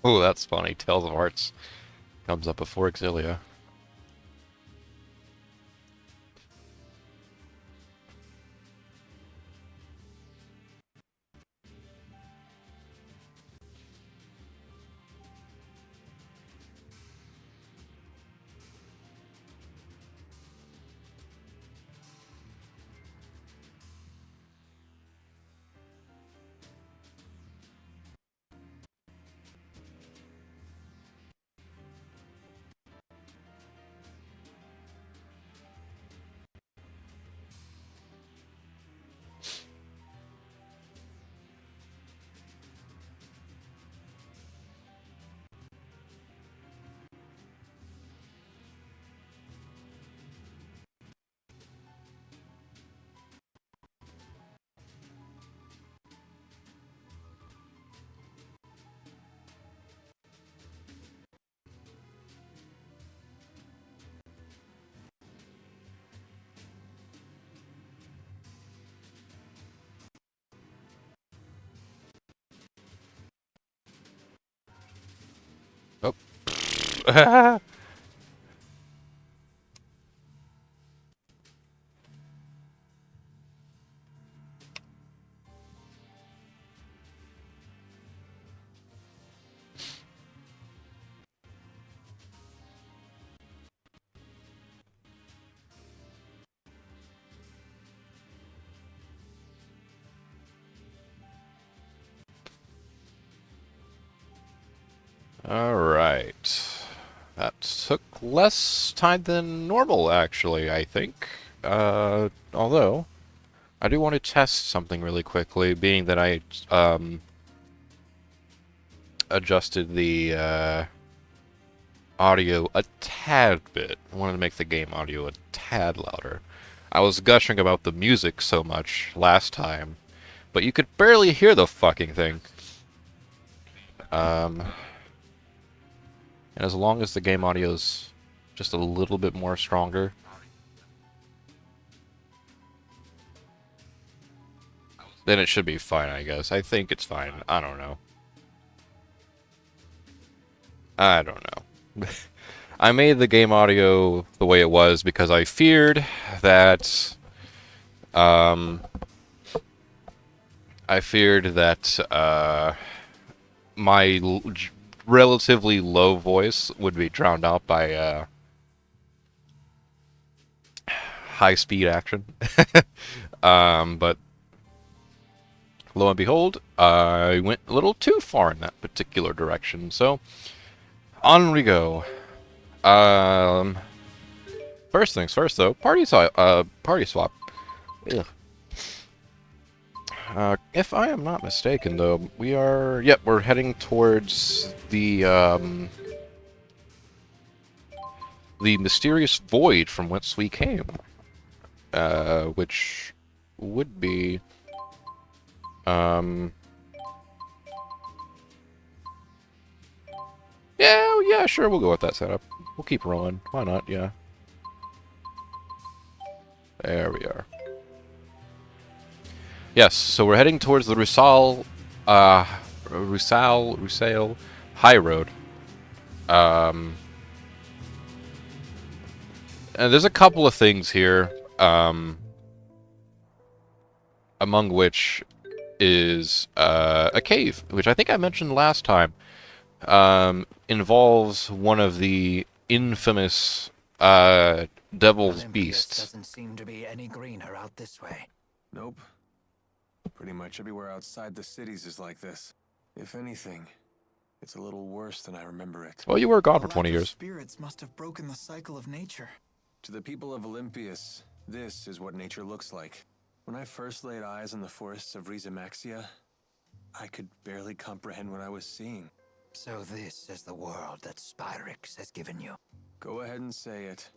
Oh, that's funny. Tales of Hearts comes up before Xillia. Oh. Alright. That took less time than normal, actually, I think. Although, I do want to test something really quickly, being that I, adjusted the, audio a tad bit. I wanted to make the game audio a tad louder. I was gushing about the music so much last time, but you could barely hear the fucking thing. And as long as the game audio's just a little bit more stronger, then it should be fine, I guess. I think it's fine. I don't know. I don't know. I made the game audio the way it was because I feared that, um, my relatively low voice would be drowned out by, high-speed action. But lo and behold, I went a little too far in that particular direction, so on we go. First things first, though, party swap. Ugh. If I am not mistaken, though, we're heading towards the mysterious void from whence we came, which would be, yeah, sure, we'll go with that setup. We'll keep rolling. Why not? Yeah. There we are. Yes, so we're heading towards the Rusail High Road. And there's a couple of things here, among which is a cave, which I think I mentioned last time. Involves one of the infamous devil's beasts. Doesn't seem to be any greener out this way. Nope. Pretty much everywhere outside the cities is like this. If anything, it's a little worse than I remember it. Well, you were gone for 20 years. Spirits must have broken the cycle of nature. To the people of Olympias, this is what nature looks like. When I first laid eyes on the forests of Rizamaxia, I could barely comprehend what I was seeing. So this is the world that Spyrix has given you. Go ahead and say it.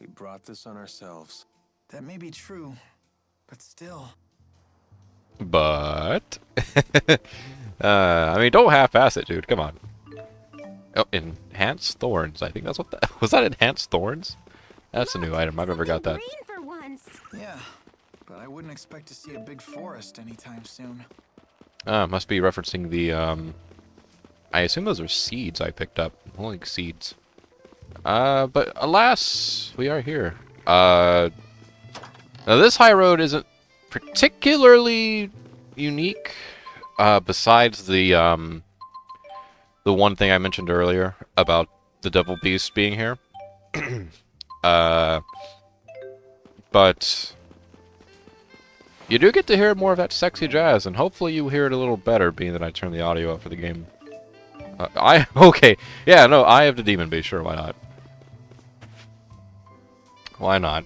We brought this on ourselves. That may be true, but still. But, I mean, don't half-ass it, dude. Come on. Oh, enhanced thorns. I think that's what that was. That enhanced thorns? That's a new item. I've never got that. For once. Yeah, but I wouldn't expect to see a big forest anytime soon. Must be referencing the, I assume those are seeds I picked up. Only seeds. But alas, we are here. Now this high road isn't particularly unique, besides the one thing I mentioned earlier about the Devil Beast being here. But you do get to hear more of that sexy jazz, and hopefully you hear it a little better, being that I turned the audio up for the game. Okay, yeah, no, I have the Demon Beast, sure, why not? Why not?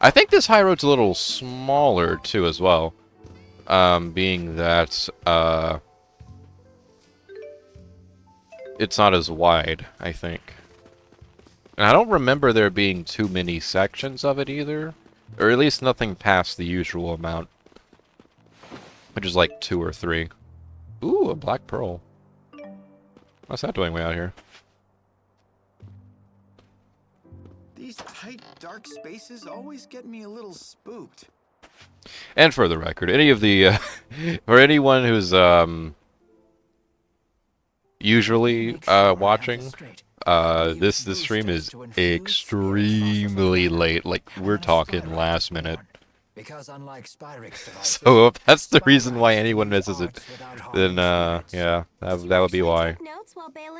I think this high road's a little smaller, too, as well. Being that, it's not as wide, I think. And I don't remember there being too many sections of it, either. Or at least nothing past the usual amount. Which is like 2 or 3. Ooh, a black pearl. What's that doing way out here? These tight, dark spaces always get me a little spooked. And for the record, any of the, for anyone who's, usually, watching, this stream is extremely late, like, we're talking last minute. Because unlike Spyrix So if that's the reason why anyone misses it, then, yeah, that would be why.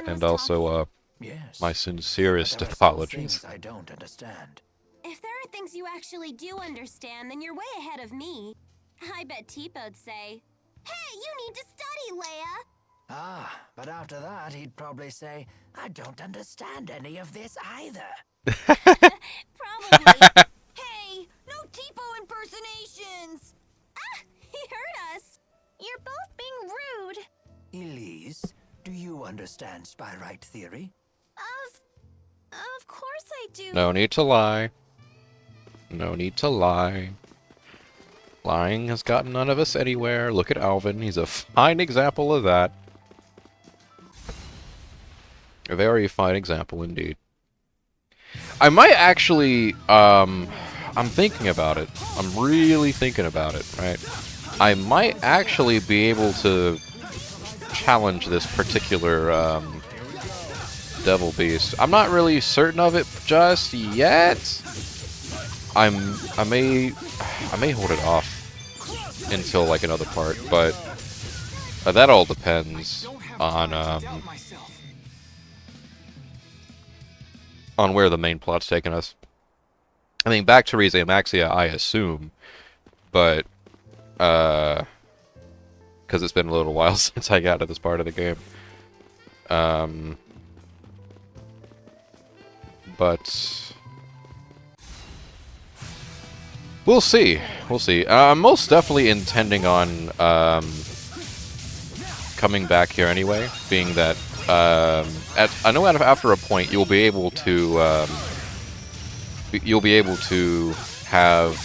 And also, my sincerest apologies. I don't understand. If there are things you actually do understand, then you're way ahead of me. I bet Teepo'd say, "Hey, you need to study, Leia." Ah, but after that, he'd probably say, "I don't understand any of this either." Probably. Hey, no Teepo impersonations. Ah, he heard us. You're both being rude. Elise, do you understand spyrite theory? Of course I do. No need to lie. No need to lie. Lying has gotten none of us anywhere. Look at Alvin. He's a fine example of that. A very fine example indeed. I might actually, I'm thinking about it. I'm really thinking about it, right? I might actually be able to challenge this particular, Devil Beast. I'm not really certain of it just yet. I may hold it off until like another part, but that all depends on where the main plot's taking us. I mean, back to Rize Maxia, I assume, but because it's been a little while since I got to this part of the game. But we'll see. We'll see. I'm most definitely intending on coming back here anyway, being that I know after a point you'll be able to have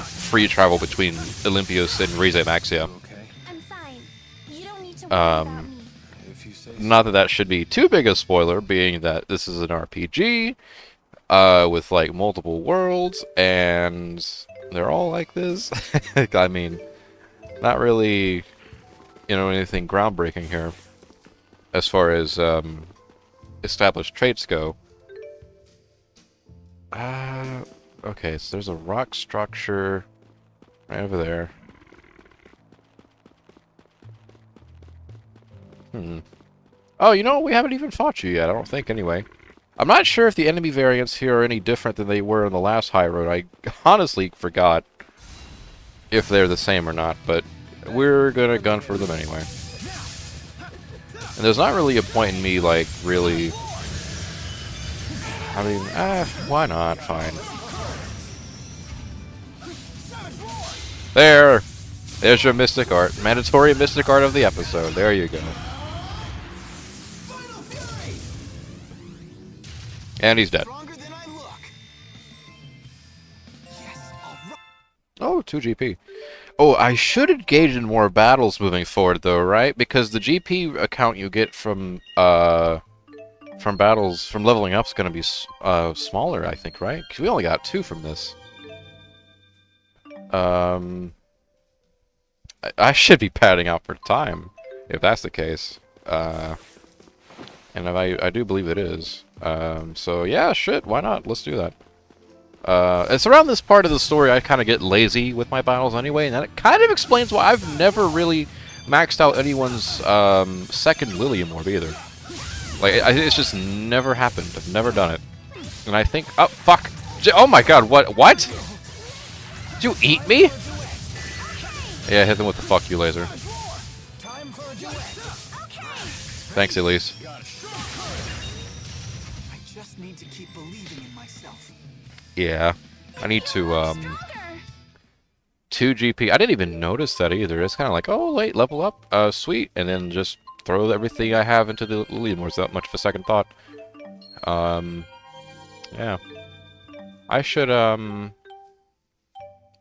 free travel between Olympios and Rize Maxia. I'm fine. You don't need to worry about me. Not that that should be too big a spoiler, being that this is an RPG with like multiple worlds, and they're all like this. I mean, not really, you know, anything groundbreaking here as far as established traits go. Okay, so there's a rock structure right over there. Oh, you know, we haven't even fought you yet, I don't think, anyway. I'm not sure if the enemy variants here are any different than they were in the last high road. I honestly forgot if they're the same or not, but we're gonna gun for them anyway. And there's not really a point in me, like, really... I mean, why not? Fine. There's your mystic art. Mandatory mystic art of the episode. There you go. And he's dead. Oh, 2 GP. Oh, I should engage in more battles moving forward, though, right? Because the GP account you get from battles, from leveling up is going to be smaller, I think, right? Because we only got 2 from this. I should be padding out for time. If that's the case. And I do believe it is. So yeah, shit, why not? Let's do that. It's around this part of the story I kind of get lazy with my battles anyway, and that kind of explains why I've never really maxed out anyone's second Lily Morb either. Like, it's just never happened. I've never done it. And I think... Oh, fuck! Oh my god, what? What? Did you eat me? Yeah, hit them with the fuck you laser. Thanks, Elise. I just need to keep believing in myself. Yeah. I need to, 2 GP. I didn't even notice that either. It's kind of like, oh, wait, level up. Sweet. And then just throw everything I have into the Lily Morb without much of a second thought. Yeah. I should,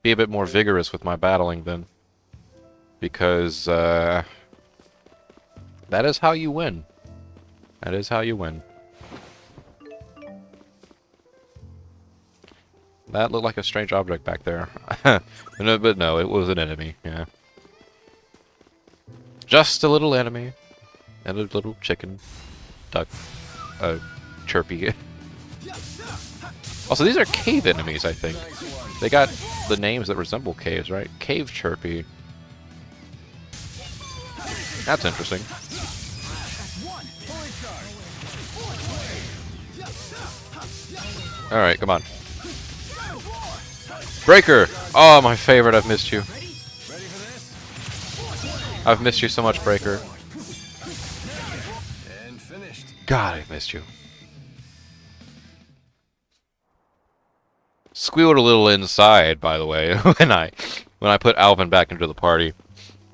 be a bit more vigorous with my battling then. Because, that is how you win. That is how you win. That looked like a strange object back there. No, but no, it was an enemy, yeah. Just a little enemy. And a little chicken. Duck. Chirpy. Also, these are cave enemies, I think. They got the names that resemble caves, right? Cave Chirpy. That's interesting. Alright, come on. Breaker! Oh, my favorite, I've missed you. I've missed you so much, Breaker. God, I've missed you. Squealed a little inside, by the way, when I put Alvin back into the party.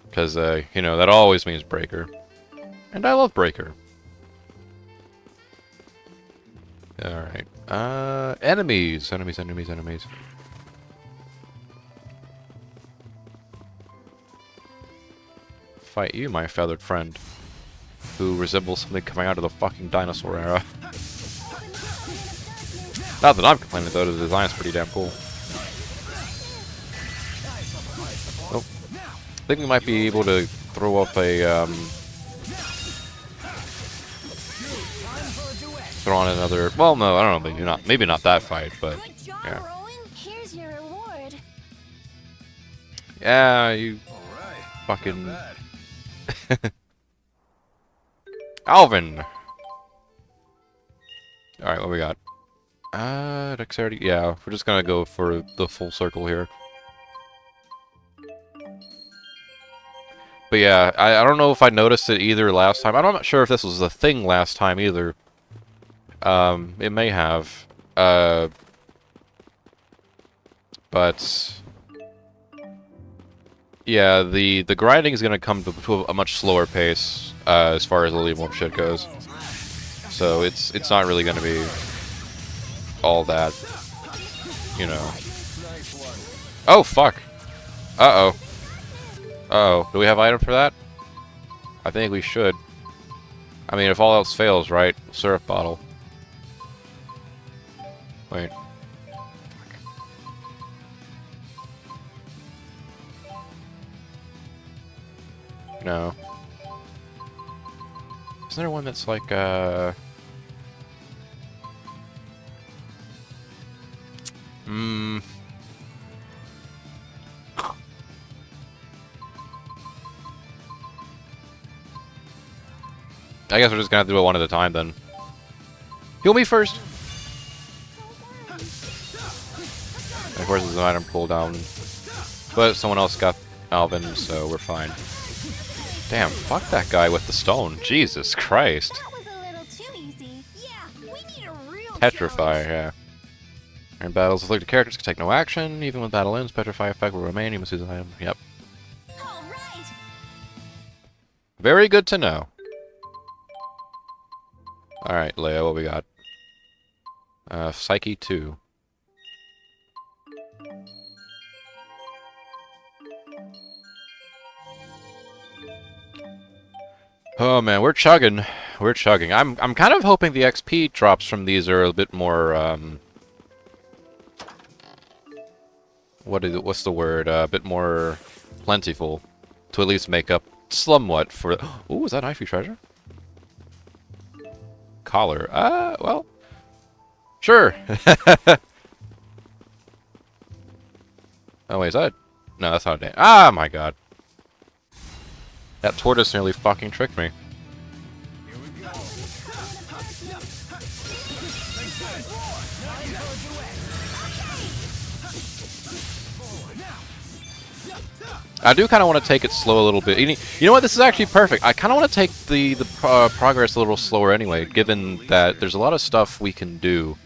Because, you know, that always means Breaker. And I love Breaker. Alright. Enemies. Enemies. Fight you, my feathered friend. Who resembles something coming out of the fucking dinosaur era. Not that I'm complaining, though. The design's pretty damn cool. Oh. I think we might be able to throw up a, throw on another... Well, no, I don't know. Maybe not that fight, but... Yeah. Here's your reward. Yeah, you... Fucking... Alvin! Alright, what we got? Dexterity? Yeah, we're just gonna go for the full circle here. But yeah, I don't know if I noticed it either last time. I'm not sure if this was a thing last time either. It may have. But... Yeah, the grinding is gonna come to a much slower pace, as far as the Lily Morb shit goes. So it's not really gonna be all that, you know. Oh, fuck. Uh-oh. Uh-oh. Do we have item for that? I think we should. I mean, if all else fails, right? Syrup bottle. Wait. No. Isn't there one that's like, I guess we're just gonna have to do it one at a time then. Heal me first! Of course, there's an item cooldown. But someone else got Alvin, so we're fine. Damn, fuck that guy with the stone. Jesus Christ. That was a little too easy. Yeah, we need a real Petrify, yeah. In battles, afflicted characters can take no action. Even when battle ends, Petrify effect will remain. You must use the item. Yep. All right. Very good to know. Alright, Leia, what we got? Psyche 2. Oh man, we're chugging. We're chugging. I'm kind of hoping the XP drops from these are a bit more, what's the word? A bit more plentiful. To at least make up somewhat for... Ooh, is that knifey treasure? Collar. Well... Sure! Oh, wait, is that... No, that's not a damn... Ah, my god. That tortoise nearly fucking tricked me. I do kind of want to take it slow a little bit. You know what? This is actually perfect. I kind of want to take the progress a little slower anyway, given that there's a lot of stuff we can do.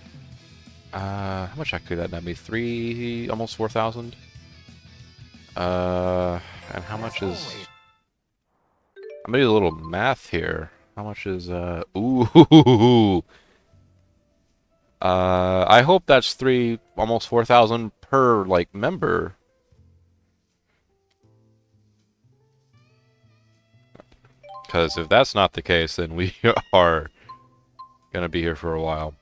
How much actually that net me? Almost 4,000. And how much is... I'm gonna do a little math here. How much is ooh. I hope that's almost 4,000 per like member. Because if that's not the case, then we are gonna be here for a while.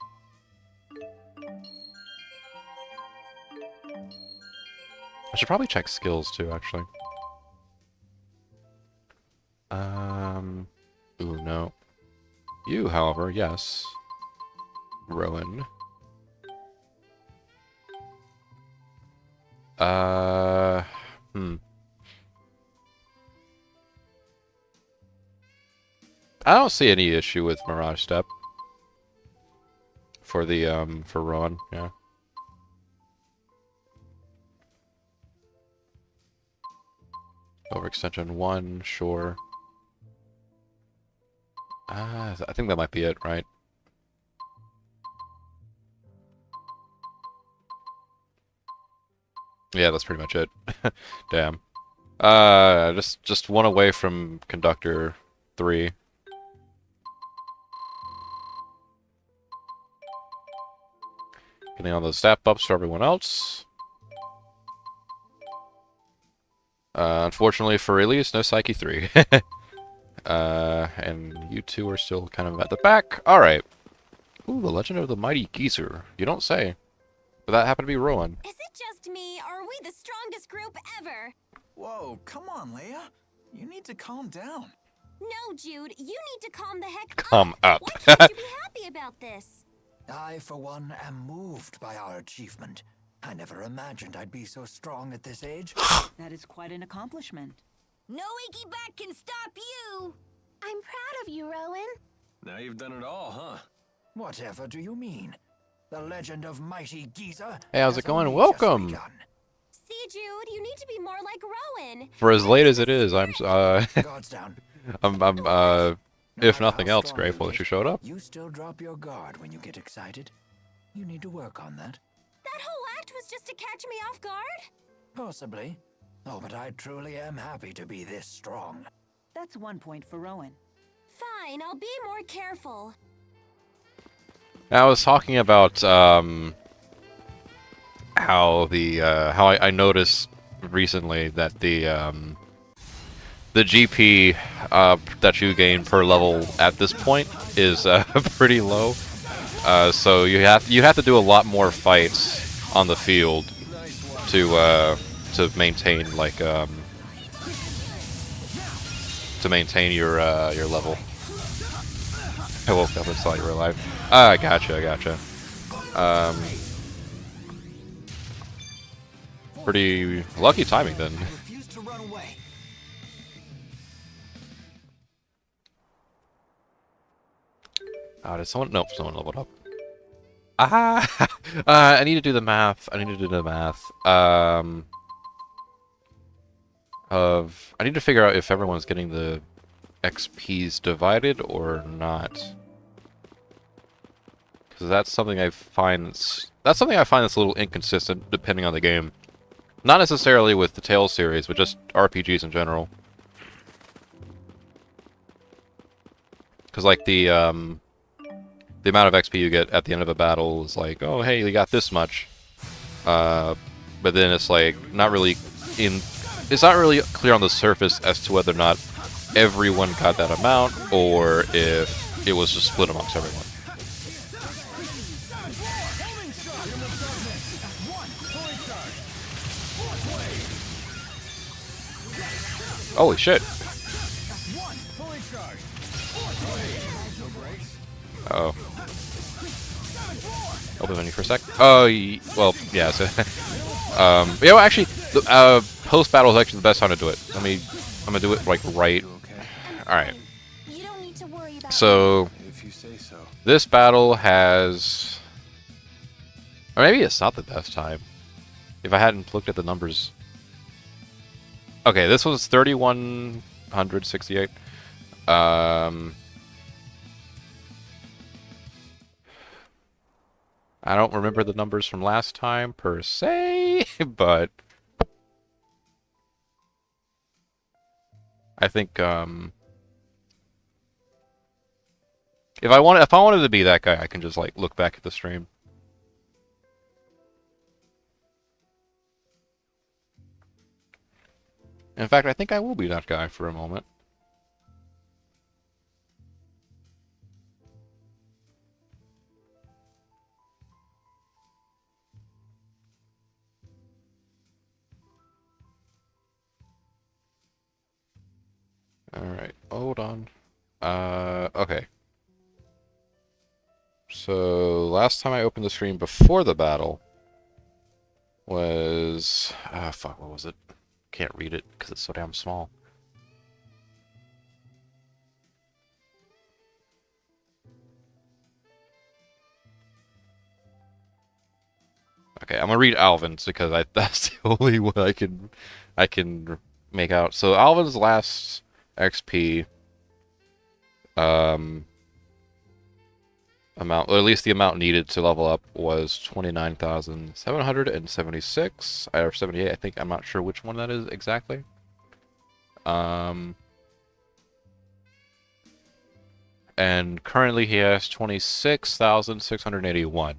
I should probably check skills too, actually. Ooh, no. You, however, yes. Rowan. I don't see any issue with Mirage Step. For the, for Rowan, yeah. Overextension 1, sure. I think that might be it, right? Yeah, that's pretty much it. Damn. Just one away from Conductor 3. Getting all those stat ups for everyone else. Unfortunately for release, no Psyche 3. And you two are still kind of at the back. Alright. Ooh, the Legend of the Mighty Geezer. You don't say. But that happened to be Rowan. Is it just me, or are we the strongest group ever? Whoa, come on, Leia. You need to calm down. No, Jude, you need to calm the heck Come up. Why can't you be happy about this? I, for one, am moved by our achievement. I never imagined I'd be so strong at this age. That is quite an accomplishment. No icky back can stop you! I'm proud of you, Rowan. Now you've done it all, huh? Whatever do you mean? The legend of Mighty Geezer. Hey, how's it has going? only Welcome. just begun. See, Jude, you need to be more like Rowan. For as late as it is, I'm Guards down. if nothing else, grateful that you showed up. You still drop your guard when you get excited. You need to work on that. That whole act was just to catch me off guard? Possibly. Oh, but I truly am happy to be this strong. That's 1 point for Rowan. Fine, I'll be more careful. I was talking about how I noticed recently that the GP that you gain per level at this point is pretty low. So you have to do a lot more fights on the field to maintain like to maintain your level. I woke up and saw you were alive. Ah, gotcha. Pretty lucky timing then. Refuse to run away. Did someone? Nope, someone leveled up. Ah! I need to do the math. I need to figure out if everyone's getting the XPs divided or not. Because that's something I find that's a little inconsistent depending on the game. Not necessarily with the Tales series, but just RPGs in general. Because like the amount of XP you get at the end of a battle is like, oh hey, you got this much. But then it's like it's not really clear on the surface as to whether or not everyone got that amount or if it was just split amongst everyone. Holy shit. Uh oh. Open menu for a sec. Oh, well, yeah. So, yeah. Well, actually, the post battle is actually the best time to do it. I'm gonna do it like right. All right. You don't need to worry about So If you say so. this battle has, or maybe it's not the best time. If I hadn't looked at the numbers. Okay, this was 3168. I don't remember the numbers from last time per se, but I think if I wanted to be that guy, I can just like look back at the stream. In fact, I think I will be that guy for a moment. Alright, hold on. Okay. So, last time I opened the stream before the battle was... fuck, what was it? Can't read it because it's so damn small. Okay, I'm gonna read Alvin's because that's the only one I can make out. So Alvin's last XP amount, or at least the amount needed to level up, was 29,776 or 78. I think, I'm not sure which one that is exactly. And currently he has 26,681.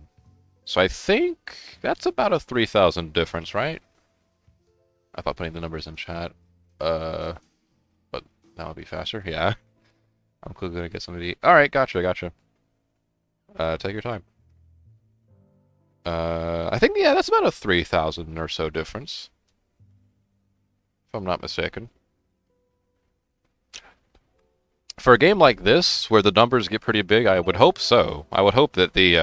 So I think that's about a 3,000 difference, right? I thought putting the numbers in chat. But that would be faster. Yeah. I'm quickly gonna get somebody. All right, gotcha. Take your time. I think, yeah, that's about a 3,000 or so difference, if I'm not mistaken. For a game like this, where the numbers get pretty big, I would hope so. I would hope that the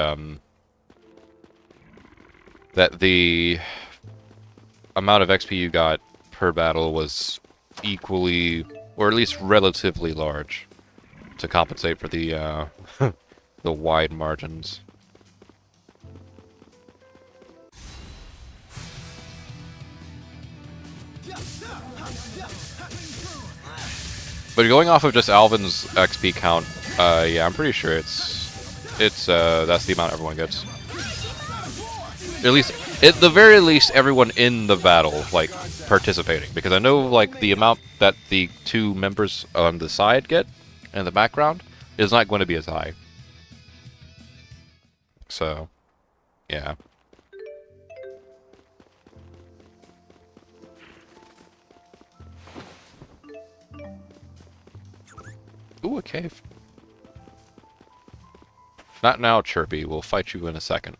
amount of XP you got per battle was equally, or at least relatively large, to compensate for the the wide margins. But going off of just Alvin's XP count, yeah, I'm pretty sure it's that's the amount everyone gets. At least, at the very least, everyone in the battle, like, participating. Because I know, like, the amount that the two members on the side get in the background is not going to be as high. So, yeah. Ooh, a cave. Not now, Chirpy. We'll fight you in a second.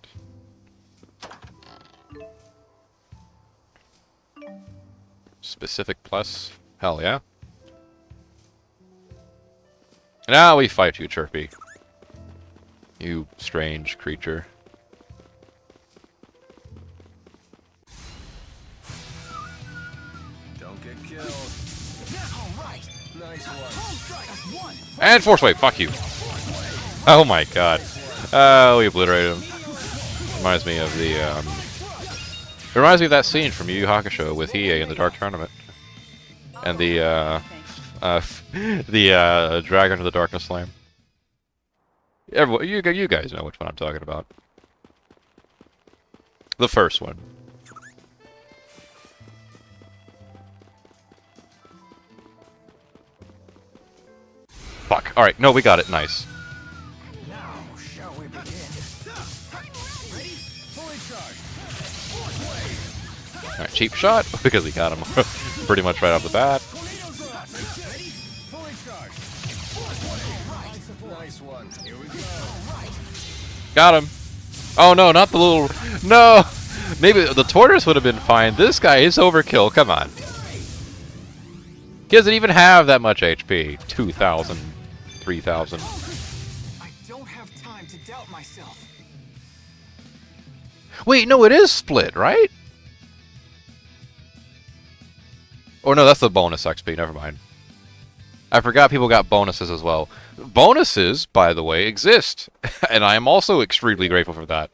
Specific plus? Hell yeah. Now we fight you, Chirpy. You strange creature. Don't get killed. Nice one. And Force Wave, fuck you. Oh my god. Oh, we obliterated him. Reminds me of the, reminds me of that scene from Yu Yu Hakusho with Hiei in the Dark Tournament. And the, Dragon of the Darkness Flame. Everyone, you guys know which one I'm talking about. The first one. Fuck. Alright, no, we got it. Nice. Now, shall we begin? Alright, cheap shot, because we got him pretty much right off the bat. Nice one. Here we go. Got him. Oh no, not the little... No! Maybe the tortoise would have been fine. This guy is overkill, come on. He doesn't even have that much HP. 2,000, 3,000. I don't have time to doubt myself. Wait, no, it is split, right? Or no, that's the bonus XP. Never mind. I forgot people got bonuses as well. Bonuses, by the way, exist. And I am also extremely grateful for that.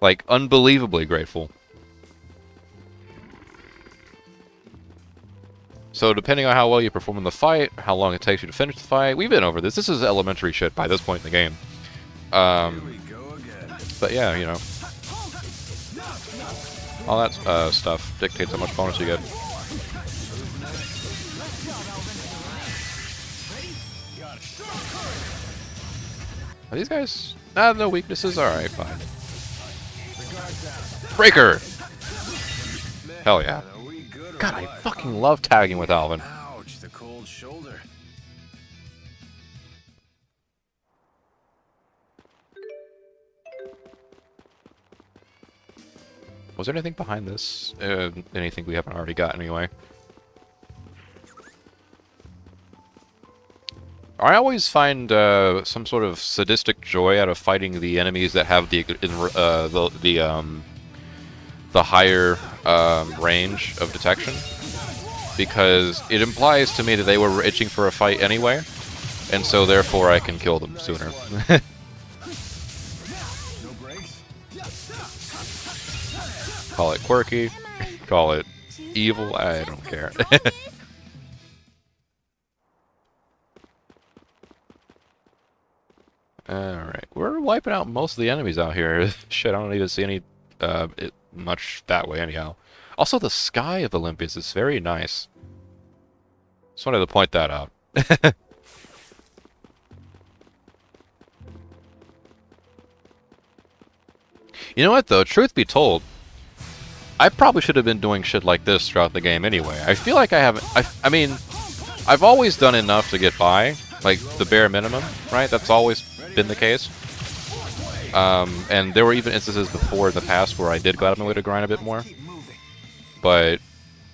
Like, unbelievably grateful. So depending on how well you perform in the fight, how long it takes you to finish the fight, we've been over this. This is elementary shit by this point in the game. But yeah, you know. All that stuff dictates how much bonus you get. Are these guys? No weaknesses? Alright, fine. Breaker! Hell yeah. God, I fucking love tagging with Alvin. Ouch, the cold shoulder. Was there anything behind this? Anything we haven't already got anyway? I always find some sort of sadistic joy out of fighting the enemies that have the higher range of detection, because it implies to me that they were itching for a fight anyway, and so therefore I can kill them sooner. Call it quirky, call it evil, I don't care. Alright, we're wiping out most of the enemies out here. Shit, I don't even see any much that way anyhow. Also, the sky of Olympus is very nice. Just wanted to point that out. You know what, though? Truth be told, I probably should have been doing shit like this throughout the game anyway. I feel like I haven't... I mean, I've always done enough to get by. Like, the bare minimum, right? That's always been the case. And there were even instances before in the past where I did go out of my way to grind a bit more. But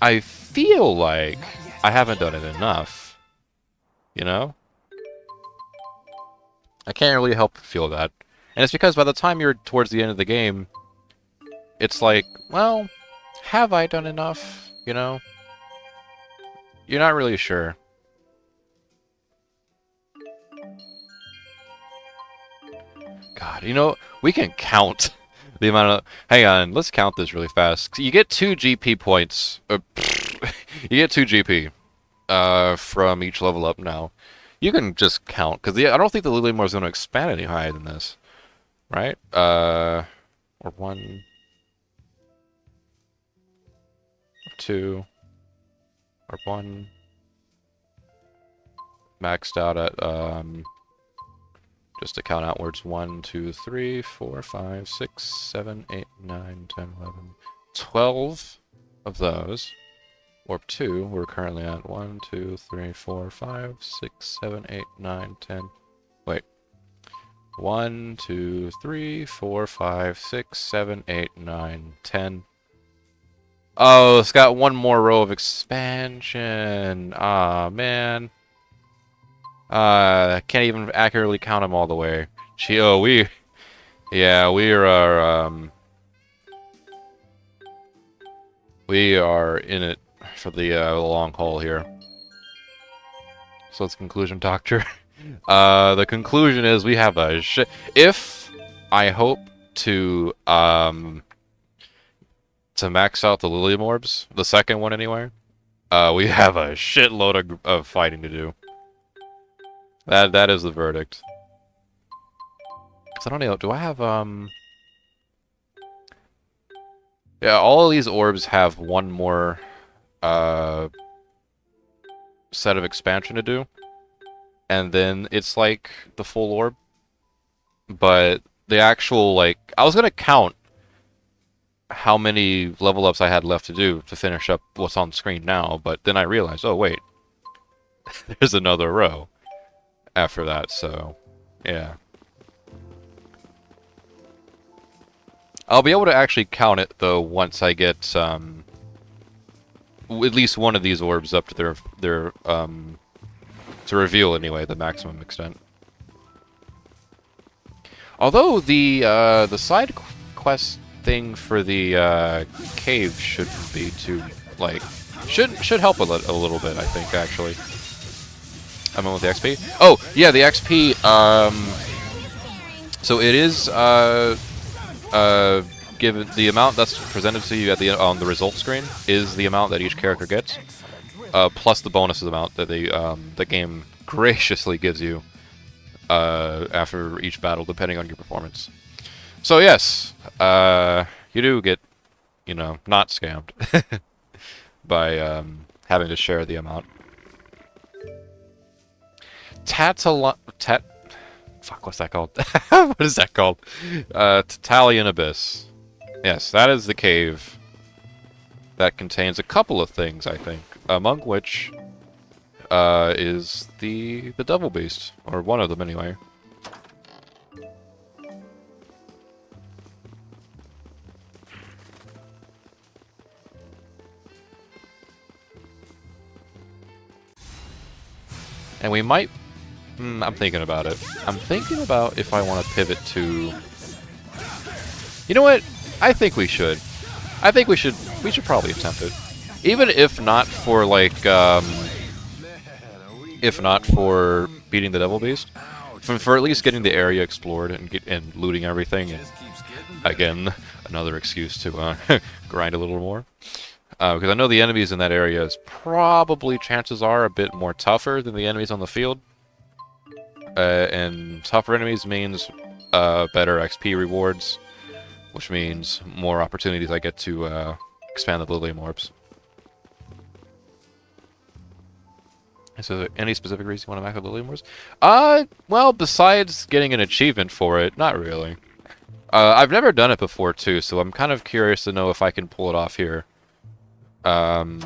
I feel like I haven't done it enough. You know? I can't really help feel that. And it's because by the time you're towards the end of the game, it's like, well, have I done enough? You know? You're not really sure. God, you know, we can count the amount of... Hang on, let's count this really fast. You get 2 GP points. You get 2 GP from each level up now. You can just count, because I don't think the Lily Moore is going to expand any higher than this. Right? Or 1... Or 2... Or 1... Maxed out at, just to count outwards, 1, 2, 3, 4, 5, 6, 7, 8, 9, 10, 11, 12 of those. Warp 2, we're currently at 1, 2, 3, 4, 5, 6, 7, 8, 9, 10. Wait. 1, 2, 3, 4, 5, 6, 7, 8, 9, 10. Oh, it's got one more row of expansion. Ah, man. I can't even accurately count them all the way. We are in it for the long haul here. So let's conclusion, Doctor. The conclusion is we have a shit. If I hope to max out the Lilium Orbs, the second one anyway, we have a shitload of fighting to do. That is the verdict. So I don't know, do I have, yeah, all of these orbs have one more, set of expansion to do. And then it's like the full orb. But the actual, like, I was gonna count how many level ups I had left to do to finish up what's on screen now, but then I realized, oh wait, there's another row after that, so yeah. I'll be able to actually count it though once I get at least one of these orbs up to their to reveal anyway the maximum extent. Although the side quest thing for the cave shouldn't be too like should help a little bit, I think, actually. I'm on with the XP. Oh yeah, the XP. So it is given the amount that's presented to you at on the result screen is the amount that each character gets, plus the bonuses amount that the game graciously gives you after each battle, depending on your performance. So yes, you do get, you know, not scammed by having to share the amount. Fuck, what's that called? What is that called? Tatalian Abyss. Yes, that is the cave that contains a couple of things, I think, among which is the Devil Beast, or one of them anyway. And we might... I'm thinking about it. I'm thinking about if I want to pivot to... You know what? I think we should. I think we should probably attempt it. Even if not for, like, if not for beating the Devil Beast. For at least getting the area explored and looting everything. And, again, another excuse to grind a little more. Because I know the enemies in that area is probably, chances are, a bit more tougher than the enemies on the field. And tougher enemies means better XP rewards, which means more opportunities I get to expand the Lilium Orbs. So, any specific reason you want to max the Lilium Orbs? Well, besides getting an achievement for it, not really. I've never done it before, too, so I'm kind of curious to know if I can pull it off here. But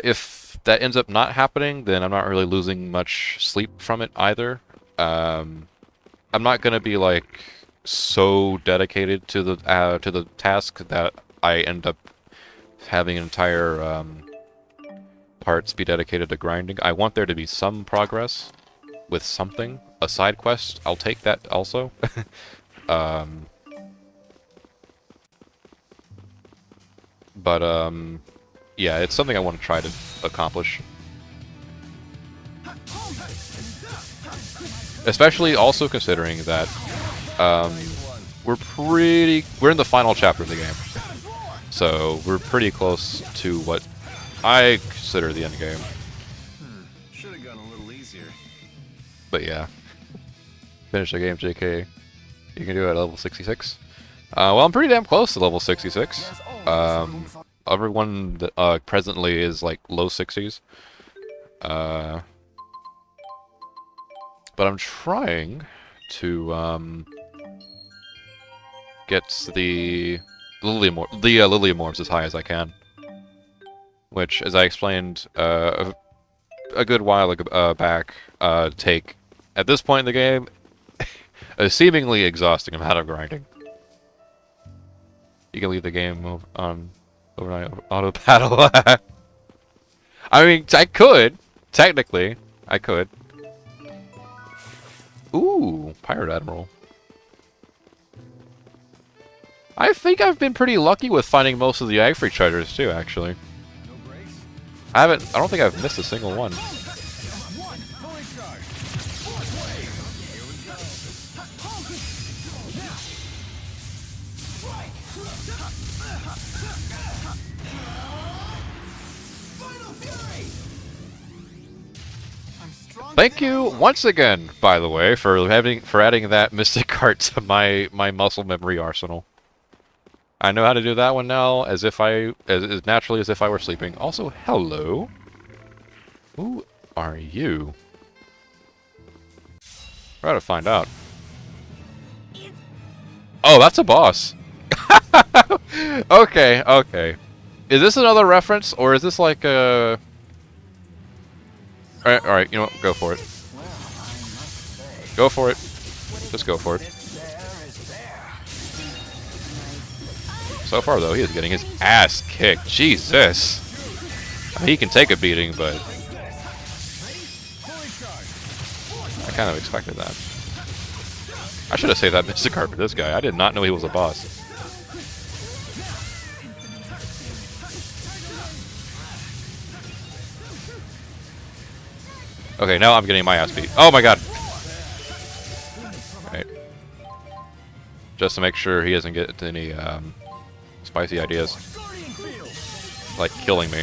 if that ends up not happening, then I'm not really losing much sleep from it either. I'm not gonna be like so dedicated to the task that I end up having entire parts be dedicated to grinding. I want there to be some progress with something, a side quest. I'll take that also. But, yeah, it's something I want to try to accomplish. Especially also considering that, we're in the final chapter of the game. So, we're pretty close to what I consider the end game. Should have gone a little easier. But yeah. Finish the game, JK. You can do it at level 66. Well, I'm pretty damn close to level 66. Everyone that, presently is like low 60s. But I'm trying to get the Lilium Orbs as high as I can. Which, as I explained a good while back, take, at this point in the game, a seemingly exhausting amount of grinding. You can leave the game on overnight auto battle. I mean, I could. Technically, I could. Ooh, Pirate Admiral. I think I've been pretty lucky with finding most of the Agfrey treasures too, actually. I don't think I've missed a single one. Thank you once again, by the way, for adding that mystic card to my muscle memory arsenal. I know how to do that one now, as naturally as if I were sleeping. Also, hello. Who are you? We're about to find out. Oh, that's a boss. Okay, okay. Is this another reference, or is this like a... Alright, you know what? Go for it. Go for it. Just go for it. So far, though, he is getting his ass kicked. Jesus. I mean, he can take a beating, but I kind of expected that. I should have saved that Mystic Heart for this guy. I did not know he was a boss. Okay, now I'm getting my ass beat. Oh my god! Right. Just to make sure he doesn't get any spicy ideas. Like killing me.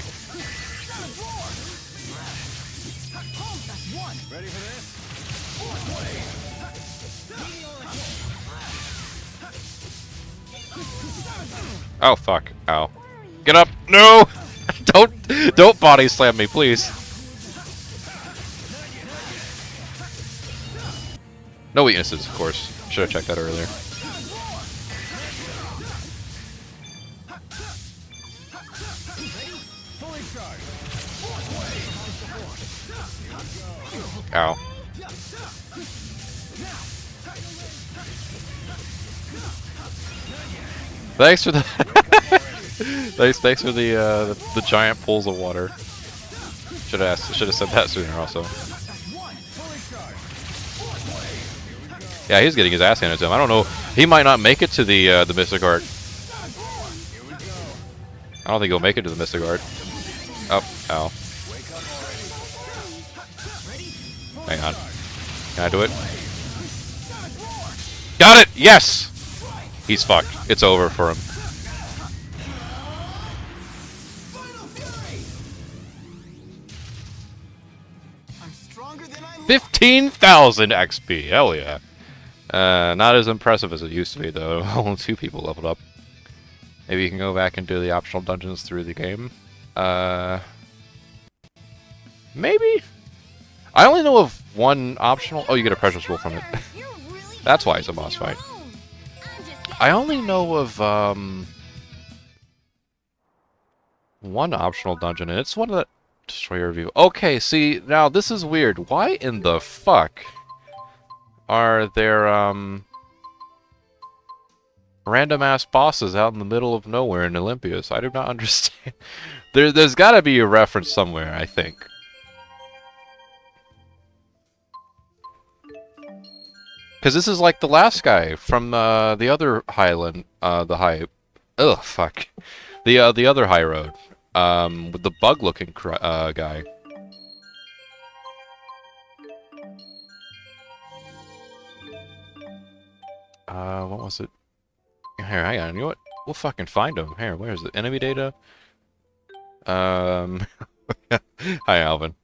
Oh fuck. Ow. Get up! No! Don't body slam me, please. No weaknesses, of course. Should have checked that earlier. Ow. Thanks for the thanks for the giant pools of water. Should have said that sooner also. Yeah, he's getting his ass handed to him. I don't know. He might not make it to the Mystic Art. I don't think he'll make it to the Mystic Art. Oh, ow. Hang on. Can I do it? Got it! Yes! He's fucked. It's over for him. I'm stronger than I look. 15,000 XP. Hell yeah. Not as impressive as it used to be, though. Only 2 people leveled up. Maybe you can go back and do the optional dungeons through the game. Maybe? I only know of one optional... Oh, you get a pressure roll from it. That's why it's a boss fight. I only know of, one optional dungeon, and it's one of the... Destroyer View. Okay, see, now this is weird. Why in the fuck are there, random-ass bosses out in the middle of nowhere in Olympias? I do not understand. There's gotta be a reference somewhere, I think. Because this is like the last guy from the other Highland, the other high road, with the bug-looking guy. What was it? Here, hang on. You know what? We'll fucking find him. Here, where's the enemy data? Hi, Alvin.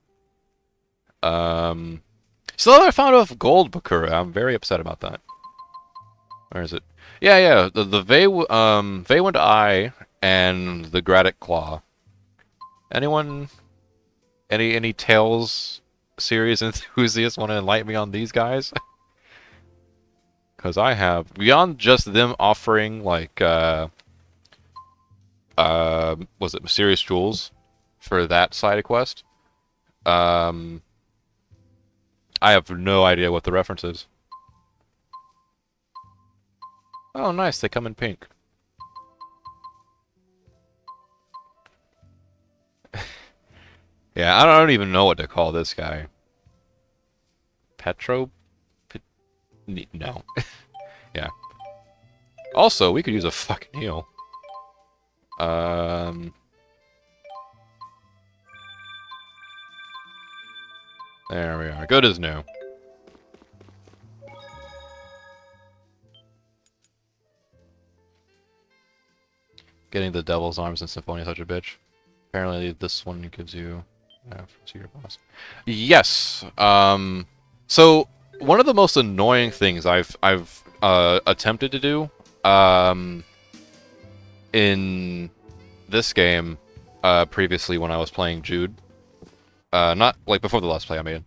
Still haven't found off Gold Bakura. I'm very upset about that. Where is it? Yeah. The Veywind Eye and the Gradic Claw. Anyone? Any Tales series enthusiasts want to enlighten me on these guys? Because I have. Beyond just them offering, like, was it Mysterious Jewels for that side quest? I have no idea what the reference is. Oh, nice. They come in pink. Yeah, I don't even know what to call this guy. Petro? No. Yeah. Also, we could use a fucking heal. There we are. Good as new. Getting the Devil's Arms in Symphonia is such a bitch. Apparently this one gives you... Secret boss. Yes! So, one of the most annoying things I've attempted to do, in this game, previously when I was playing Jude, not like before the last play I made,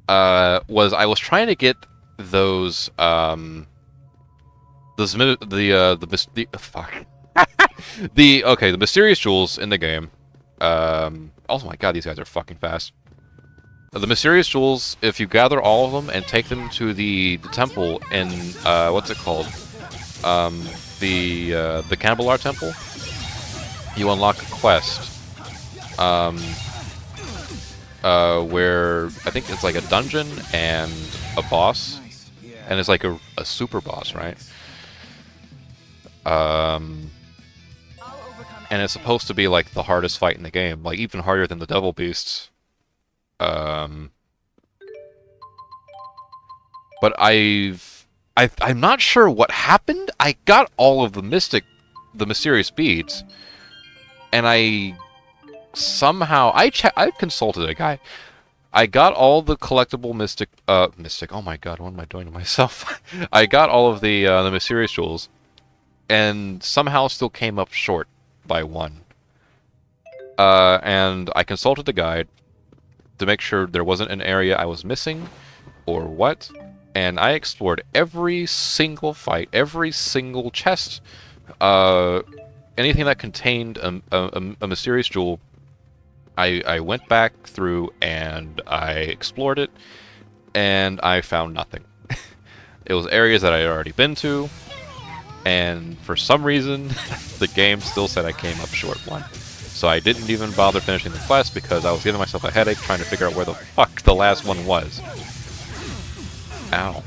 was I was trying to get those fuck the mysterious jewels in the game. Oh my god, these guys are fucking fast. The mysterious jewels, if you gather all of them and take them to the temple in what's it called? the Cannibal Temple, you unlock a quest. Where I think it's like a dungeon and a boss, and it's like a super boss, right? And it's supposed to be like the hardest fight in the game, like even harder than the Devil Beasts. But I'm not sure what happened. I got all of the mysterious beads, and I somehow I consulted a guy. I got all the collectible mystic. Oh my god, what am I doing to myself? I got all of the mysterious jewels, and somehow still came up short by one. And I consulted the guide to make sure there wasn't an area I was missing, or what. And I explored every single fight, every single chest, anything that contained a mysterious jewel. I went back through and I explored it, and I found nothing. It was areas that I had already been to, and for some reason, the game still said I came up short one. So I didn't even bother finishing the quest because I was giving myself a headache trying to figure out where the fuck the last one was. Ow.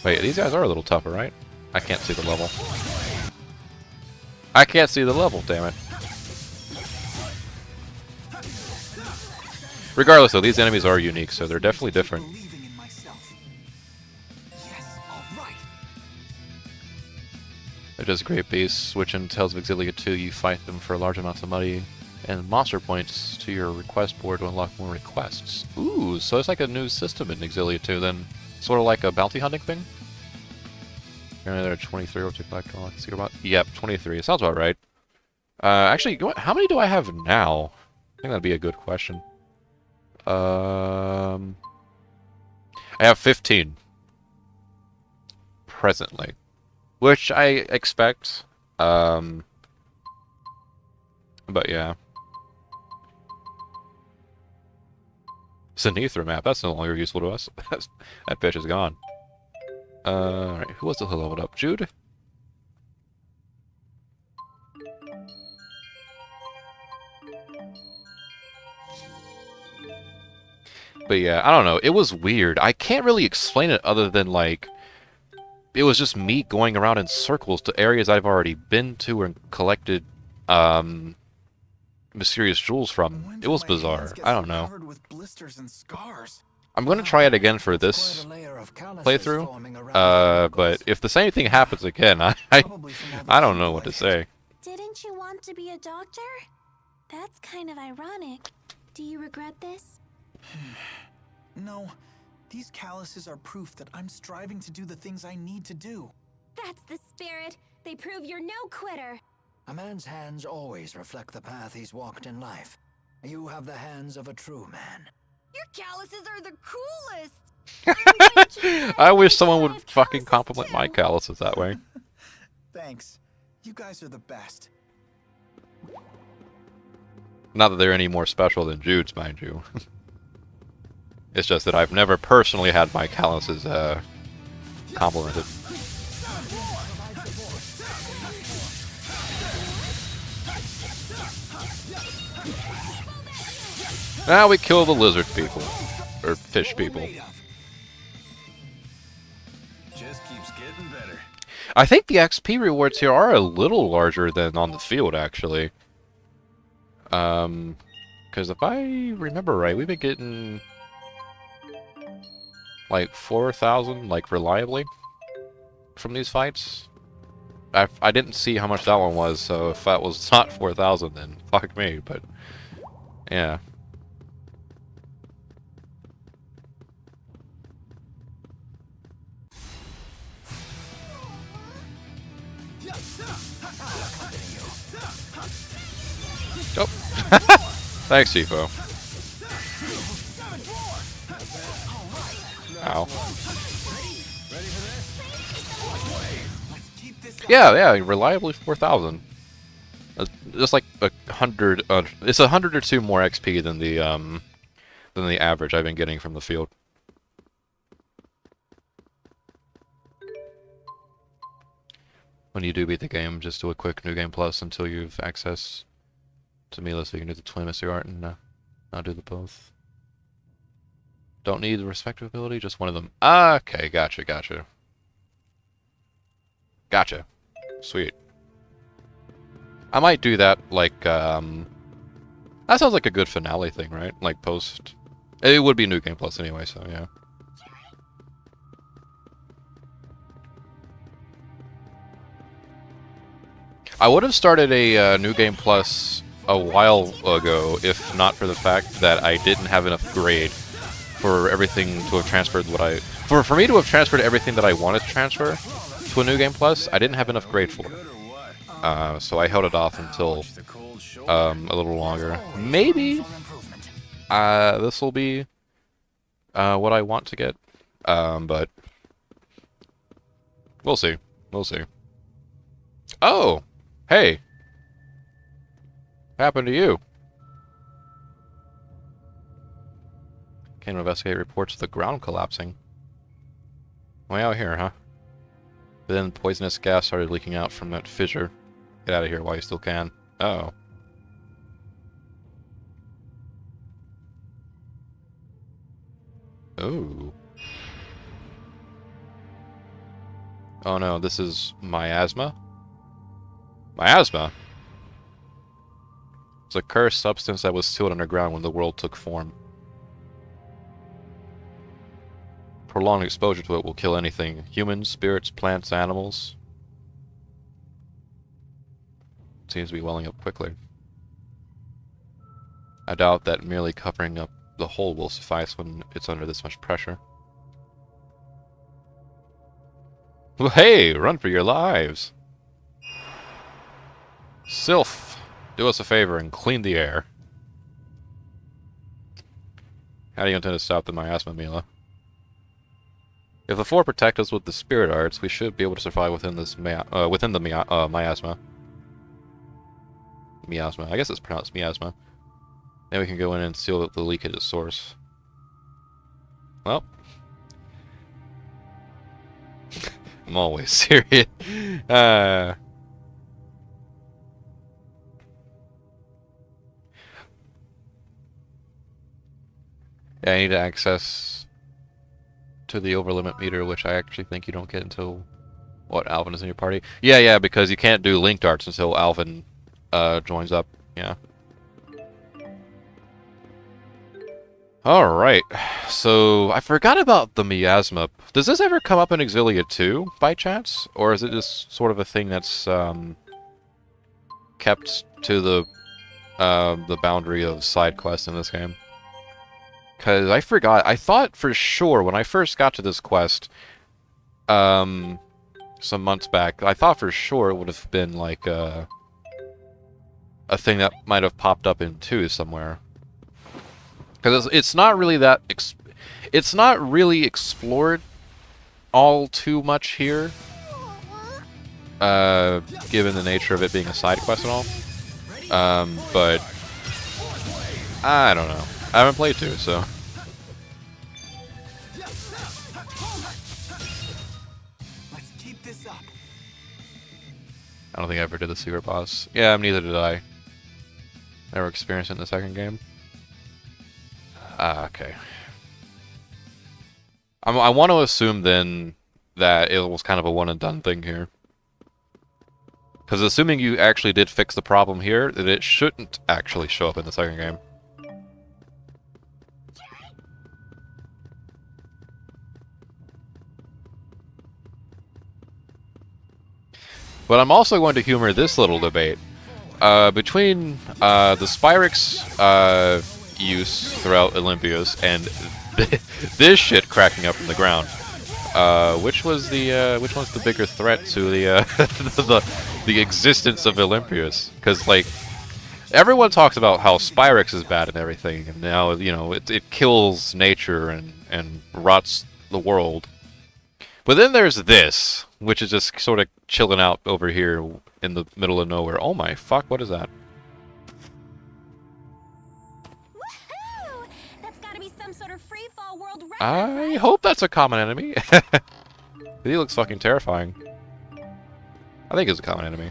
Wait, these guys are a little tougher, right? I can't see the level. I can't see the level, damn it. Regardless, though, these enemies are unique, so they're definitely different. They're just great beasts. Switch in Tales of Xillia 2, you fight them for large amounts of money and monster points to your request board to unlock more requests. Ooh, so it's like a new system in Xillia 2 then. Sort of like a bounty hunting thing? Apparently there are 23 or collect. See about. Yep, 23. Sounds about right. Actually, how many do I have now? I think that'd be a good question. I have 15. Presently. Which I expect. But yeah. Sinithra map, that's no longer useful to us. That bitch is gone. Alright, who was the leveled up? Jude? But yeah, I don't know. It was weird. I can't really explain it other than, like, it was just me going around in circles to areas I've already been to and collected, mysterious jewels from. It was bizarre. I don't know. I'm going to try it again for this playthrough, but if the same thing happens again, I don't know what to say. Didn't you want to be a doctor? That's kind of ironic. Do you regret this? No, these calluses are proof that I'm striving to do the things I need to do. That's the spirit. They prove you're no quitter. A man's hands always reflect the path he's walked in life. You have the hands of a true man. Your calluses are the coolest. I wish someone would fucking compliment my calluses that way. Thanks. You guys are the best. Not that they're any more special than Jude's, mind you. It's just that I've never personally had my calluses complimented. Now we kill the lizard people. Or fish people. Just keeps getting better. I think the XP rewards here are a little larger than on the field, actually. Because if I remember right, we've been getting like 4,000, like, reliably from these fights. I didn't see how much that one was, so if that was not 4,000, then fuck me, but yeah. Oh. Thanks, Tifo. Ow. Yeah, reliably 4,000. Just like 100. It's 100 or 2 more XP than the average I've been getting from the field. when you do beat the game, just do a quick New Game Plus until you've access to Mila, so you can do the twin mystery art and not do the both. Don't need the respective ability, just one of them. Okay, gotcha, gotcha. Gotcha. Sweet. I might do that, like, that sounds like a good finale thing, right? Like, post... It would be New Game Plus anyway, so yeah. I would have started a New Game Plus a while ago, if not for the fact that I didn't have enough grade for everything to have transferred what I... For me to have transferred everything that I wanted to transfer to a New Game Plus, I didn't have enough grade for it. So I held it off until a little longer. Maybe this will be what I want to get, but we'll see. We'll see. Oh! Hey! What happened to you? Came to investigate reports of the ground collapsing. Way out here, huh? But then poisonous gas started leaking out from that fissure. Get out of here while you still can. Oh. Oh. Oh no, this is miasma? Miasma? It's a cursed substance that was sealed underground when the world took form. Prolonged exposure to it will kill anything. Humans, spirits, plants, animals. It seems to be welling up quickly. I doubt that merely covering up the hole will suffice when it's under this much pressure. Well, hey, run for your lives! Sylph, do us a favor and clean the air. How do you intend to stop the miasma, Mila? If the four protect us with the spirit arts, we should be able to survive within this miasma. Miasma. I guess it's pronounced miasma. Then we can go in and seal the leak at its source. Well, I'm always serious. Yeah, I need to access to the overlimit meter, which I actually think you don't get until Alvin is in your party. Yeah, because you can't do linked arts until Alvin joins up. Yeah. Alright, so I forgot about the miasma. Does this ever come up in Xillia 2, by chance? Or is it just sort of a thing that's kept to the boundary of side quests in this game? Because I forgot. I thought for sure when I first got to this quest some months back, I thought for sure it would have been like a thing that might have popped up in 2 somewhere. Because it's not really that... it's not really explored all too much here. Given the nature of it being a side quest and all. But... I don't know. I haven't played 2, so... Let's keep this up. I don't think I ever did the secret boss. Yeah, neither did I. Never experienced it in the second game. Okay. I want to assume then that it was kind of a one and done thing here. Because assuming you actually did fix the problem here, that it shouldn't actually show up in the second game. But I'm also going to humor this little debate. Between the Spyrix use throughout Olympios and this shit cracking up from the ground. Which one's the bigger threat to the the existence of Olympios? Because like everyone talks about how Spyrix is bad and everything, and now you know it kills nature and rots the world. But then there's this, which is just sort of chilling out over here in the middle of nowhere. Oh my fuck! What is that? I hope that's a common enemy. He looks fucking terrifying. I think it's a common enemy.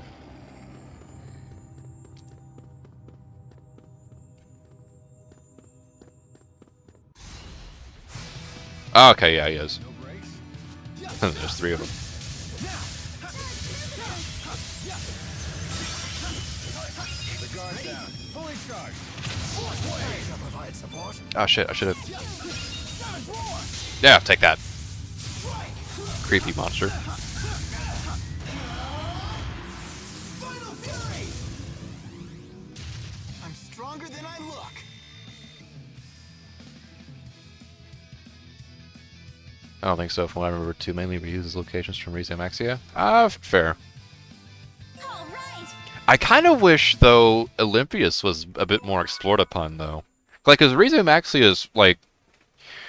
Oh, okay, yeah, he is. There's 3 of them. Oh shit, I should have... Yeah, take that. Creepy monster. I'm stronger than I look. I don't think so. From what I remember, 2 mainly reuses locations from Maxia. Fair. All right. I kind of wish, though, Olympias was a bit more explored upon, though. Like, because Maxia is, like...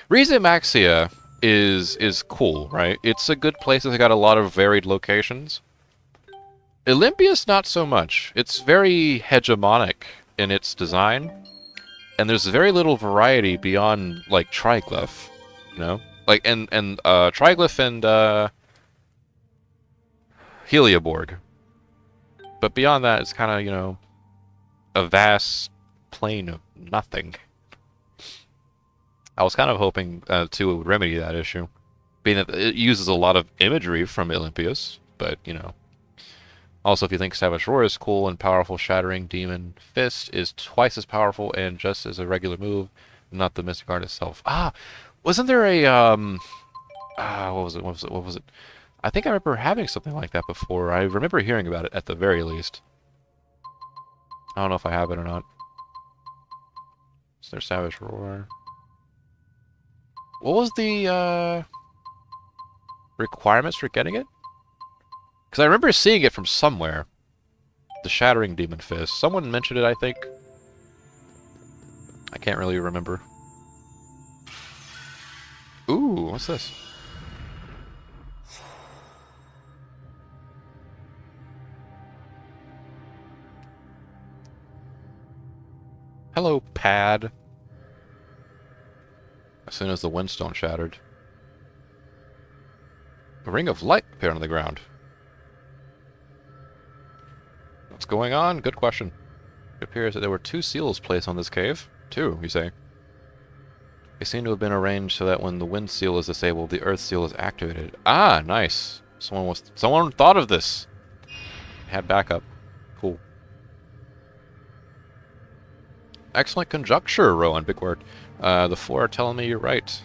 Maxia is cool, right? It's a good place that's got a lot of varied locations. Olympias, not so much. It's very hegemonic in its design. And there's very little variety beyond, like, Triglyph, you know? Like, and Triglyph and, Heliaborg. But beyond that, it's kind of, you know, a vast plain of nothing. I was kind of hoping, too, it would remedy that issue. Being that it uses a lot of imagery from Olympias, but, you know. Also, if you think Savage Roar is cool and powerful, Shattering Demon Fist is twice as powerful and just as a regular move, not the Mystic Art itself. Ah! Wasn't there a, what was it? I think I remember having something like that before. I remember hearing about it, at the very least. I don't know if I have it or not. Is there Savage Roar? What was the, requirements for getting it? Because I remember seeing it from somewhere. The Shattering Demon Fist. Someone mentioned it, I think. I can't really remember. Ooh, what's this? Hello, pad. As soon as the windstone shattered. A ring of light appeared on the ground. What's going on? Good question. It appears that there were 2 seals placed on this cave. 2, you say? They seem to have been arranged so that when the wind seal is disabled, the earth seal is activated. Ah, nice. Someone thought of this. Had backup. Cool. Excellent conjecture, Rowan. Big word. The 4 are telling me you're right.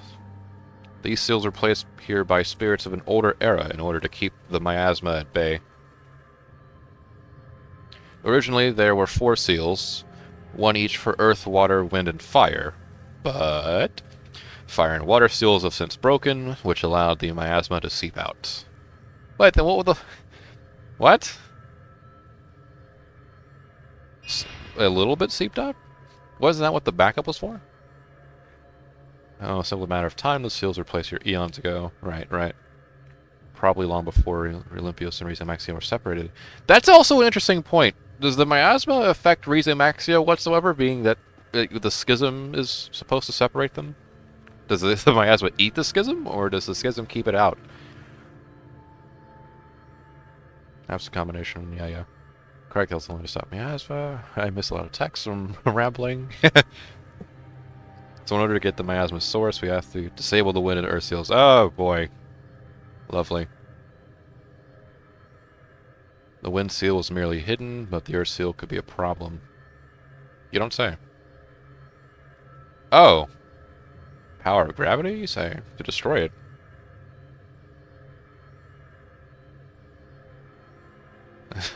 These seals were placed here by spirits of an older era in order to keep the miasma at bay. Originally, there were 4 seals, 1 each for earth, water, wind, and fire. But fire and water seals have since broken, which allowed the miasma to seep out. Wait, then what would the... What? A little bit seeped out? Wasn't that what the backup was for? Oh, a simple matter of time. The seals were placed here eons ago. Right, right. Probably long before Olympios and Riza Maxia were separated. That's also an interesting point. Does the miasma affect Riza Maxia whatsoever, being that the schism is supposed to separate them? Does the miasma eat the schism, or does the schism keep it out? That's a combination, yeah. Correct, that's the only to stop miasma. I missed a lot of text from rambling. So in order to get the miasma source, we have to disable the wind and earth seals. Oh boy. Lovely. The wind seal was merely hidden, but the earth seal could be a problem. You don't say. Oh. Power of gravity, you say? To destroy it.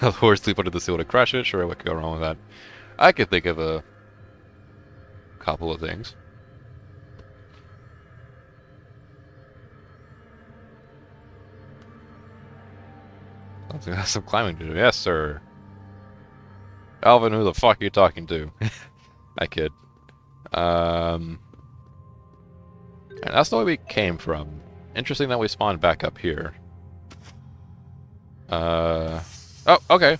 The horse sleep under the seal to crush it? Sure, what could go wrong with that? I could think of a couple of things. Some climbing to do. Yes, sir. Alvin, who the fuck are you talking to? I kid. And that's the way we came from. Interesting that we spawned back up here. Oh, okay.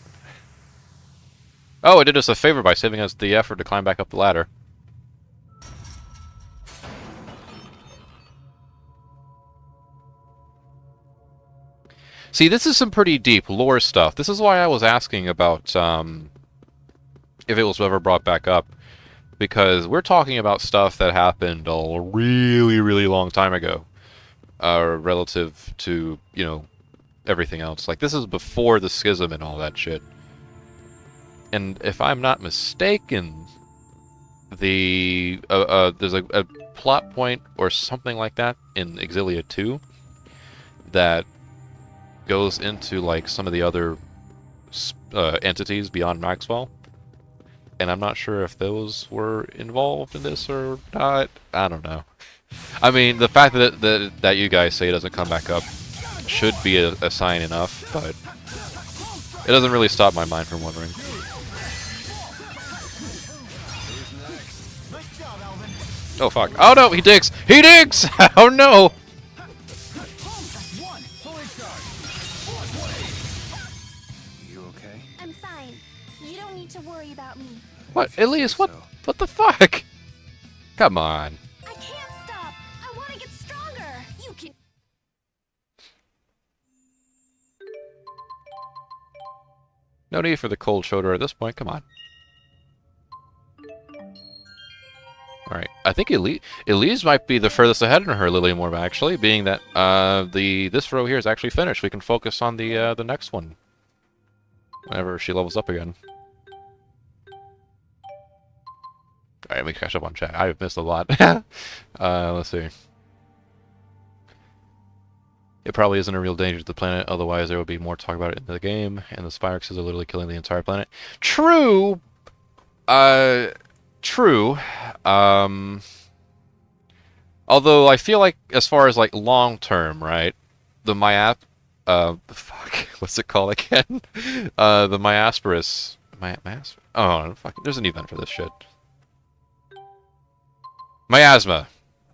Oh, it did us a favor by saving us the effort to climb back up the ladder. See, this is some pretty deep lore stuff. This is why I was asking about if it was ever brought back up. Because we're talking about stuff that happened a really, really long time ago. Relative to, you know, everything else. Like, this is before the schism and all that shit. And if I'm not mistaken, there's a plot point or something like that in Xillia 2 that goes into, like, some of the other entities beyond Maxwell. And I'm not sure if those were involved in this or not. I don't know. I mean, the fact that you guys say it doesn't come back up should be a sign enough, but it doesn't really stop my mind from wondering. Oh fuck! Oh no, he digs! He digs! Oh no! You okay? I'm fine. You don't need to worry about me. What, Elias? What the fuck? Come on. I can't stop. I want to get stronger. You can. No need for the cold shoulder at this point. Come on. Alright, I think Elise might be the furthest ahead in her Lily Morb, actually, being that this row here is actually finished. We can focus on the next one whenever she levels up again. Alright, let me catch up on chat. I've missed a lot. Let's see. It probably isn't a real danger to the planet, otherwise there would be more talk about it in the game, and the Spyrixes are literally killing the entire planet. True! True. Although I feel like, as far as like long term, right? The fuck, what's it called again? The Myasperus. Oh, fuck. There's an event for this shit. Miasma.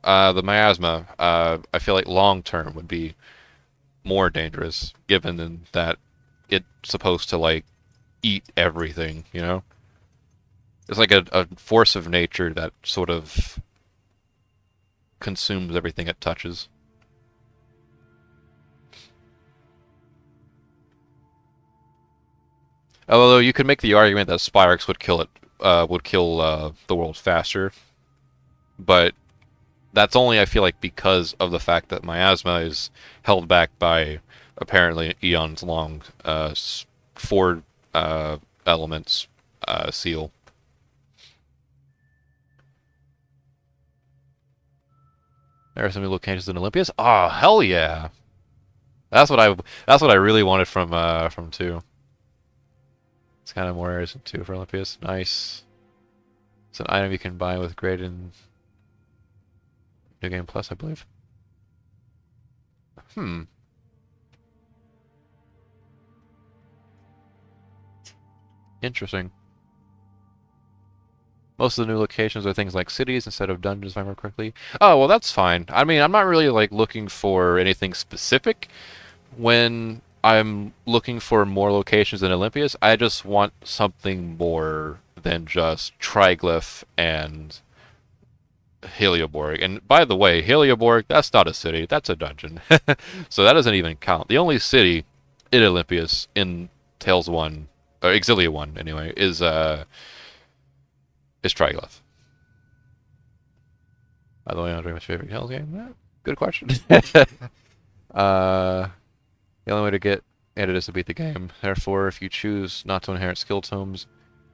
The miasma. I feel like long term would be more dangerous, given that it's supposed to like eat everything. You know. It's like a force of nature that sort of consumes everything it touches. Although you could make the argument that Spyrix would kill the world faster, but that's only, I feel like, because of the fact that miasma is held back by apparently eons long 4 elements seal. There are some new locations in Olympias. Oh, hell yeah! That's what I really wanted from 2. It's kind of more areas in 2 for Olympias. Nice. It's an item you can buy with grade in New Game Plus, I believe. Interesting. Most of the new locations are things like cities instead of dungeons, if I remember correctly. Oh, well, that's fine. I mean, I'm not really, like, looking for anything specific when I'm looking for more locations in Olympias. I just want something more than just Triglyph and Helioborg. And, by the way, Helioborg, that's not a city. That's a dungeon. So that doesn't even count. The only city in Olympias, in Tales 1, or Xillia 1, anyway, is Triglyph. By the way, I'm doing my favorite Tales game. Yeah, good question. The only way to get it is to beat the game. Therefore, if you choose not to inherit skill tomes,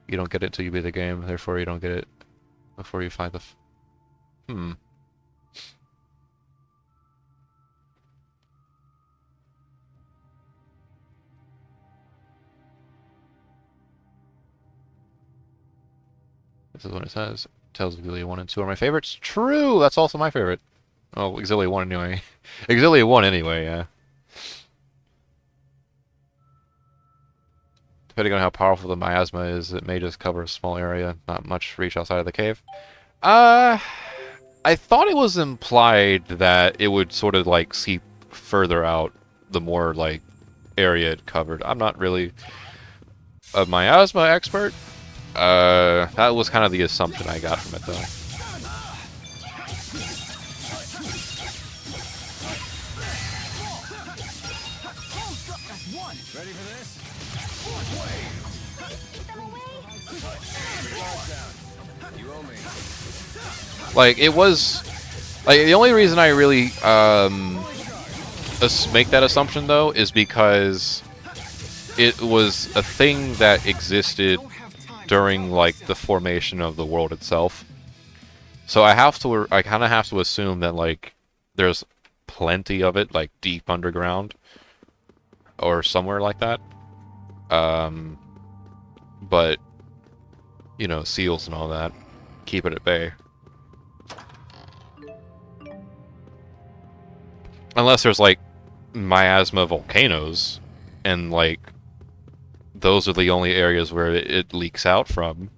you don't get it until you beat the game. Therefore, you don't get it before you find the... This is what it says. Tales of Xillia 1 and 2 are my favorites. True! That's also my favorite. Oh, Xillia 1 anyway. Xillia 1 anyway, yeah. Depending on how powerful the miasma is, it may just cover a small area, not much reach outside of the cave. I thought it was implied that it would sort of, like, seep further out the more, like, area it covered. I'm not really a miasma expert. That was kind of the assumption I got from it, though. One. Ready for this? Get them away. Guards down. You owe me. Like, it was... Like, the only reason I really, make that assumption, though, is because it was a thing that existed during, like, the formation of the world itself. So I kind of have to assume that, like, there's plenty of it, like, deep underground. Or somewhere like that. But, you know, seals and all that. Keep it at bay. Unless there's, like, miasma volcanoes, and, like, those are the only areas where it leaks out from.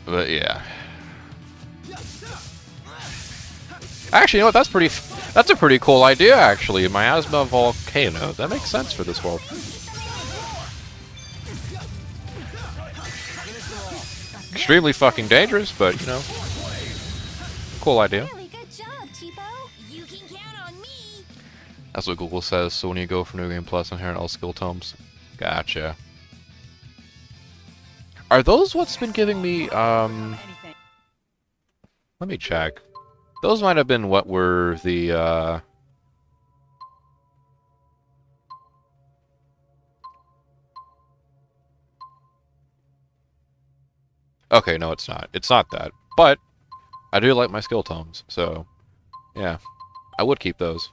But, yeah. Actually, you know what? That's a pretty cool idea, actually. Miasma volcano. That makes sense for this world. Extremely fucking dangerous, but, you know. Cool idea. Really good job, Tipo. You can count on me. That's what Google says, so when you go for New Game Plus, inherit all skill tomes. Gotcha. Are those what's been giving me, let me check. Those might have been what were the, Okay, no, it's not. It's not that. But, I do like my skill tomes, so, yeah. I would keep those.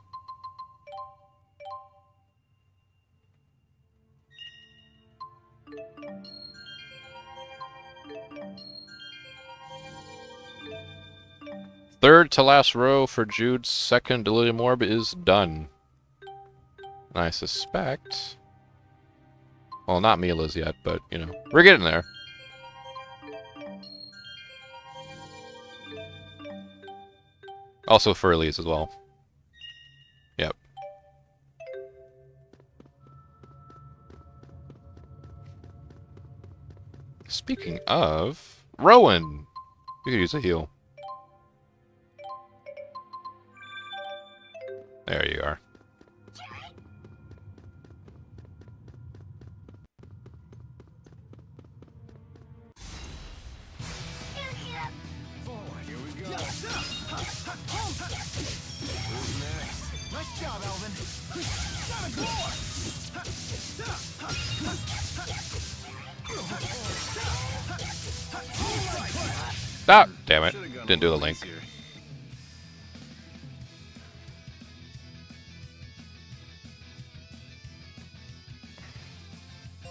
Third to last row for Jude's second Delirium Orb is done. I suspect... Well, not Mila's yet, but, you know, we're getting there. Also Furley's as well. Yep. Speaking of... Rowan! You could use a heal. There you are. Forward. Here we go. Who's next? Nice job, Alvin. Got a Ah, damn it. Didn't do the link.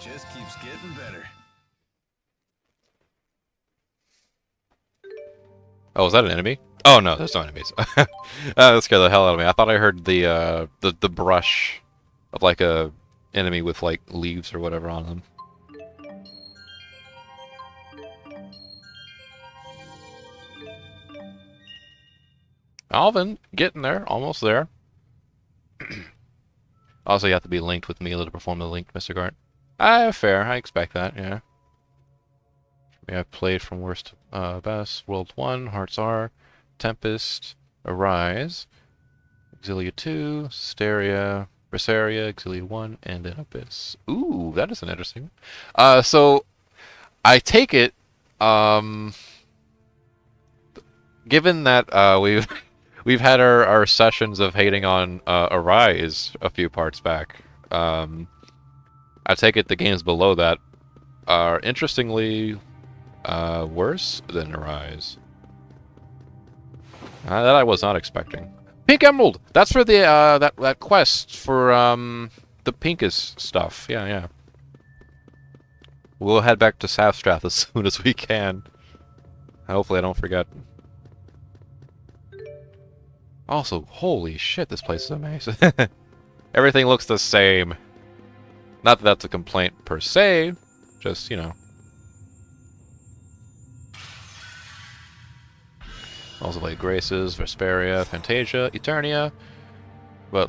Just keeps getting better. Oh, is that an enemy? Oh no, there's no enemies. That scared the hell out of me. I thought I heard the brush of like a enemy with like leaves or whatever on them. Alvin, getting there, almost there. Also, you have to be linked with Mila to perform the link, Mr. Gart. Fair. I expect that, yeah. We have played from worst to best. World 1, Hearts R, Tempest, Arise, Xillia 2, Steria, Berseria, Xillia 1, and an Abyss. Ooh, that is an interesting one. So, I take it, given that we've had our sessions of hating on Arise a few parts back, I take it the games below that are interestingly worse than Arise. That I was not expecting. Pink Emerald! That's for the that quest for the pinkest stuff. Yeah, yeah. We'll head back to Southstrath as soon as we can. Hopefully I don't forget. Also, holy shit, this place is amazing. Everything looks the same. Not that that's a complaint per se, just, you know. Also played Graces, Vesperia, Fantasia, Eternia, but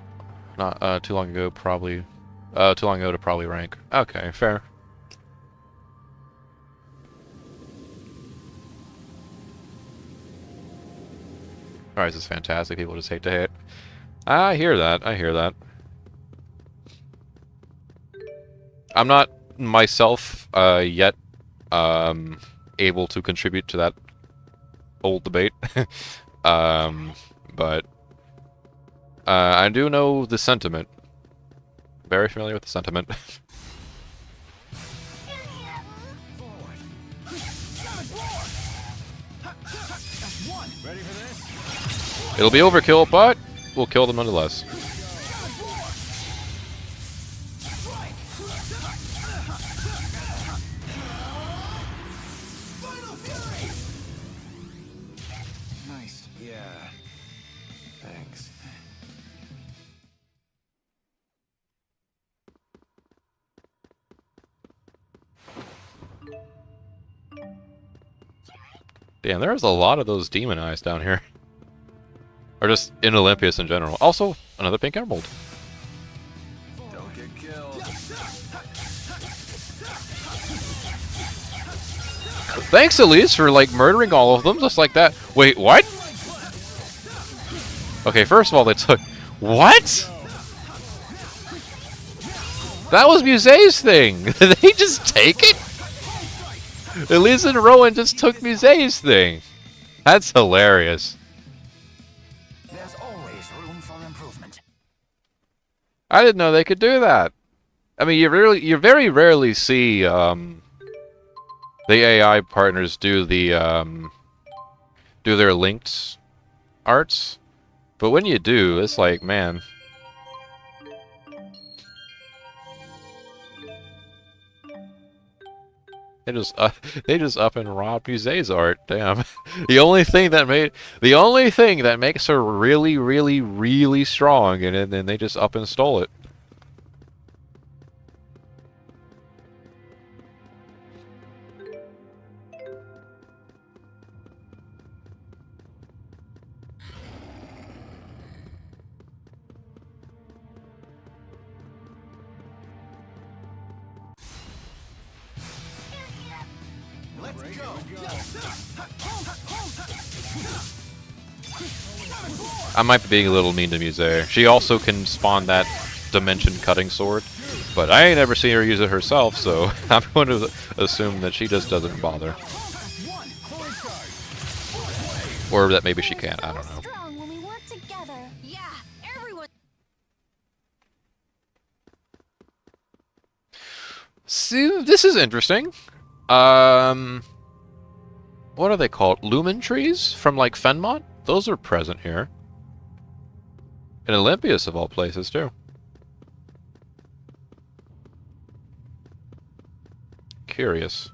not too long ago to probably rank. Okay, fair. Alright, this is fantastic. People just hate to hate. I hear that. I hear that. I'm not myself yet able to contribute to that old debate. But I do know the sentiment. Very familiar with the sentiment. It'll be overkill, but we'll kill them nonetheless. Nice. Yeah. Thanks. Damn, there's a lot of those demon eyes down here. Or just in Olympias in general. Also, another pink emerald. Don't get killed. Thanks, Elise, for, like, murdering all of them just like that. Wait, what? Okay, first of all, they took... What? That was Muset's thing. Did they just take it? Elise and Rowan just took Muset's thing. That's hilarious. There's always room for improvement. I didn't know they could do that. I mean, you very rarely see the AI partners do the do their linked arts, but when you do, it's like, man. They just up and robbed Muset's art. Damn. The only thing that makes her really, really, really strong, and then they just up and stole it. Let's go. I might be being a little mean to Muse. She also can spawn that dimension-cutting sword, but I ain't ever seen her use it herself, so I'm going to assume that she just doesn't bother. Or that maybe she can't, I don't know. Strong when we work together. Yeah, everyone. See, this is interesting. What are they called? Lumen trees from like Fenmont? Those are present here. In Olympias of all places too. Curious.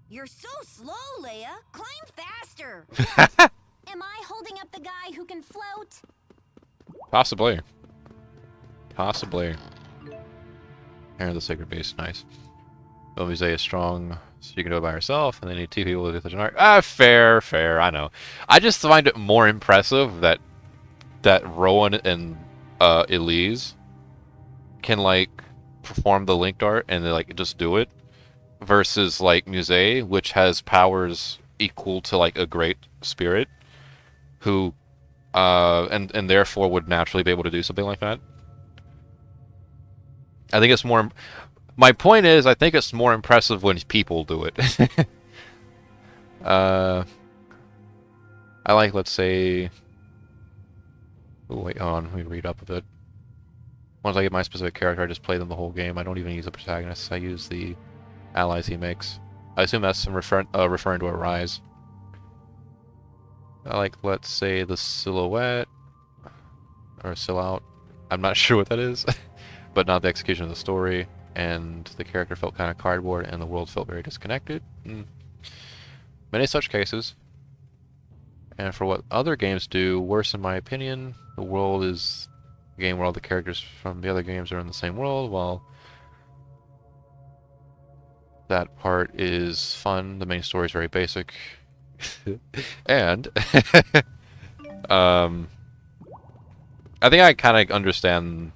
You're so slow, Leia. Climb faster. Am I holding up the guy who can float? Possibly. Possibly. Here, the Sacred Beast. Nice. Muse is strong, so you can do it by herself, and then you need two people to do such an arc. Ah, fair, fair, I know. I just find it more impressive that Rowan and Elise can, like, perform the linked art and they, like, just do it. Versus, like, Muse, which has powers equal to, like, a great spirit, who, and therefore would naturally be able to do something like that. I think it's more... My point is, I think it's more impressive when people do it. I like, let's say... Oh, wait, hold on, let me read up a bit. Once I get my specific character, I just play them the whole game. I don't even use the protagonists, I use the allies he makes. I assume that's some referring to a rise. I like, let's say, the silhouette, or silhouette. I'm not sure what that is, but not the execution of the story, and the character felt kind of cardboard, and the world felt very disconnected. Many such cases. And for what other games do, worse in my opinion, the world is a game where all the characters from the other games are in the same world, while that part is fun, the main story is very basic. And I think I kind of understand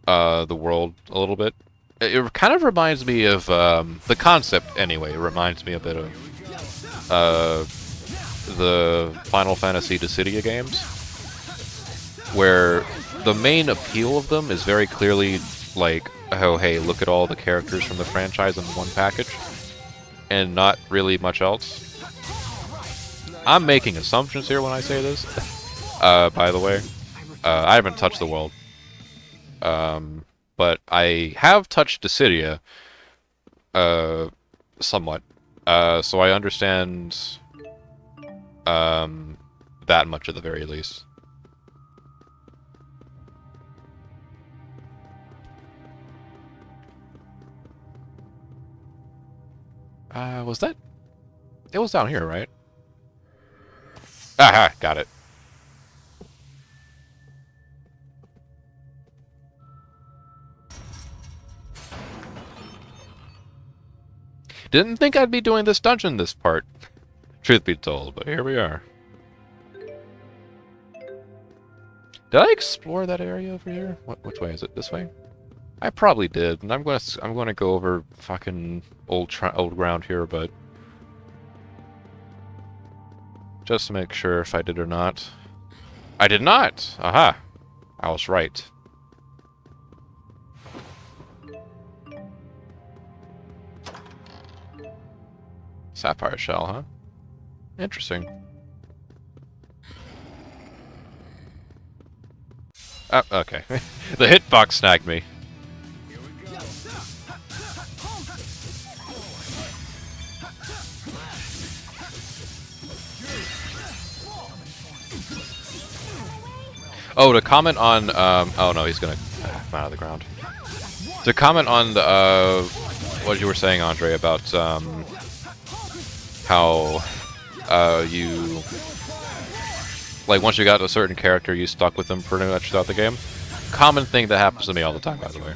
the world a little bit, it kind of reminds me of the concept anyway. It reminds me a bit of the Final Fantasy Dissidia games, where the main appeal of them is very clearly like, oh hey, look at all the characters from the franchise in one package, and not really much else. I'm making assumptions here when I say this. By the way, I haven't touched the world, but I have touched Dissidia, somewhat. So I understand that much at the very least. Was that? It was down here, right? Aha, got it. Didn't think I'd be doing this dungeon this part, truth be told, but here we are. Did I explore that area over here? Which way is it? This way? I probably did, and I'm gonna go over fucking old ground here, but just to make sure if I did or not. I did not! Aha! I was right. Sapphire shell, huh? Interesting. Oh, okay. The hitbox snagged me. Oh, to comment on, oh no, he's gonna come out of the ground. To comment on the, what you were saying, Andre, about, how, you, like, once you got a certain character, you stuck with them pretty much throughout the game. Common thing that happens to me all the time, by the way.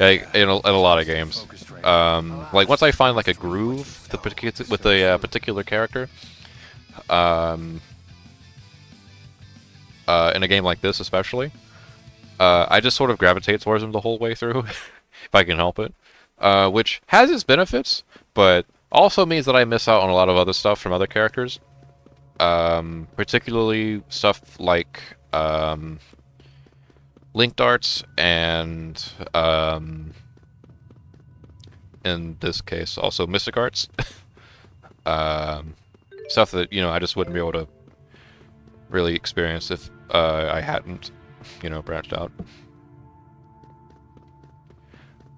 Like, in a lot of games. Like, once I find, like, a groove with a particular character, in a game like this especially, I just sort of gravitate towards them the whole way through, if I can help it. Which has its benefits, but also means that I miss out on a lot of other stuff from other characters. Particularly stuff like link darts and, in this case, also mystic arts. Stuff that, you know, I just wouldn't be able to really experience if I hadn't, you know, branched out.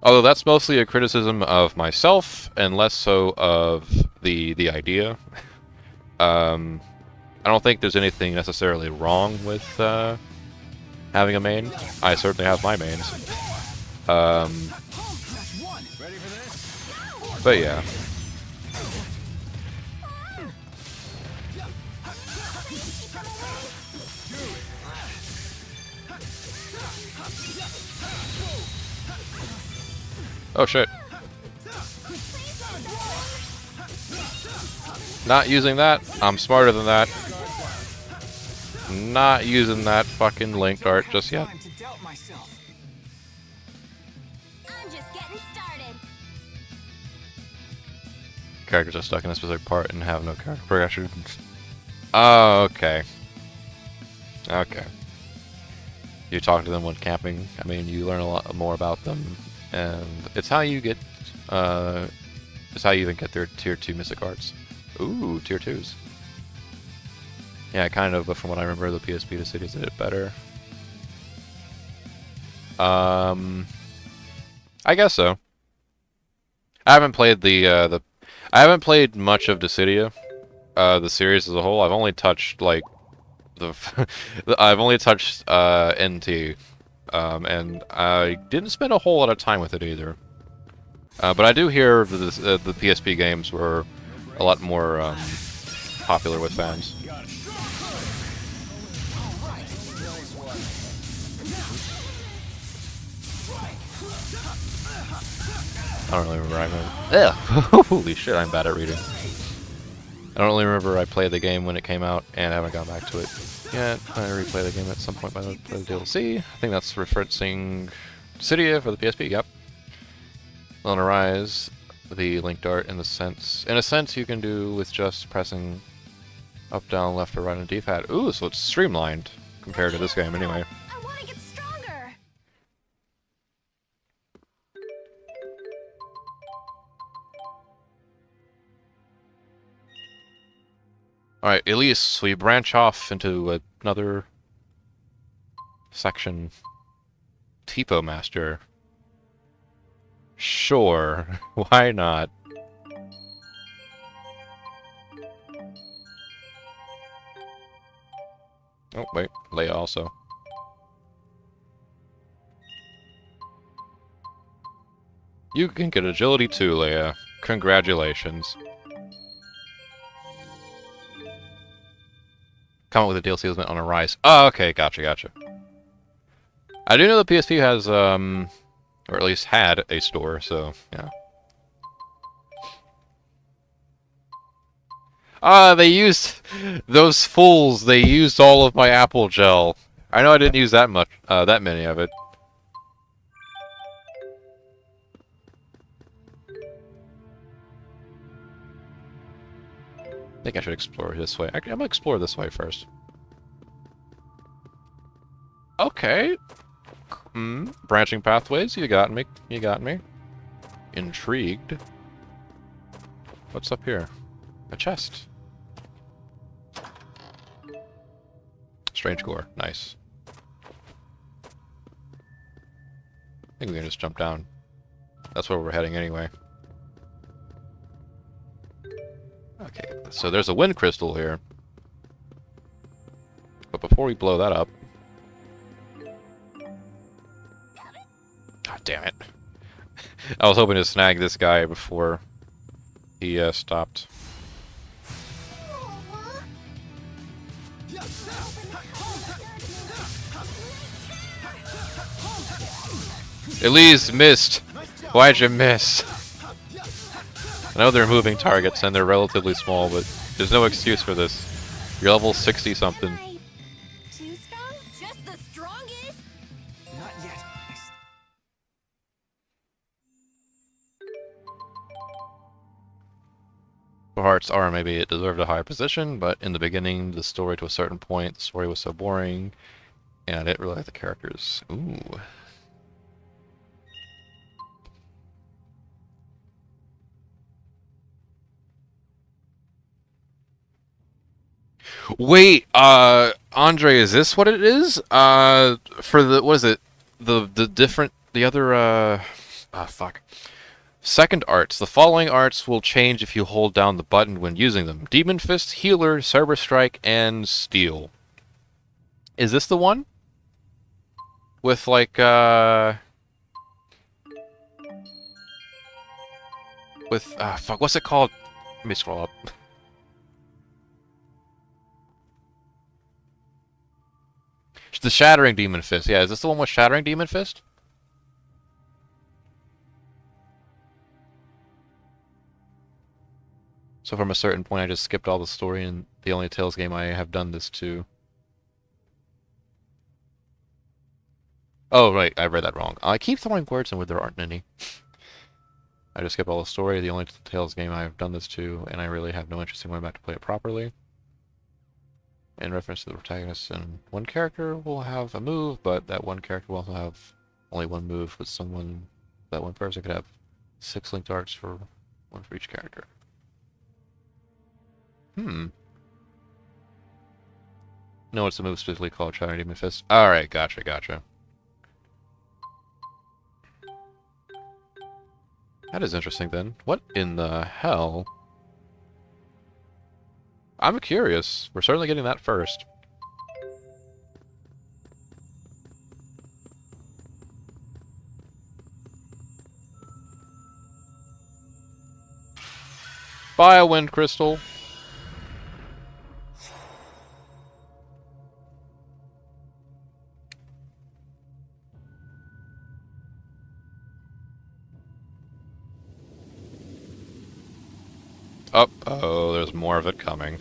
Although that's mostly a criticism of myself and less so of the idea. I don't think there's anything necessarily wrong with having a main. I certainly have my mains. But yeah. Oh shit. Not using that. I'm smarter than that. Not using that fucking link dart just yet. I'm just getting started. Characters are stuck in a specific part and have no character progression. Oh, okay. Okay. You talk to them when camping. I mean, you learn a lot more about them, and it's how you get. It's how you even get their tier 2 mystic arts. Ooh, tier 2s. Yeah, kind of, but from what I remember, the PSP Dissidia did it better. I guess so. I haven't played I haven't played much of Dissidia, the series as a whole. I've only touched like I've only touched NT, and I didn't spend a whole lot of time with it either. But I do hear the PSP games were a lot more popular with fans. I don't really remember. Holy shit, I'm bad at reading. I don't really remember I played the game when it came out, and I haven't gone back to it yet. I replay the game at some point by the DLC. I think that's referencing Xillia for the PSP, yep. On a rise, the link dart in a sense you can do with just pressing up, down, left, or right on the D-pad. Ooh, so it's streamlined compared to this game anyway. I want to get stronger. Alright, Elise, we branch off into another section. Tipo Master. Sure, why not? Oh, wait, Leia also. You can get agility too, Leia. Congratulations. Come up with a DLC was meant on a rise. Oh, okay, gotcha. I do know the PSP has, or at least had a store, so, yeah. Ah, they used... Those fools, they used all of my apple gel. I know I didn't use that much, that many of it. I think I should explore this way. Actually, I'm gonna explore this way first. Okay. Branching pathways, you got me. You got me. Intrigued. What's up here? A chest. Strange core. Nice. I think we can just jump down. That's where we're heading anyway. Okay, so there's a wind crystal here. But before we blow that up... God damn it. I was hoping to snag this guy before he stopped. Elise missed! Why'd you miss? I know they're moving targets and they're relatively small, but there's no excuse for this. You're level 60-something. Am I too strong? Just the strongest? Not yet. The hearts are maybe it deserved a higher position, but in the beginning, the story to a certain point, the story was so boring, and I didn't really like the characters. Ooh. Wait, Andre, is this what it is? For the, what is it? The other, fuck. Second arts. The following arts will change if you hold down the button when using them. Demon Fist, Healer, Cyber Strike, and Steel. Is this the one? With, like, with, fuck, what's it called? Let me scroll up. The Shattering Demon Fist. Yeah, is this the one with Shattering Demon Fist? So from a certain point I just skipped all the story and the only Tales game I have done this to. Oh, right, I read that wrong. I keep throwing words in where there aren't any. I just skipped all the story, the only Tales game I have done this to, and I really have no interest in going back to play it properly. In reference to the protagonist, and one character will have a move, but that one character will also have only one move with someone. That one person could have 6 linked arts for one for each character. No, it's a move specifically called Shattering Demon Fist. Alright, gotcha. That is interesting then. What in the hell? I'm curious. We're certainly getting that first. Bio Wind Crystal. Oh, there's more of it coming.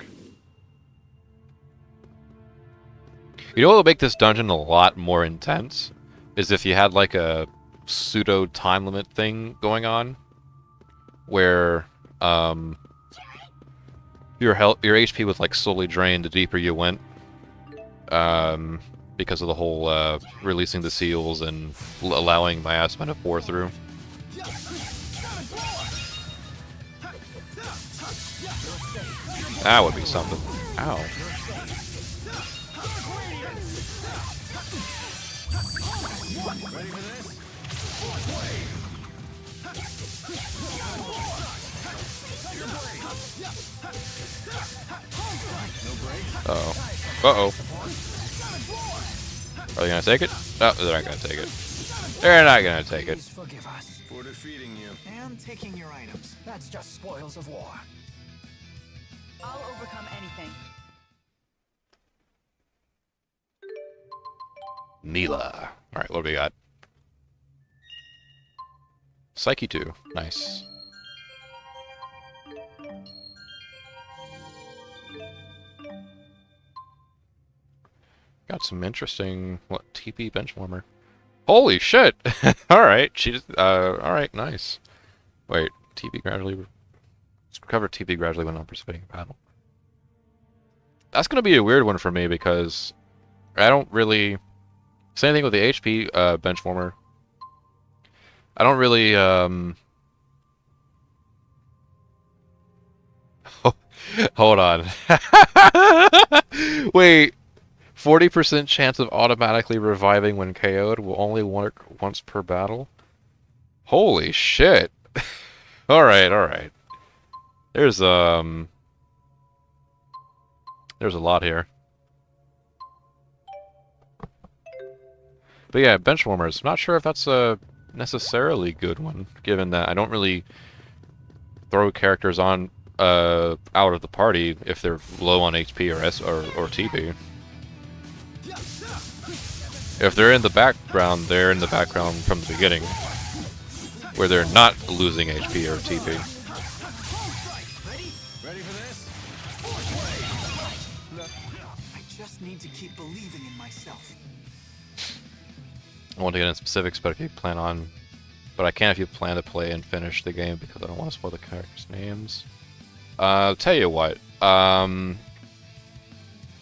You know what would make this dungeon a lot more intense? Is if you had like a pseudo time limit thing going on, where your HP was like slowly drained the deeper you went, because of the whole releasing the seals and allowing miasma to pour through. That would be something. Ow. Uh-oh. Uh-oh. Are they gonna take it? No, they're not gonna take it. They're not gonna take it. Please forgive us. For defeating you. And taking your items. That's just spoils of war. I'll overcome anything. Neela. Alright, what do we got? Psyche 2. Nice. Got some interesting, what, TP benchwarmer. Holy shit! Alright, she just, alright, nice. Wait, TP gradually, recover TP gradually when not participating in battle. That's gonna be a weird one for me because I don't really, same thing with the HP, benchwarmer. I don't really, hold on. Wait. 40% chance of automatically reviving when KO'd will only work once per battle? Holy shit. Alright, alright. There's a lot here. But yeah, benchwarmers. I'm not sure if that's a necessarily good one, given that I don't really throw characters on out of the party if they're low on HP or TP. If they're in the background, they're in the background from the beginning, where they're not losing HP or TP. Ready for this? I just need to keep believing in myself. I want to get into specifics, but if you plan on... But I can if you plan to play and finish the game, because I don't want to spoil the characters' names. Tell you what,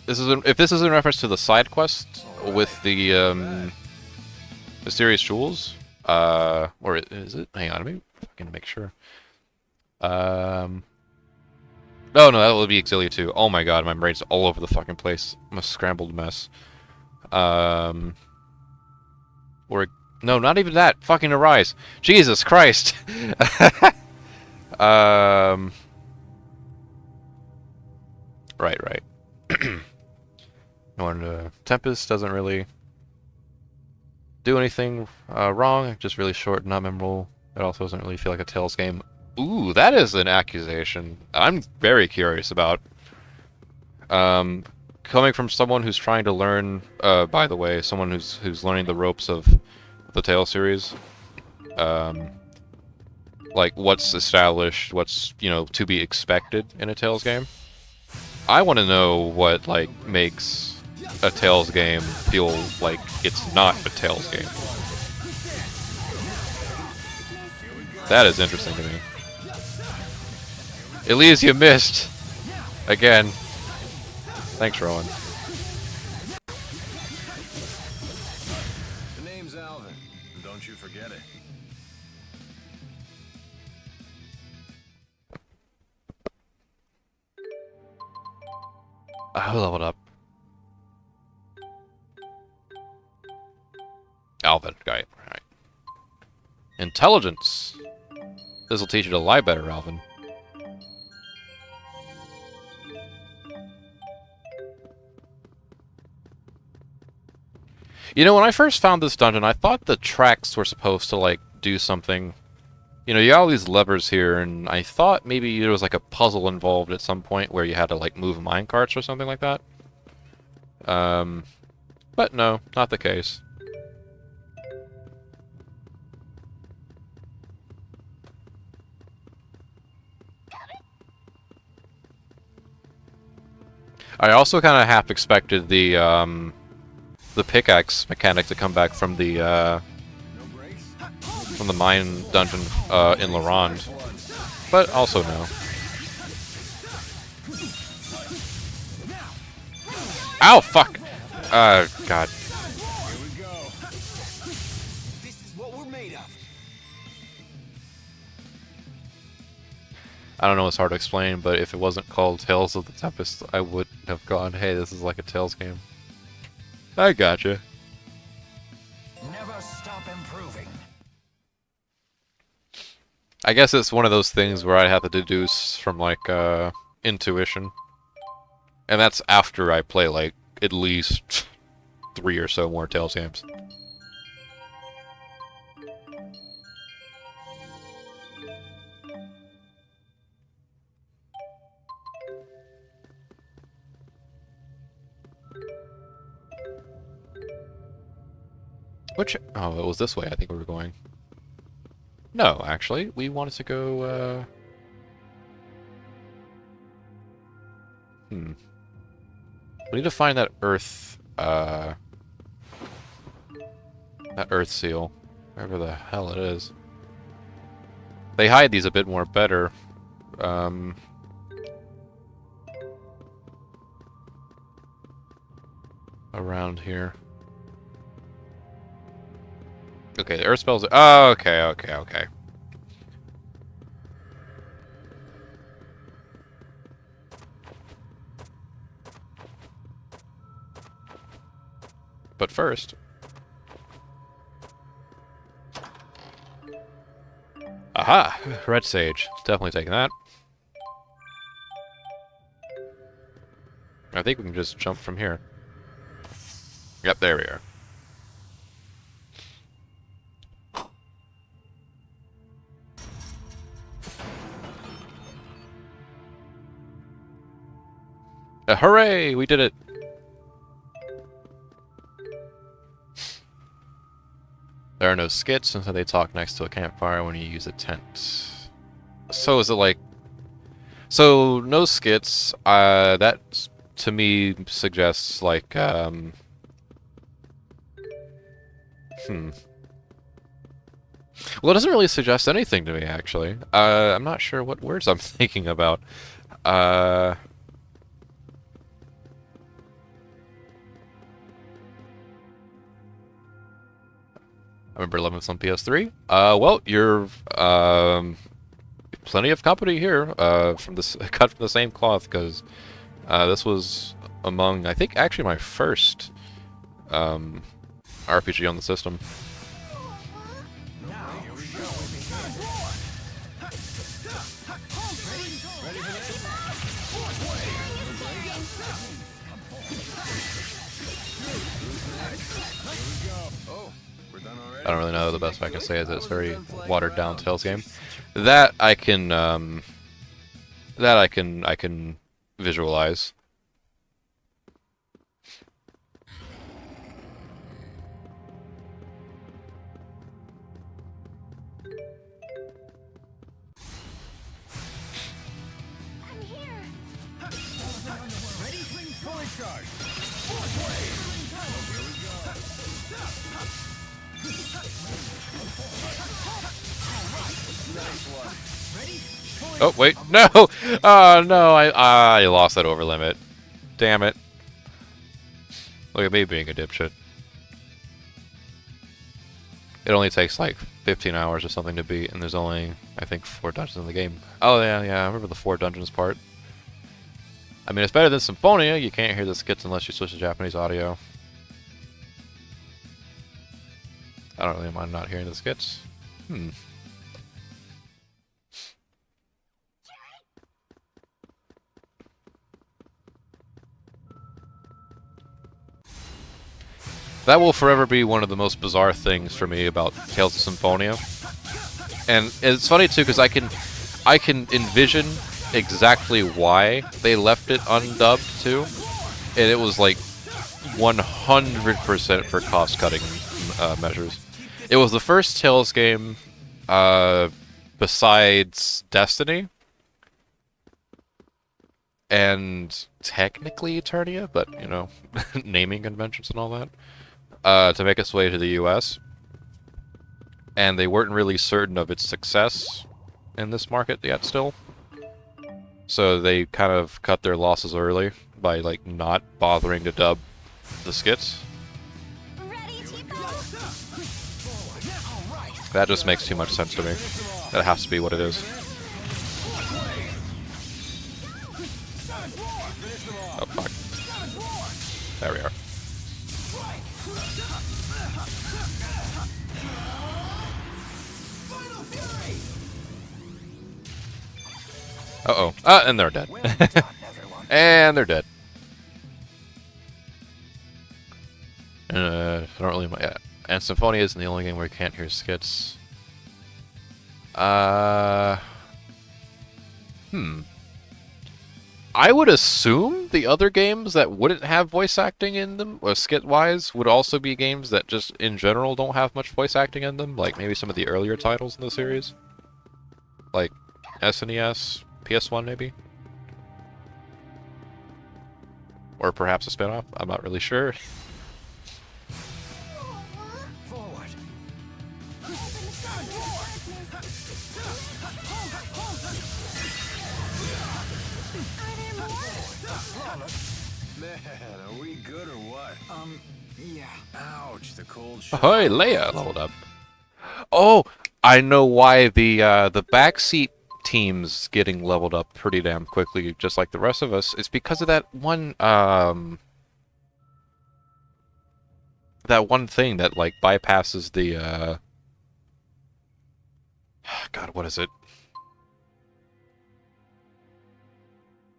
if this is in reference to the side quest with the mysterious jewels, or is it? Hang on, let me fucking make sure. No, that would be Xillia too. Oh my god, my brain's all over the fucking place. I'm a scrambled mess. Or no, not even that. Fucking Arise. Jesus Christ. Right. Tempest doesn't really do anything wrong, just really short, not memorable. It also doesn't really feel like a Tales game. Ooh, that is an accusation I'm very curious about. Coming from someone who's trying to learn, by the way, someone who's learning the ropes of the Tales series. Like, what's established, what's, to be expected in a Tales game. I want to know what, like, makes a Tales game feel like it's not a Tales game. That is interesting to me. Elise, you missed! Again. Thanks, Rowan. The name's Alvin. Don't you forget it. I leveled up. Alvin, got it. Alright. Intelligence. This will teach you to lie better, Alvin. When I first found this dungeon, I thought the tracks were supposed to, like, do something. You got all these levers here, and I thought maybe there was, like, a puzzle involved at some point where you had to, like, move minecarts or something like that. But no, not the case. I also kind of half expected the pickaxe mechanic to come back from the from the mine dungeon in Laurent, but also no. Ow, fuck! God. Here we go. This is what we're made of. I don't know, it's hard to explain, but if it wasn't called Tales of the Tempest, I wouldn't have gone, hey, this is like a Tales game. I gotcha. Never stop improving. I guess it's one of those things where I have to deduce from, like, intuition. And that's after I play, like, at least 3 or so more Tales games. Which... oh, it was this way I think we were going. No, actually, we wanted to go, we need to find that Earth, that Earth seal. Wherever the hell it is. They hide these a bit more better. Around here. Okay, the Earth spells are... oh, okay. But first... aha! Red Sage. Definitely taking that. I think we can just jump from here. Yep, there we are. Hooray! We did it! There are no skits, and so they talk next to a campfire when you use a tent. So is it like... so, no skits, that to me suggests like, well, it doesn't really suggest anything to me, actually. I'm not sure what words I'm thinking about. I remember loving this on PS3. Well, you're plenty of company here from this cut from the same cloth, because this was among, I think, actually my first RPG on the system. I don't really know. The best I can say is that it's a very watered down Tales game. That I can visualize. I'm here. Ready? Fully charged. Oh wait, no! Oh no, I lost that over limit. Damn it! Look at me being a dipshit. It only takes like 15 hours or something to beat, and there's only, I think, 4 dungeons in the game. Oh yeah, I remember the 4 dungeons part. I mean, it's better than Symphonia. You can't hear the skits unless you switch to Japanese audio. I don't really mind not hearing the skits. That will forever be one of the most bizarre things for me about Tales of Symphonia. And it's funny too, because I can envision exactly why they left it undubbed too. And it was like 100% for cost-cutting measures. It was the first Tales game besides Destiny and technically Eternia, but you know, naming conventions and all that, to make its way to the US. and they weren't really certain of its success in this market yet still. So they kind of cut their losses early by like not bothering to dub the skits. Ready, Tipo? That just makes too much sense to me. That has to be what it is. Oh fuck. There we are. Uh-oh. And they're dead. Well done, everyone. And they're dead. I don't really... Yeah. And Symphonia isn't the only game where you can't hear skits. I would assume the other games that wouldn't have voice acting in them, or skit-wise, would also be games that just, in general, don't have much voice acting in them. Like, maybe some of the earlier titles in the series. Like, SNES, PS1, maybe? Or perhaps a spin-off? I'm not really sure. Forward. Man, are we good or what? Yeah. Ouch, the cold shoulder. Ahoy, Leia leveled up. Oh, I know why the backseat team's getting leveled up pretty damn quickly, just like the rest of us. It's because of that one thing that like bypasses the God, what is it?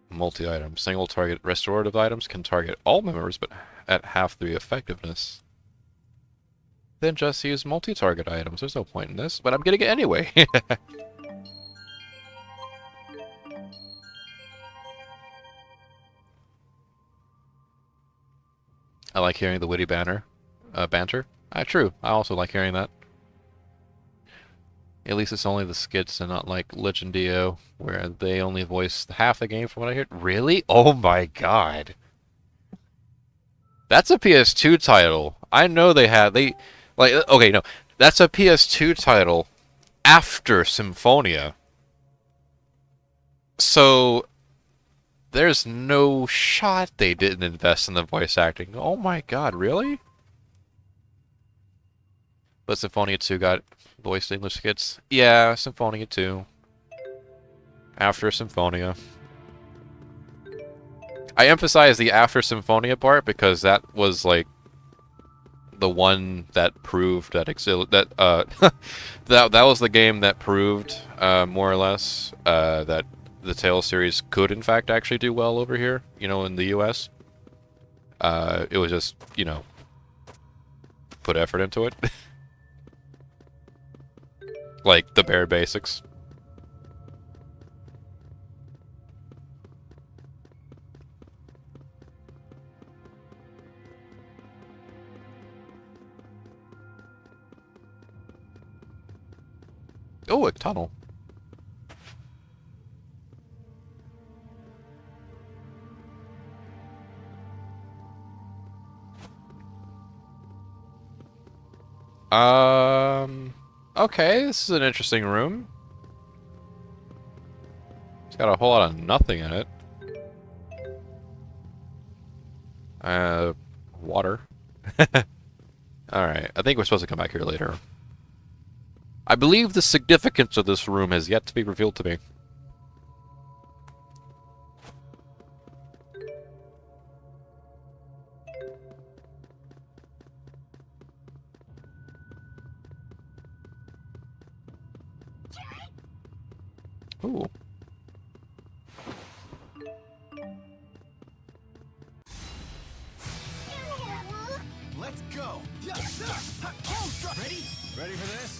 Multi-item. Single target restorative items can target all members, but at half the effectiveness. Then just use multi-target items. There's no point in this, but I'm getting it anyway. I like hearing the witty banter. True. I also like hearing that. At least it's only the skits and not like Legendio, where they only voice half the game from what I hear. Really? Oh my god. That's a PS2 title. I know okay, no. That's a PS2 title after Symphonia. So there's no shot they didn't invest in the voice acting. Oh my god, really? But Symphonia 2 got voiced English skits. Yeah, Symphonia 2. After Symphonia. I emphasize the after Symphonia part because that was like the one that proved that that was the game that proved more or less that the Tales series could in fact actually do well over here, you know, in the US. It was just, you know, put effort into it. Like the bare basics. Oh, a tunnel. Okay, this is an interesting room. It's got a whole lot of nothing in it. Water. Alright, I think we're supposed to come back here later. I believe the significance of this room has yet to be revealed to me. Ooh. Let's go. Ready? Ready for this?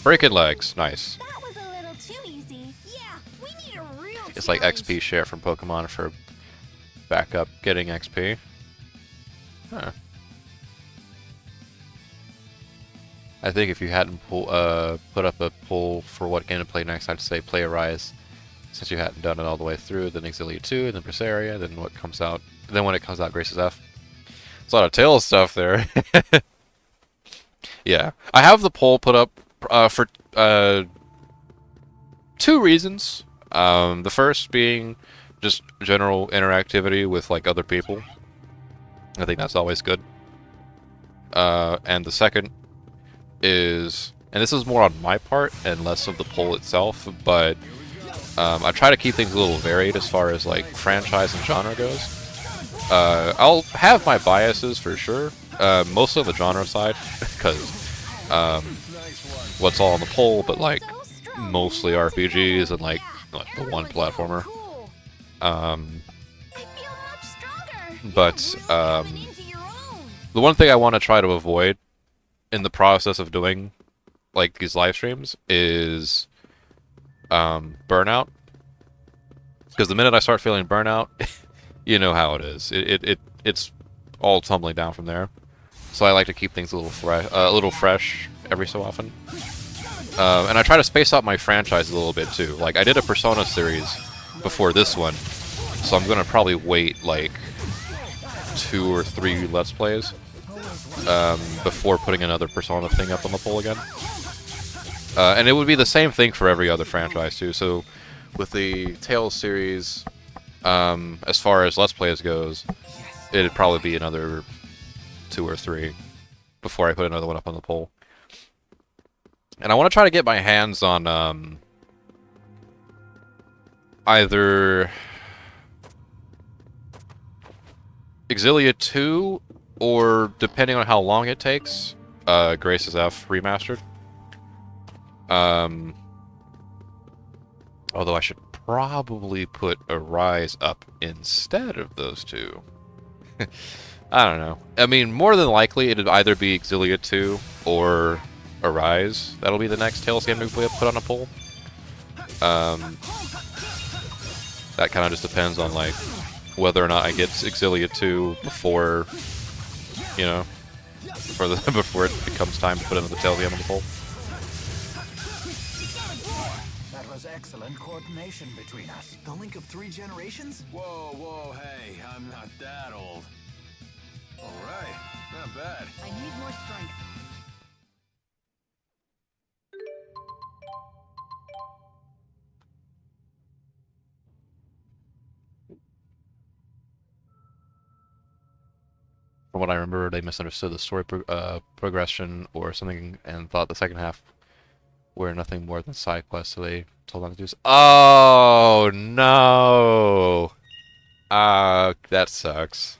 Breaking legs, nice. That was a little too easy. Yeah, we need a real It's like challenge. XP share from Pokemon for backup getting XP. Huh. I think if you hadn't put up a poll for what game to play next, I'd say play Arise. since you hadn't done it all the way through. Then Xillia 2, then Berseria, then what comes out. Then when it comes out, Grace's F. It's a lot of Tails stuff there. Yeah, I have the poll put up for 2 reasons. The first being just general interactivity with like other people. I think that's always good. And the second is, and this is more on my part and less of the poll itself, but I try to keep things a little varied as far as like franchise and genre goes. I'll have my biases for sure, mostly on the genre side, because what's all on the poll, but like mostly RPGs and like the one platformer. But the one thing I want to try to avoid in the process of doing like these live streams is burnout, because the minute I start feeling burnout, you know how it is. It's all tumbling down from there. So I like to keep things a little fresh every so often. And I try to space out my franchise a little bit too. Like I did a Persona series before this one, so I'm gonna probably wait like 2 or 3 Let's Plays before putting another Persona thing up on the poll again. And it would be the same thing for every other franchise too. So with the Tales series, as far as Let's Plays goes, it'd probably be another 2 or 3 before I put another one up on the poll. And I want to try to get my hands on either Xillia 2 or, depending on how long it takes, Grace's F remastered. Although I should probably put Arise up instead of those two. I don't know. I mean, more than likely, it'd either be Xillia 2 or Arise. That'll be the next Tales game to put on a poll. That kind of just depends on, like, whether or not I get Xillia 2 before, you know, before it becomes time to put another Tales game on the poll. That was excellent coordination between us. The link of 3 generations? Whoa, hey, I'm not that old. Alright, not bad. I need more strength. From what I remember, they misunderstood the story progression or something and thought the second half were nothing more than side quests, so they told them to do so. Oh, no! That sucks.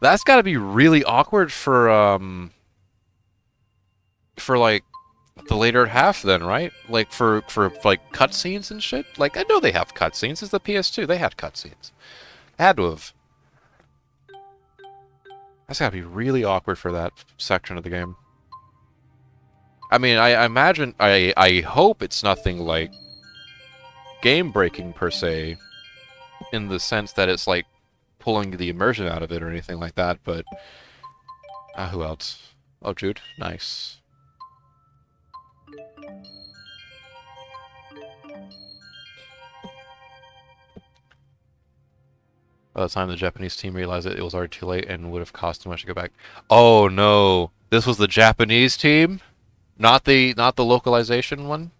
That's gotta be really awkward for like, the later half then, right? Like, for like, cutscenes and shit? Like, I know they have cutscenes. It's the PS2. They had cutscenes. Had to have. That's gotta be really awkward for that section of the game. I mean, I imagine, I hope it's nothing like game-breaking per se, in the sense that it's like pulling the immersion out of it or anything like that, but who else? Oh, Jude, nice. By the time the Japanese team realized it was already too late and would have cost too much to go back. Oh no, this was the Japanese team, not the localization one.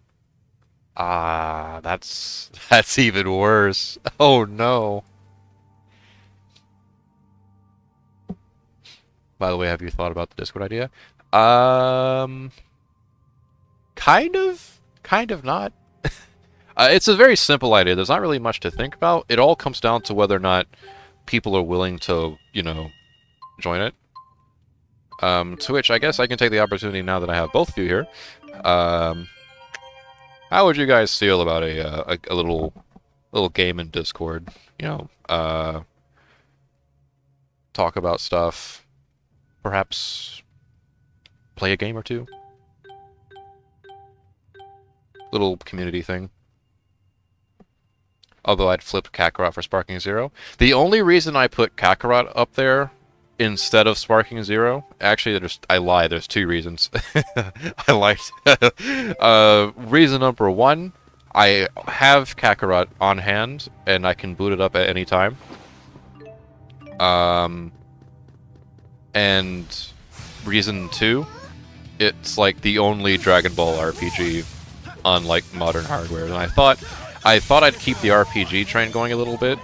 Ah, that's even worse. Oh no. By the way, have you thought about the Discord idea? Kind of not. It's a very simple idea. There's not really much to think about. It all comes down to whether or not people are willing to, you know, join it. To which I guess I can take the opportunity now that I have both of you here. How would you guys feel about a little game in Discord? You know, talk about stuff. Perhaps play a game or two. Little community thing. Although I'd flip Kakarot for Sparking Zero. The only reason I put Kakarot up there instead of Sparking Zero, actually, I lied. There's 2 reasons. I liked. Reason number 1, I have Kakarot on hand, and I can boot it up at any time. And reason 2, it's like the only Dragon Ball RPG on like modern hardware, and I thought I'd keep the RPG train going a little bit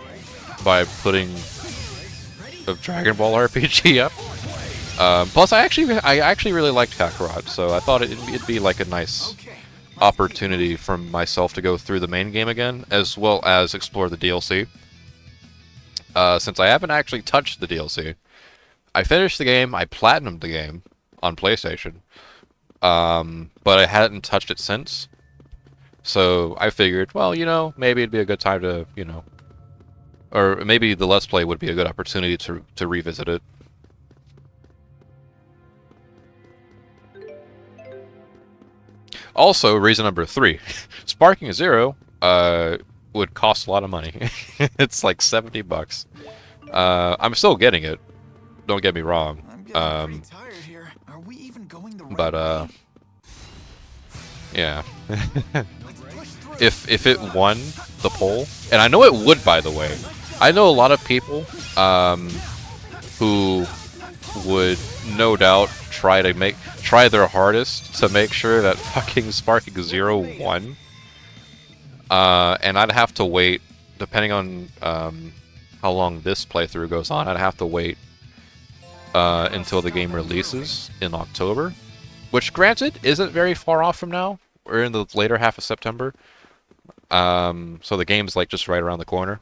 by putting a Dragon Ball RPG up. Plus, I actually really liked Kakarot, so I thought it'd be like a nice opportunity for myself to go through the main game again, as well as explore the DLC. Since I haven't actually touched the DLC, I finished the game, I platinumed the game on PlayStation, but I hadn't touched it since. So I figured, well, you know, maybe it'd be a good time to, you know, or maybe the Let's Play would be a good opportunity to revisit it. Also, reason number 3, Sparking Zero would cost a lot of money. It's like $70. I'm still getting it. Don't get me wrong. I'm getting pretty tired here. Are we even going the right way? Yeah. Let's push through. If it won the poll, and I know it would, by the way. I know a lot of people who would no doubt try their hardest to make sure that fucking Sparking Zero won. And I'd have to wait, depending on how long this playthrough goes on, I'd have to wait until the game releases in October. Which, granted, isn't very far off from now. We're in the later half of September. So the game's like just right around the corner.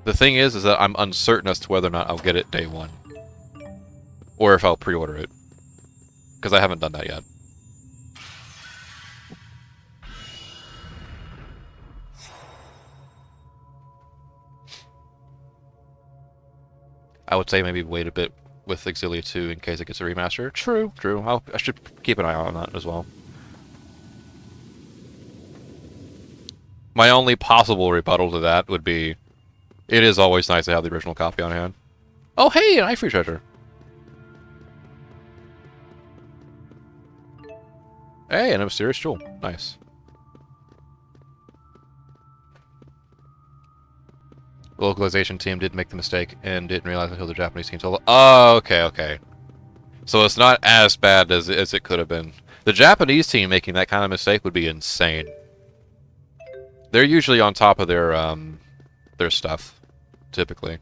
The thing is that I'm uncertain as to whether or not I'll get it day 1. Or if I'll pre-order it. Because I haven't done that yet. I would say maybe wait a bit with Xillia 2 in case it gets a remaster. True, true. I should keep an eye on that as well. My only possible rebuttal to that would be, it is always nice to have the original copy on hand. Oh hey, an iFree treasure! Hey, and a mysterious jewel. Nice. The localization team did make the mistake and didn't realize until the Japanese team told them. Oh, okay, okay. So it's not as bad as it could have been. The Japanese team making that kind of mistake would be insane. They're usually on top of their stuff, typically.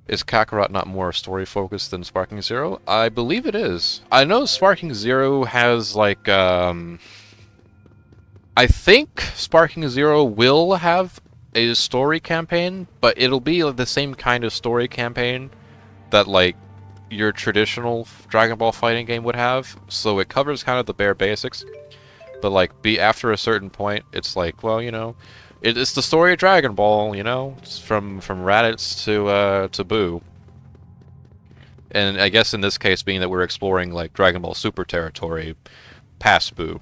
Is Kakarot not more story-focused than Sparking Zero? I believe it is. I know Sparking Zero has, like, I think Sparking Zero will have a story campaign, but it'll be like the same kind of story campaign that, like, your traditional Dragon Ball fighting game would have. So it covers kind of the bare basics. But, like, after a certain point, it's like, well, you know, it's the story of Dragon Ball, you know? It's from Raditz to Boo. And I guess in this case, being that we're exploring, like, Dragon Ball Super territory past Boo.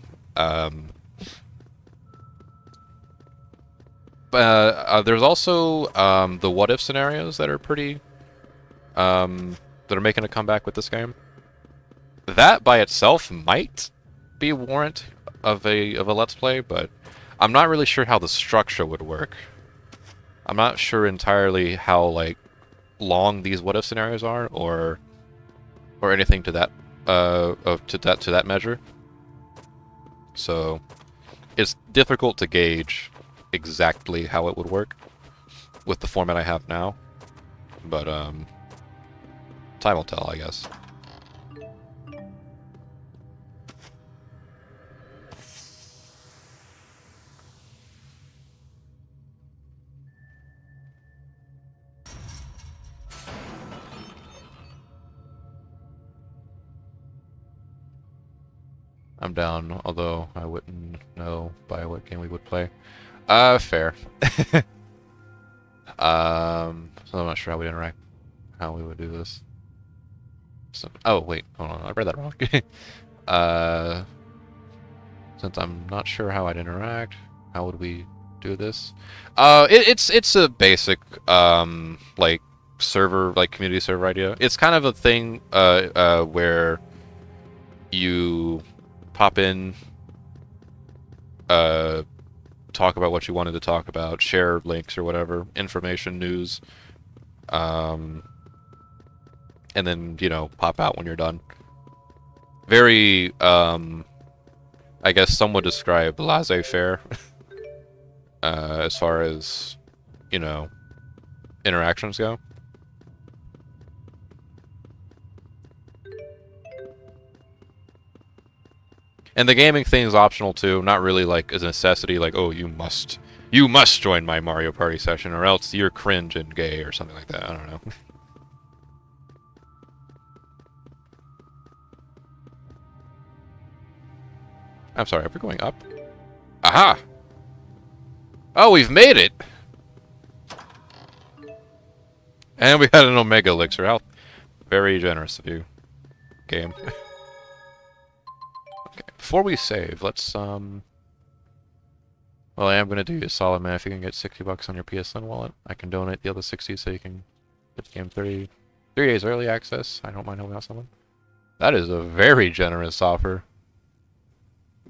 There's also the what-if scenarios that are pretty... that are making a comeback with this game. That by itself might be a warrant of a Let's Play, but I'm not really sure how the structure would work. I'm not sure entirely how, like, long these what-if scenarios are, or anything to that to that measure. So it's difficult to gauge exactly how it would work with the format I have now, but time will tell, I guess. I'm down, although I wouldn't know by what game we would play. Fair. So I'm not sure how we interact, how we would do this. So, oh, wait, hold on, I read that wrong. Since I'm not sure how I'd interact, how would we do this? It's a basic, like, server, like community server idea. It's kind of a thing where you pop in, talk about what you wanted to talk about, share links or whatever, information, news, and then, you know, pop out when you're done. Very, I guess some would describe laissez-faire, as far as, you know, interactions go. And the gaming thing is optional too, not really like a necessity, like, oh, you must join my Mario Party session or else you're cringe and gay or something like that. I don't know. I'm sorry, are we going up? Aha! Oh, we've made it! And we had an Omega Elixir. How very generous of you, game. Okay, before we save, let's, well, I am gonna do you a solid, man. If you can get $60 on your PSN wallet, I can donate the other 60 so you can get the game 3 days early access. I don't mind helping out someone. That is a very generous offer.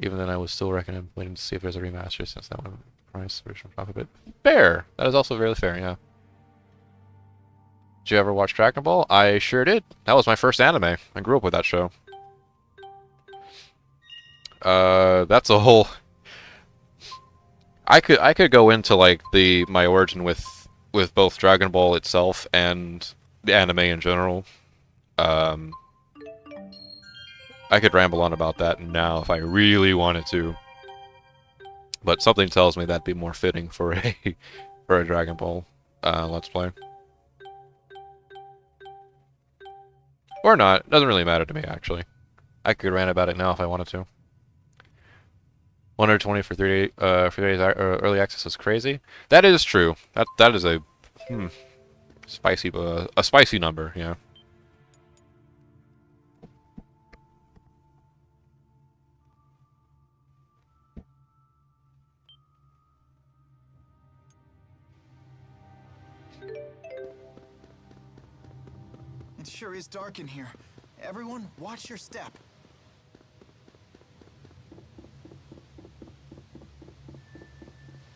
Even then, I was still waiting to see if there's a remaster since that one price version dropped a bit. Fair! That is also really fair, yeah. Did you ever watch Dragon Ball? I sure did. That was my first anime. I grew up with that show. That's a whole... I could go into like my origin with both Dragon Ball itself and the anime in general. I could ramble on about that now if I really wanted to. But something tells me that'd be more fitting for a Dragon Ball Let's Play. Or not. It doesn't really matter to me, actually. I could rant about it now if I wanted to. 120 for 3 days early access is crazy. That is true. That is a spicy number, yeah. It sure is dark in here. Everyone, watch your step.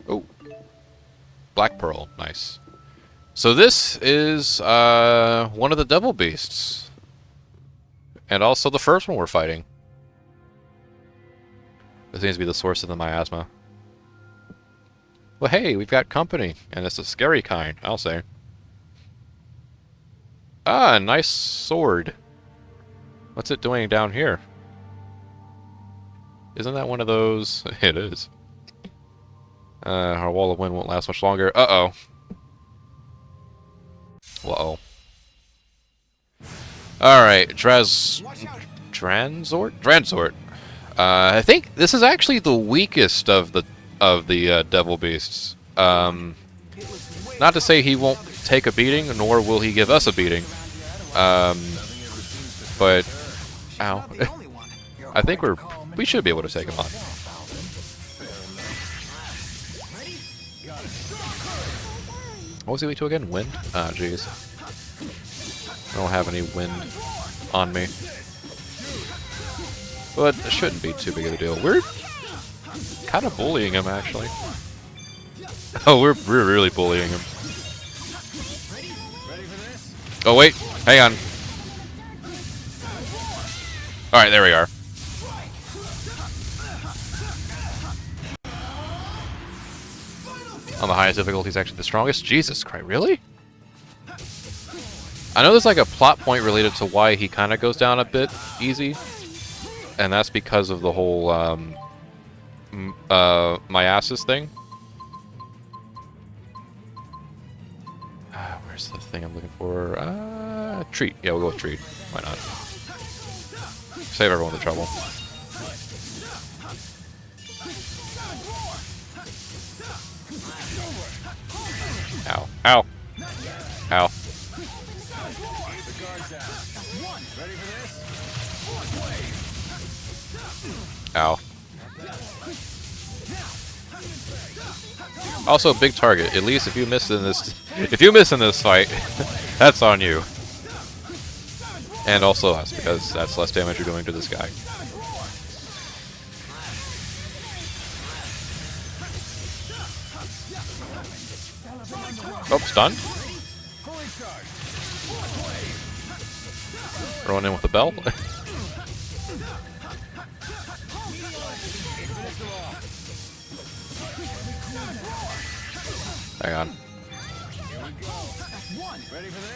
Oh. Black Pearl. Nice. So this is one of the Devil Beasts. And also the first one we're fighting. This seems to be the source of the miasma. Well, hey, we've got company. And it's a scary kind, I'll say. Ah, a nice sword. What's it doing down here? Isn't that one of those? It is. Our wall of wind won't last much longer. Uh-oh. Uh-oh. Alright, Dransort? I think this is actually the weakest of the Devil Beasts. Not to say he won't take a beating, nor will he give us a beating. But, ow. I think we should be able to take him on. What was he weak to again? Wind? Ah, jeez. I don't have any wind on me. But it shouldn't be too big of a deal. We're kind of bullying him, actually. Oh, we're really bullying him. Oh, wait. Hang on. Alright, there we are. On the highest difficulty is actually the strongest? Jesus Christ, really? I know there's like a plot point related to why he kind of goes down a bit easy. And that's because of the whole, Miasis thing. Where's the thing I'm looking for? Treat. Yeah, we'll go with Treat. Why not? Save everyone the trouble. Ow. Ow. Ow. Ow. Also, big target. At least if you miss in this fight, that's on you. And also us, because that's less damage you're doing to this guy. Oh, stunned. Throwing in with the bell. Hang on.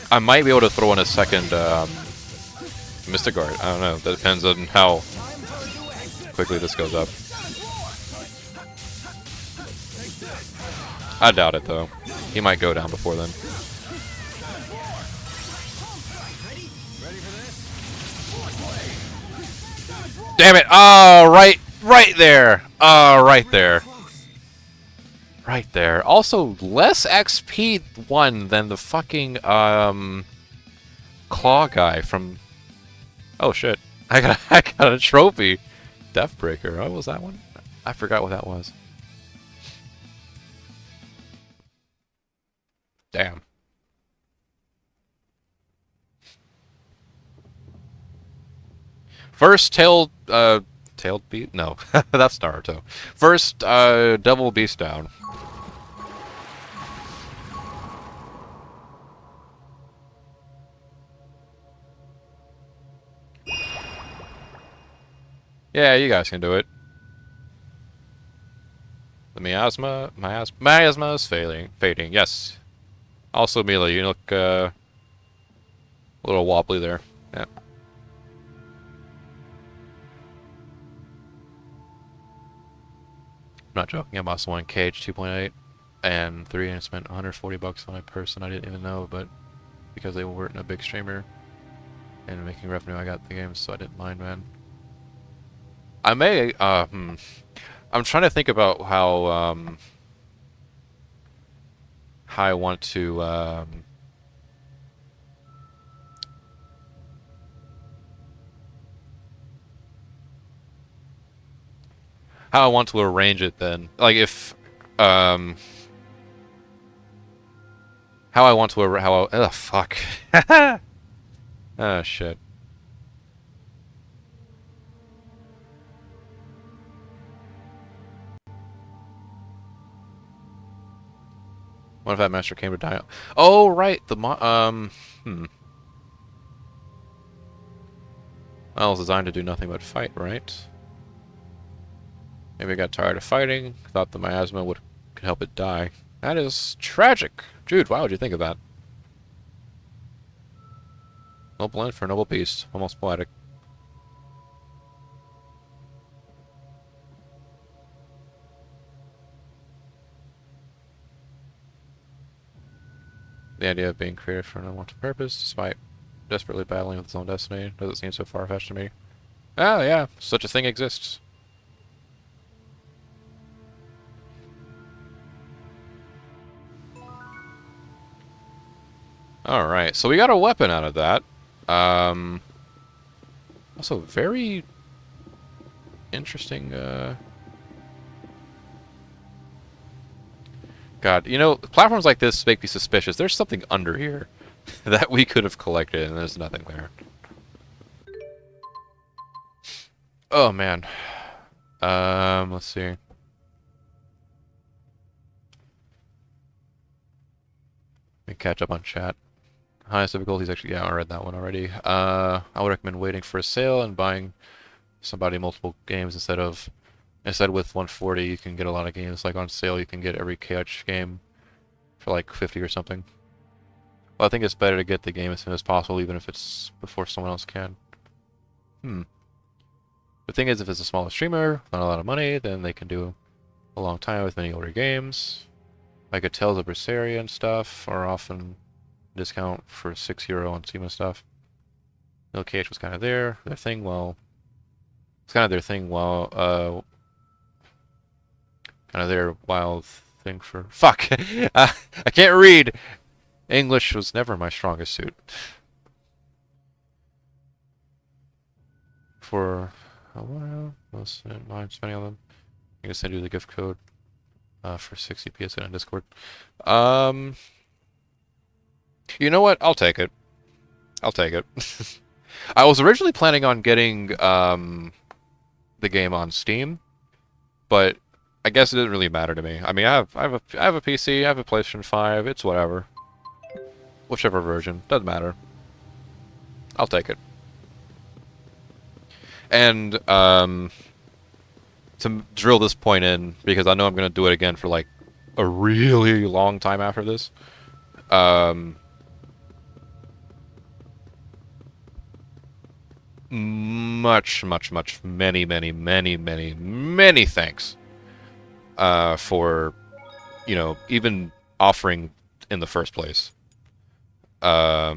I might be able to throw in a second Mystic Guard. I don't know. That depends on how quickly this goes up. I doubt it, though. He might go down before then. Damn it! Oh, right there! Oh, right there. Right there. Also, less XP one than the fucking, claw guy from... Oh, shit. I got a trophy. Deathbreaker. What was that one? I forgot what that was. Damn. First tailed beast? No, that's Naruto. First devil beast down. Yeah, you guys can do it. The miasma is fading. Yes. Also, Mila, you look a little wobbly there. Yeah. I'm not joking. I bought one cage 2.8 and 3 and spent 140 bucks on a person I didn't even know, but because they weren't a big streamer and making revenue, I got the game, so I didn't mind, man. I may I'm trying to think about how I want to how I want to arrange it then. Like if how I want to oh fuck. Oh shit. What if that master came to die? Oh right, the Well, it was designed to do nothing but fight, right? Maybe I got tired of fighting, thought the miasma could help it die. That is tragic. Dude, why would you think of that? Noble end for a noble beast. Almost poetic. The idea of being created for an unwanted purpose, despite desperately battling with its own destiny, doesn't seem so far-fetched to me. Oh yeah, such a thing exists. Alright, so we got a weapon out of that. Also very interesting, God, you know, platforms like this make me suspicious. There's something under here that we could have collected, and there's nothing there. Oh, man. Let's see. Let me catch up on chat. Highest difficulties, actually, yeah, I read that one already. I would recommend waiting for a sale and buying somebody multiple games instead with 140 you can get a lot of games. Like on sale you can get every KH game for like 50 or something. Well, I think it's better to get the game as soon as possible, even if it's before someone else can. The thing is, if it's a smaller streamer, not a lot of money, then they can do a long time with many older games. Like a Tales of Berseria and stuff are often discount for €6 on Steam and stuff. No KH was kind of their thing. Well, it's kind of their thing while kind of their wild thing for... Fuck! I can't read! English was never my strongest suit. For a while, most mind spending on them. I can send you the gift code. For 60 PSN on Discord. You know what? I'll take it. I'll take it. I was originally planning on getting the game on Steam, but I guess it didn't really matter to me. I mean, I have a PC, I have a PlayStation 5. It's whatever. Whichever version, doesn't matter. I'll take it. And to drill this point in, because I know I'm gonna do it again for like a really long time after this. Many thanks for, you know, even offering in the first place. I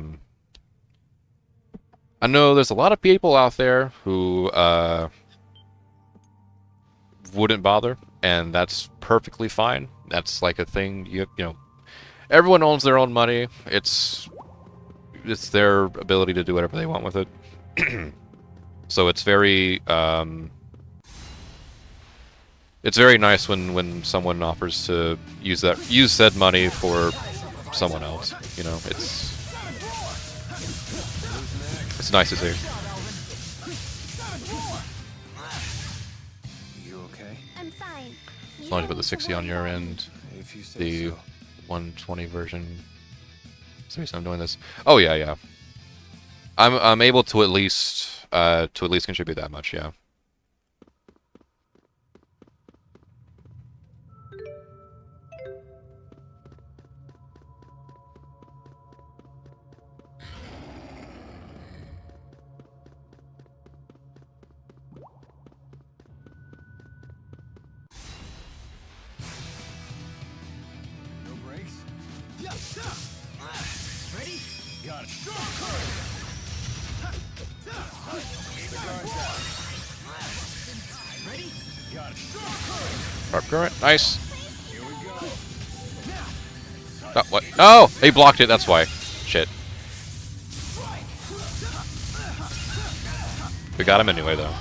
know there's a lot of people out there who wouldn't bother, and that's perfectly fine. That's like a thing, you know, everyone owns their own money. It's their ability to do whatever they want with it. So it's very nice when someone offers to use said money for someone else. You know, it's nice to see. You okay? I'm fine. As long as you put the 60 on your end, If you say the so. 120 version. Seriously, I'm doing this. Oh yeah, yeah. I'm able to at least contribute that much, yeah. No brakes? Ready? Got it. Ready? Got it. Sharp current, nice. Oh, what? Oh, he blocked it. That's why. Shit. We got him anyway, though.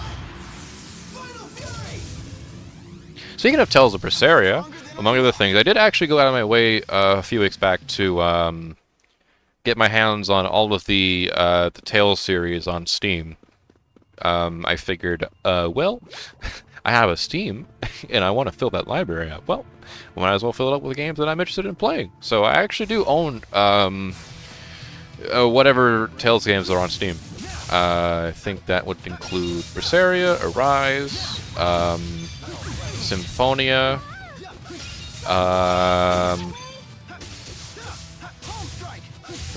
Speaking of Tales of Berseria, among other things, I did actually go out of my way a few weeks back to get my hands on all of the Tales series on Steam. I figured, well, I have a Steam, and I want to fill that library up. Well, I might as well fill it up with the games that I'm interested in playing. So I actually do own whatever Tales games are on Steam. I think that would include Berseria, Arise, Symphonia,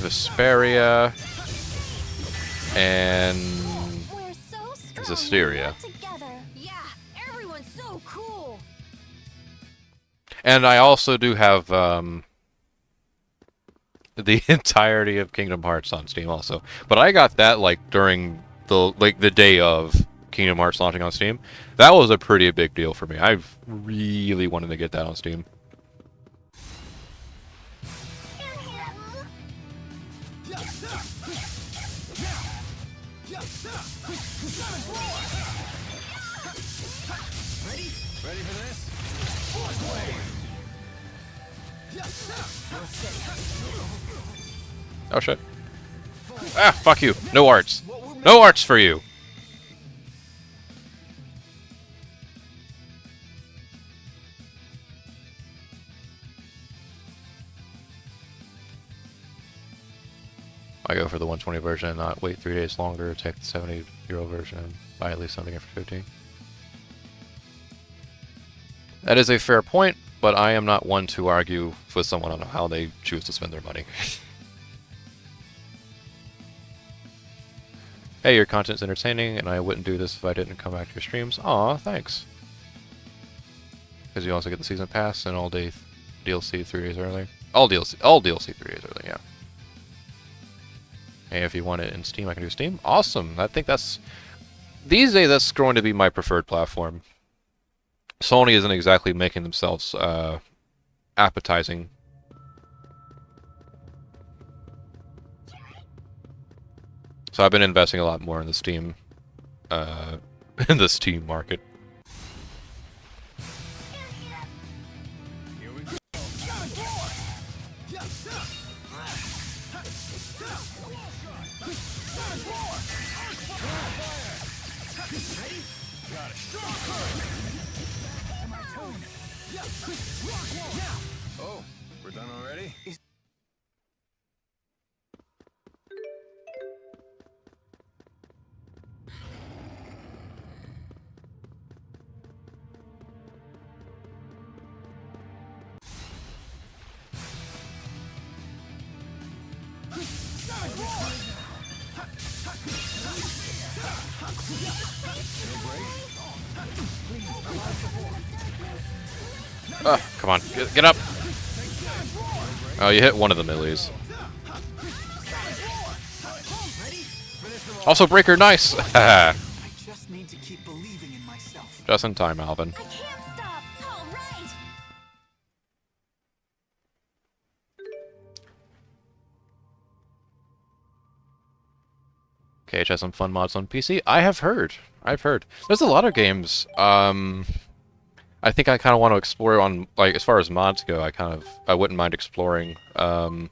Vesperia, and We're so strong. Zestiria. Together. Yeah, everyone's so cool. And I also do have the entirety of Kingdom Hearts on Steam also. But I got that like during the day of Kingdom Hearts launching on Steam. That was a pretty big deal for me. I've really wanted to get that on Steam. Ready for this? Oh shit. Ah, fuck you. No arts. No arts for you. I go for the 120 version and not wait 3 days longer, take the 70-euro version, and buy at least something for 50. That is a fair point, but I am not one to argue with someone on how they choose to spend their money. Hey, your content's entertaining, and I wouldn't do this if I didn't come back to your streams. Aw, thanks. Because you also get the season pass and all-day DLC 3 days early. All DLC 3 days early, yeah. Hey, if you want it in Steam, I can do Steam. Awesome. I think that's... These days, that's going to be my preferred platform. Sony isn't exactly making themselves appetizing. So I've been investing a lot more in the Steam market. Oh, we're done already? Come on, get up! Oh, you hit one of the millies. Also, breaker, nice! I just need to keep believing in myself. Just in time, Alvin. I can't stop. All right. KH has some fun mods on PC. I've heard. There's a lot of games. I think I kind of want to explore on, like, as far as mods go. I wouldn't mind exploring. I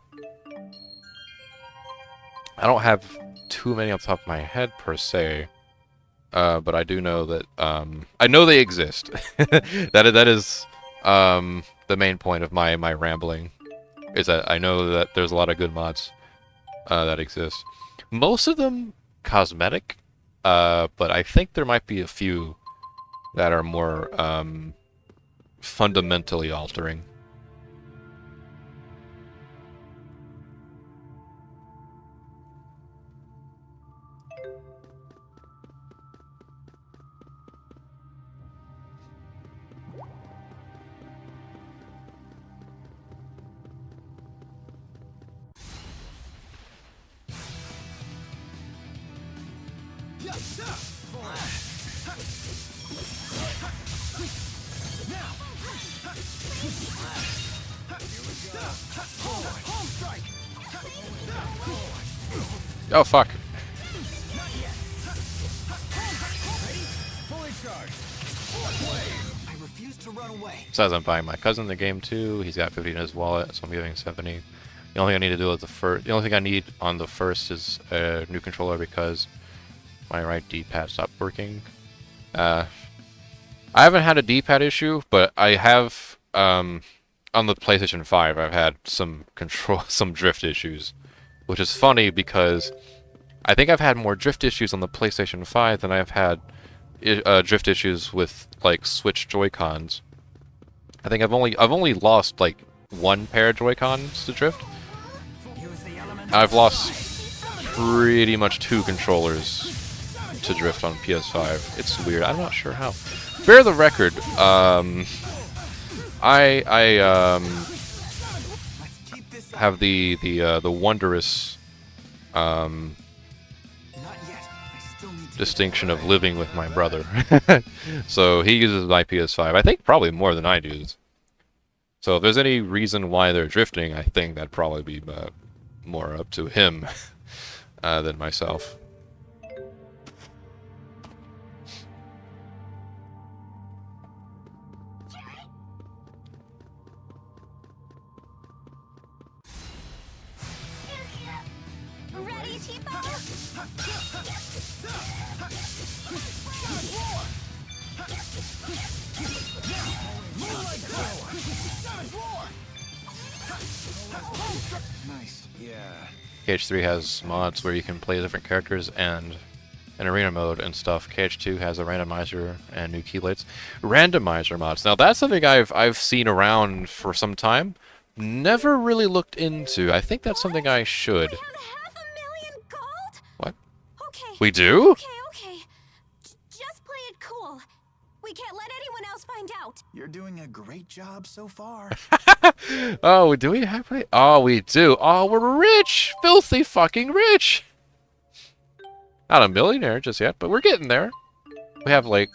don't have too many off the top of my head per se, but I do know that I know they exist. that is the main point of my rambling, is that I know that there's a lot of good mods that exist. Most of them cosmetic, but I think there might be a few that are more fundamentally altering. Oh, fuck. I refuse to run away. Says I'm buying my cousin the game too. He's got 50 in his wallet, so I'm giving 70. The only thing I need to do is the only thing I need on the first is a new controller because my right D-pad stopped working. I haven't had a D-pad issue, but I have on the PlayStation 5. I've had some drift issues, which is funny because I think I've had more drift issues on the PlayStation 5 than I've had drift issues with like Switch Joy-Cons. I think I've only lost like one pair of Joy-Cons to drift. I've lost pretty much 2 controllers to drift on PS5. It's weird. I'm not sure how. Bear the record. I have the wondrous distinction of living with my brother. So he uses my PS5. I think probably more than I do. So if there's any reason why they're drifting, I think that'd probably be more up to him than myself. Ready, Tipo? Nice. Yeah. KH3 has mods where you can play different characters and an arena mode and stuff. KH2 has a randomizer and new keylights. Randomizer mods. Now that's something I've seen around for some time. Never really looked into. I think that's something I should. We have $500,000 gold? What? Okay. We do? Okay. Just play it cool. We can't let anyone else find out. You're doing a great job so far. Oh, do we have it? Oh, we do. Oh, we're rich! Filthy fucking rich! Not a millionaire just yet, but we're getting there. We have, like,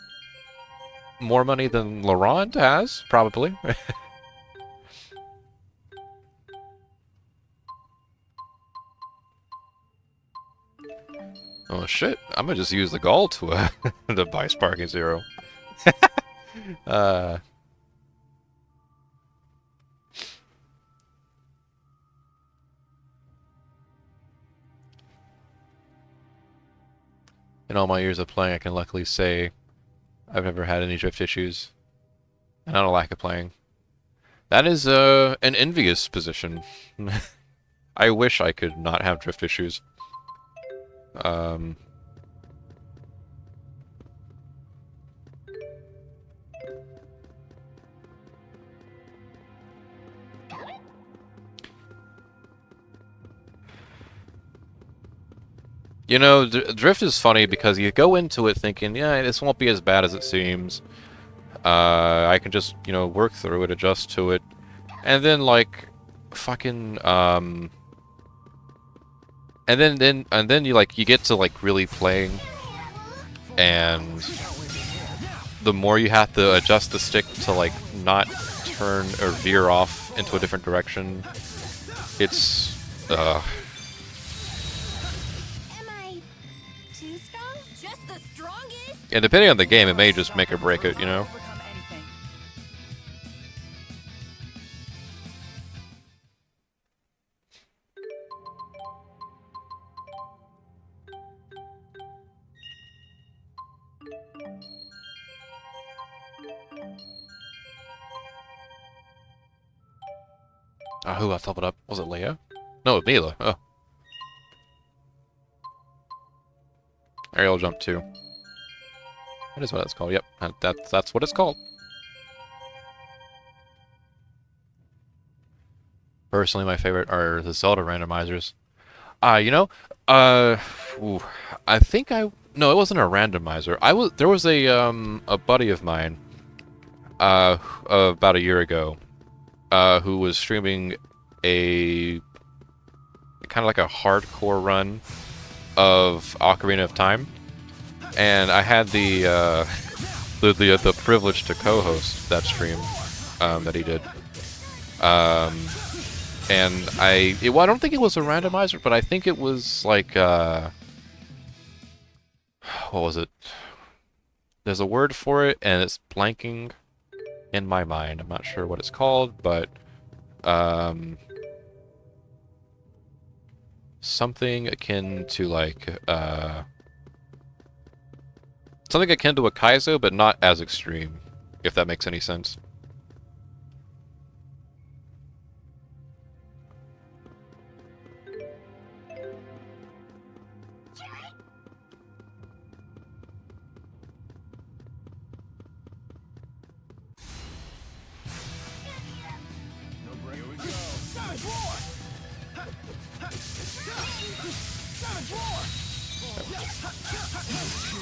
more money than Laurent has, probably. Oh shit, I'm gonna just use the gold to to buy Sparking Zero. In all my years of playing, I can luckily say I've never had any drift issues. And not a lack of playing. That is an envious position. I wish I could not have drift issues. You know, drift is funny because you go into it thinking, yeah, this won't be as bad as it seems. I can just, you know, work through it, adjust to it. And then, like, fucking, and then you, like, you get to, like, really playing. And the more you have to adjust the stick to, like, not turn or veer off into a different direction, it's, and depending on the game, it may just make or break it, you know? Overcome anything. Who I leveled up? Was it Leia? No, Mila. Oh. Aerial jump 2. That is what it's called. Yep, that's what it's called. Personally, my favorite are the Zelda randomizers. You know, ooh, I think no, it wasn't a randomizer. There was a buddy of mine, about a year ago, who was streaming a kind of like a hardcore run of Ocarina of Time, and I had the privilege to co-host that stream that he did. And I don't think it was a randomizer, but I think it was like what was it? There's a word for it, and it's blanking in my mind. I'm not sure what it's called, but something akin to like something akin to a Kaizo, but not as extreme, if that makes any sense.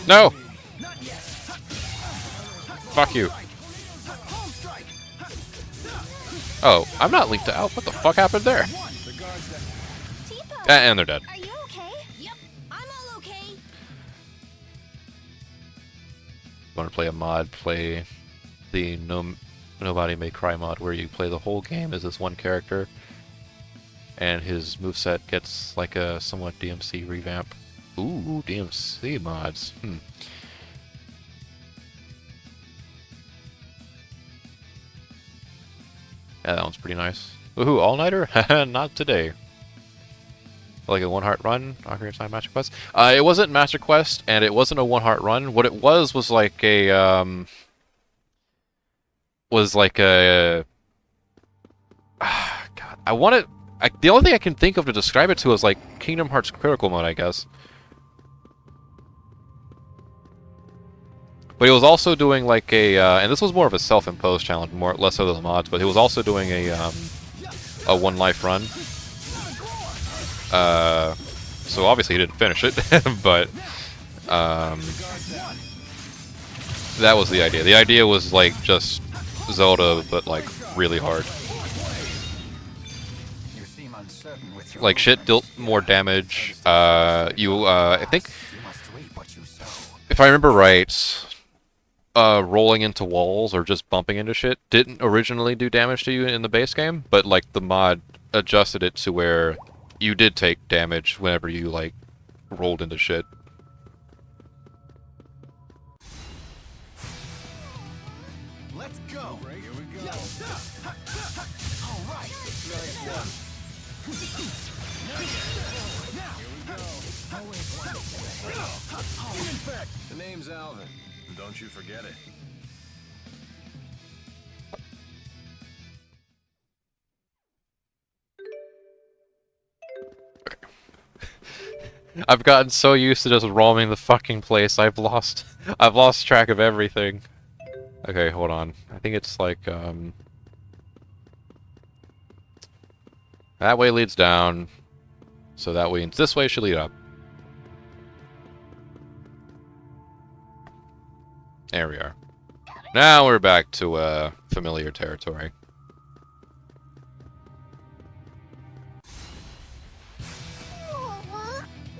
No! Fuck you. Oh, I'm not linked to out. What the fuck happened there? And they're dead. Are you okay? Yep, I'm all okay. Want to play a mod? Play the Nobody May Cry mod, where you play the whole game as this one character, and his moveset gets like a somewhat DMC revamp. Ooh, DMC mods. Yeah, that one's pretty nice. Woohoo, all-nighter? Not today. Like a one-heart run? Ocarina of Time Master Quest? It wasn't Master Quest, and it wasn't a one-heart run. What it was like a, God, the only thing I can think of to describe it to is like Kingdom Hearts Critical Mode, I guess. But he was also doing like a, and this was more of a self-imposed challenge, less so than the mods, but he was also doing a one life run. So obviously he didn't finish it, but that was the idea. The idea was like just Zelda, but like really hard. Like shit dealt more damage. I think, if I remember right, rolling into walls or just bumping into shit didn't originally do damage to you in the base game, but like the mod adjusted it to where you did take damage whenever you like rolled into shit. Let's go. Here we go. All right. Nice one. Here we go. The name's Alvin. Don't you forget it. I've gotten so used to just roaming the fucking place, I've lost track of everything. Okay, hold on. I think it's like, that way leads down, so that way, this way should lead up. There we are. Now we're back to, familiar territory.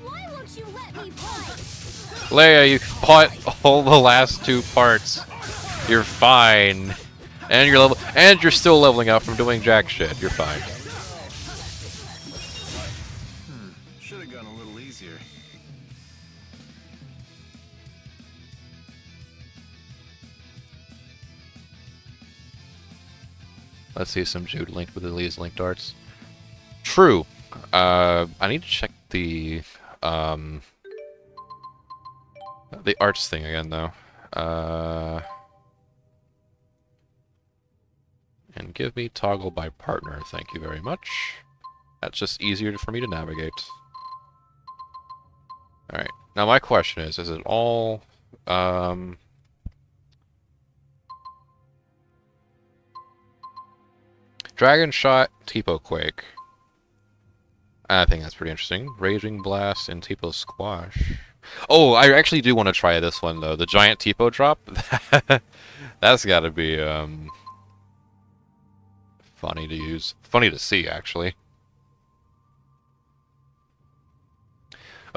Why won't you let me fight? Leia, you fought all the last 2 parts. You're fine. And you're still leveling up from doing jack shit. You're fine. Should have gone a little easier. Let's see some Jude linked with Eli's linked arts. True. I need to check the arts thing again, though. And give me toggle by partner, thank you very much. That's just easier for me to navigate. Alright, now my question is it all, Dragon Shot, Tipo Quake. I think that's pretty interesting. Raging Blast and Tipo Squash. Oh, I actually do want to try this one, though. The giant Tipo drop? That's gotta be, funny to use. Funny to see, actually.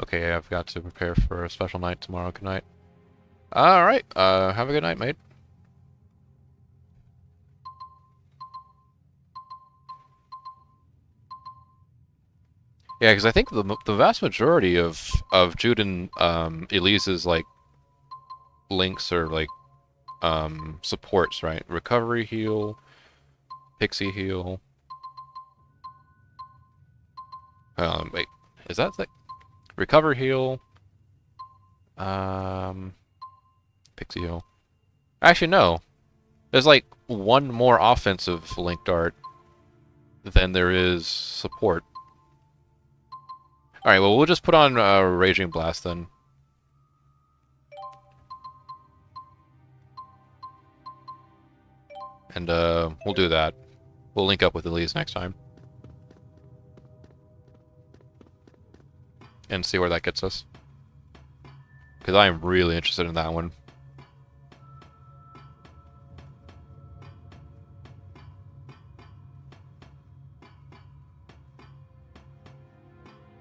Okay, I've got to prepare for a special night tomorrow. Good night. Alright, have a good night, mate. Yeah, because I think the vast majority of Jude and Elise's like links are like supports, right? Recovery heal, pixie heal. Wait, is that like recover heal? Pixie heal. Actually, no. There's like one more offensive linked art than there is support. Alright, well, we'll just put on Raging Blast then. And we'll do that. We'll link up with Elise next time. And see where that gets us. Because I am really interested in that one.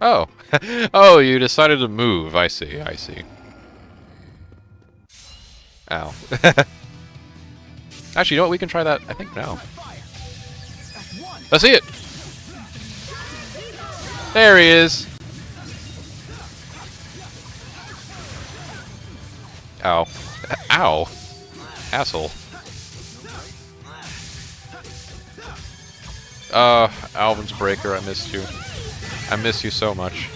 Oh. Oh, you decided to move. I see, I see. Ow. Actually, you know what? We can try that, I think, now. Let's see it! There he is! Ow. Ow! Asshole. Alvin's Breaker, I missed you. I miss you so much.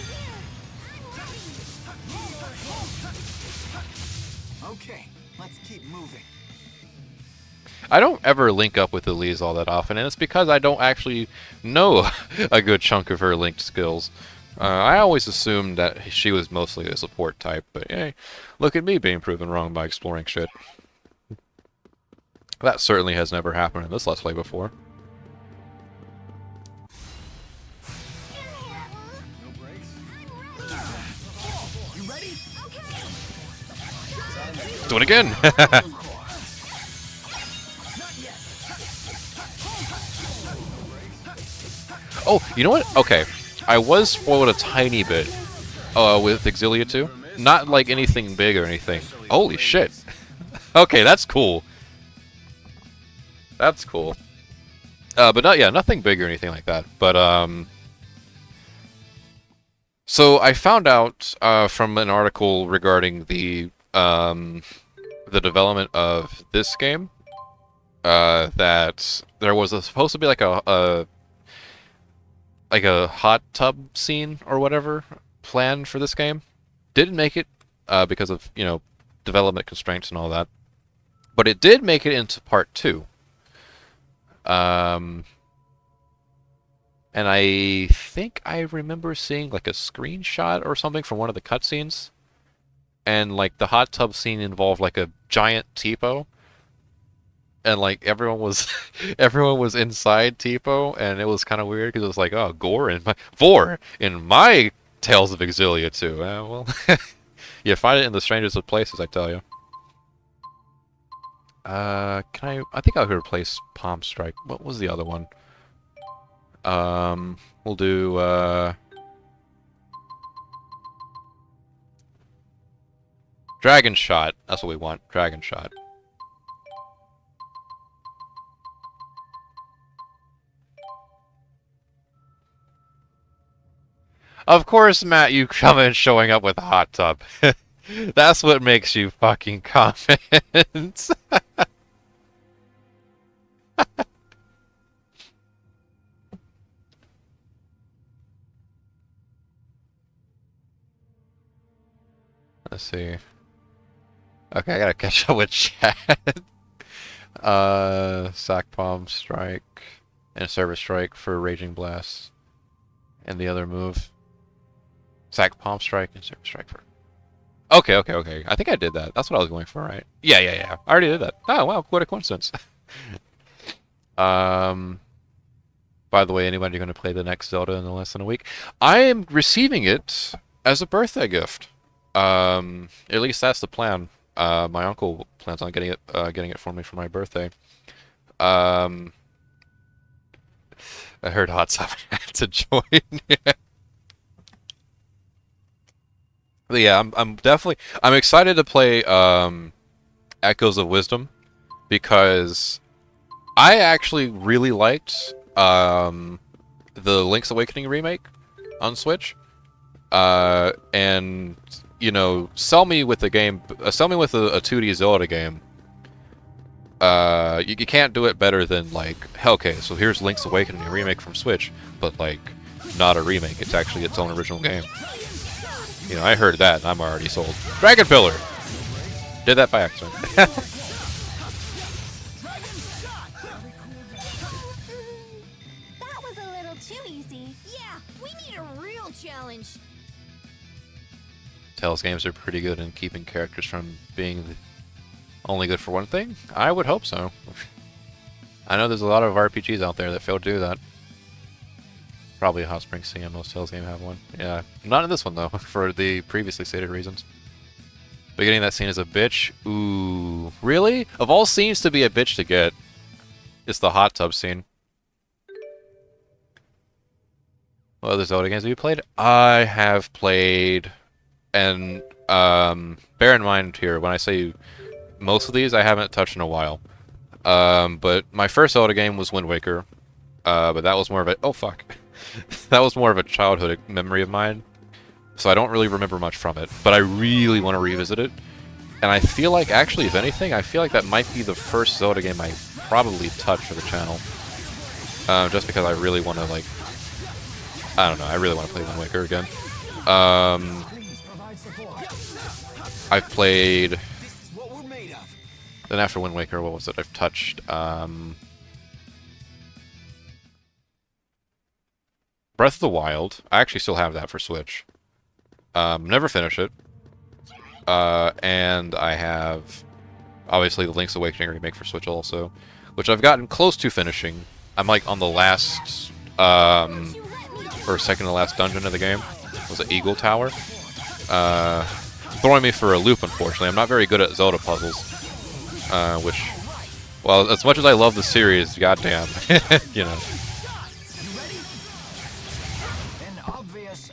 Okay, let's keep moving. I don't ever link up with Elise all that often, and it's because I don't actually know a good chunk of her linked skills. I always assumed that she was mostly a support type, but hey, look at me being proven wrong by exploring shit. That certainly has never happened in this Let's Play before. Do it again! Oh, you know what? Okay. I was spoiled a tiny bit with Xillia 2. Not like anything big or anything. Holy shit. Okay, that's cool. That's cool. But not, yeah, nothing big or anything like that. But, so I found out from an article regarding the development of this game that there was supposed to be like a hot tub scene or whatever planned for this game. Didn't make it because of, you know, development constraints and all that. But it did make it into part 2. And I think I remember seeing like a screenshot or something from one of the cutscenes. And like the hot tub scene involved like a giant Tipo. And like everyone was everyone was inside Tipo, and it was kind of weird because it was like, oh, vor in my Tales of Xillia too. Well, you find it in the strangest of places, I tell you. I think I'll replace Palm Strike. What was the other one? We'll do Dragon Shot. That's what we want. Dragon Shot. Of course, Matt, you come in showing up with a hot tub. That's what makes you fucking confident. Let's see. Okay, I gotta catch up with chat. Sack Palm Strike and Service Strike for Raging Blast. And the other move. Sack Palm Strike and Service Strike for... Okay. I think I did that. That's what I was going for, right? Yeah. I already did that. Oh, wow, what a coincidence. By the way, anybody going to play the next Zelda in less than a week? I am receiving it as a birthday gift. At least that's the plan. My uncle plans on getting it for me for my birthday. I heard Hot Stuff had to join. But yeah, I'm excited to play Echoes of Wisdom because I actually really liked the Link's Awakening remake on Switch. And you know, sell me with a 2D Zelda game. You can't do it better than like, okay, so here's Link's Awakening, a remake from Switch, but like not a remake. It's actually its own original game. You know, I heard that and I'm already sold. Dragon Pillar. Did that by accident. That was a little too easy. Yeah, we need a real challenge. Tales games are pretty good in keeping characters from being only good for one thing? I would hope so. I know there's a lot of RPGs out there that fail to do that. Probably Hot Springs Sea and most Tales games have one. Yeah, not in this one though, for the previously stated reasons. Beginning that scene is a bitch. Ooh, really? Of all scenes to be a bitch to get, it's the hot tub scene. What other Zelda games have you played? I have played, and bear in mind here, when I say most of these, I haven't touched in a while. But my first Zelda game was Wind Waker, but that was more of a... Oh, fuck. That was more of a childhood memory of mine, so I don't really remember much from it, but I really want to revisit it. And I feel like, actually, if anything, I feel like that might be the first Zelda game I probably touched for the channel. Just because I really want to, like... I don't know, I really want to play Wind Waker again. I've played... Then after Wind Waker, what was it? I've touched... Breath of the Wild. I actually still have that for Switch. Never finished it. And I have... Obviously the Link's Awakening remake for Switch also. Which I've gotten close to finishing. I'm like on the last... or second to last dungeon of the game. It was an Eagle Tower. Throwing me for a loop, unfortunately. I'm not very good at Zelda puzzles. Which... Well, as much as I love the series, goddamn. You know.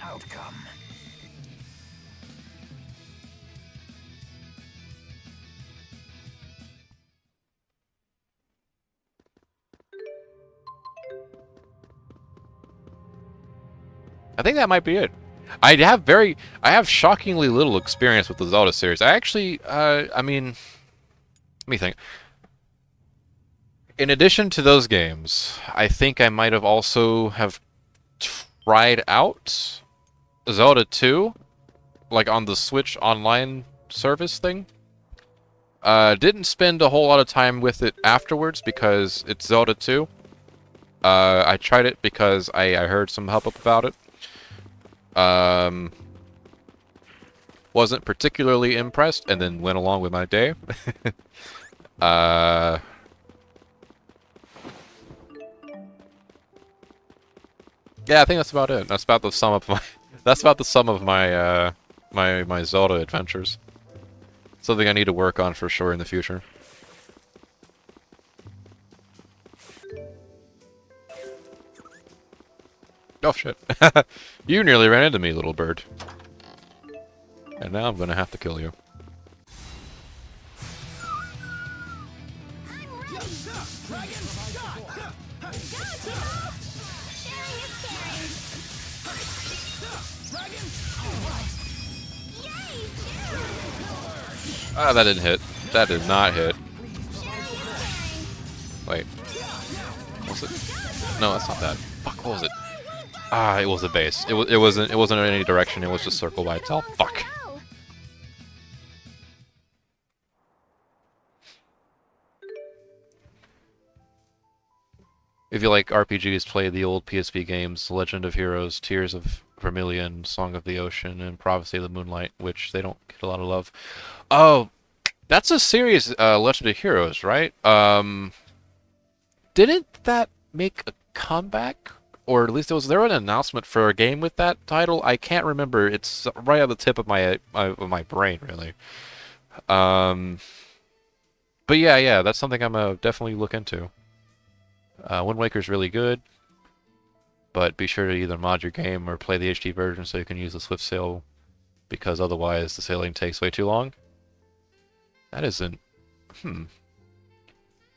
Outcome. I think that might be it. I have shockingly little experience with the Zelda series. I actually, I mean, let me think. In addition to those games, I think I might have also have tried out Zelda 2, like on the Switch online service thing. Didn't spend a whole lot of time with it afterwards because it's Zelda 2. I tried it because I heard some help up about it. Wasn't particularly impressed, and then went along with my day. Yeah, I think that's about it. That's about the sum of my. That's about the sum of my my Zelda adventures. Something I need to work on for sure in the future. Oh shit! You nearly ran into me, little bird. And now I'm gonna have to kill you. Ah, that didn't hit. That did not hit. Wait. Was it? No, that's not that. Fuck, what was it? Ah, it was a base. It wasn't in any direction, it was just circled by itself. Fuck. If you like RPGs, play the old PSP games, Legend of Heroes, Tears of Vermilion, Song of the Ocean, and Prophecy of the Moonlight, which they don't get a lot of love. Oh, that's a series, Legend of Heroes, right? Didn't that make a comeback? Or at least was there an announcement for a game with that title? I can't remember. It's right on the tip of my brain, really. But yeah, that's something I'm definitely look into. Wind Waker's really good, but be sure to either mod your game or play the HD version so you can use the Swift Sail, because otherwise the sailing takes way too long. That isn't...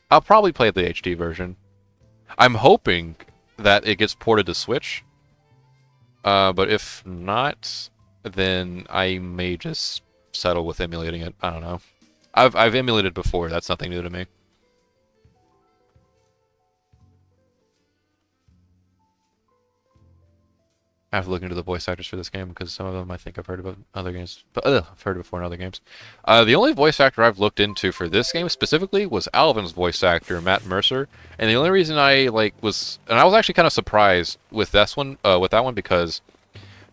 I'll probably play the HD version. I'm hoping that it gets ported to Switch, but if not, then I may just settle with emulating it. I don't know. I've emulated before. That's nothing new to me. I have to look into the voice actors for this game because some of them I think I've heard about other games, but I've heard before in other games. The only voice actor I've looked into for this game specifically was Alvin's voice actor, Matt Mercer, and the only reason I was actually kind of surprised with this one, with that one, because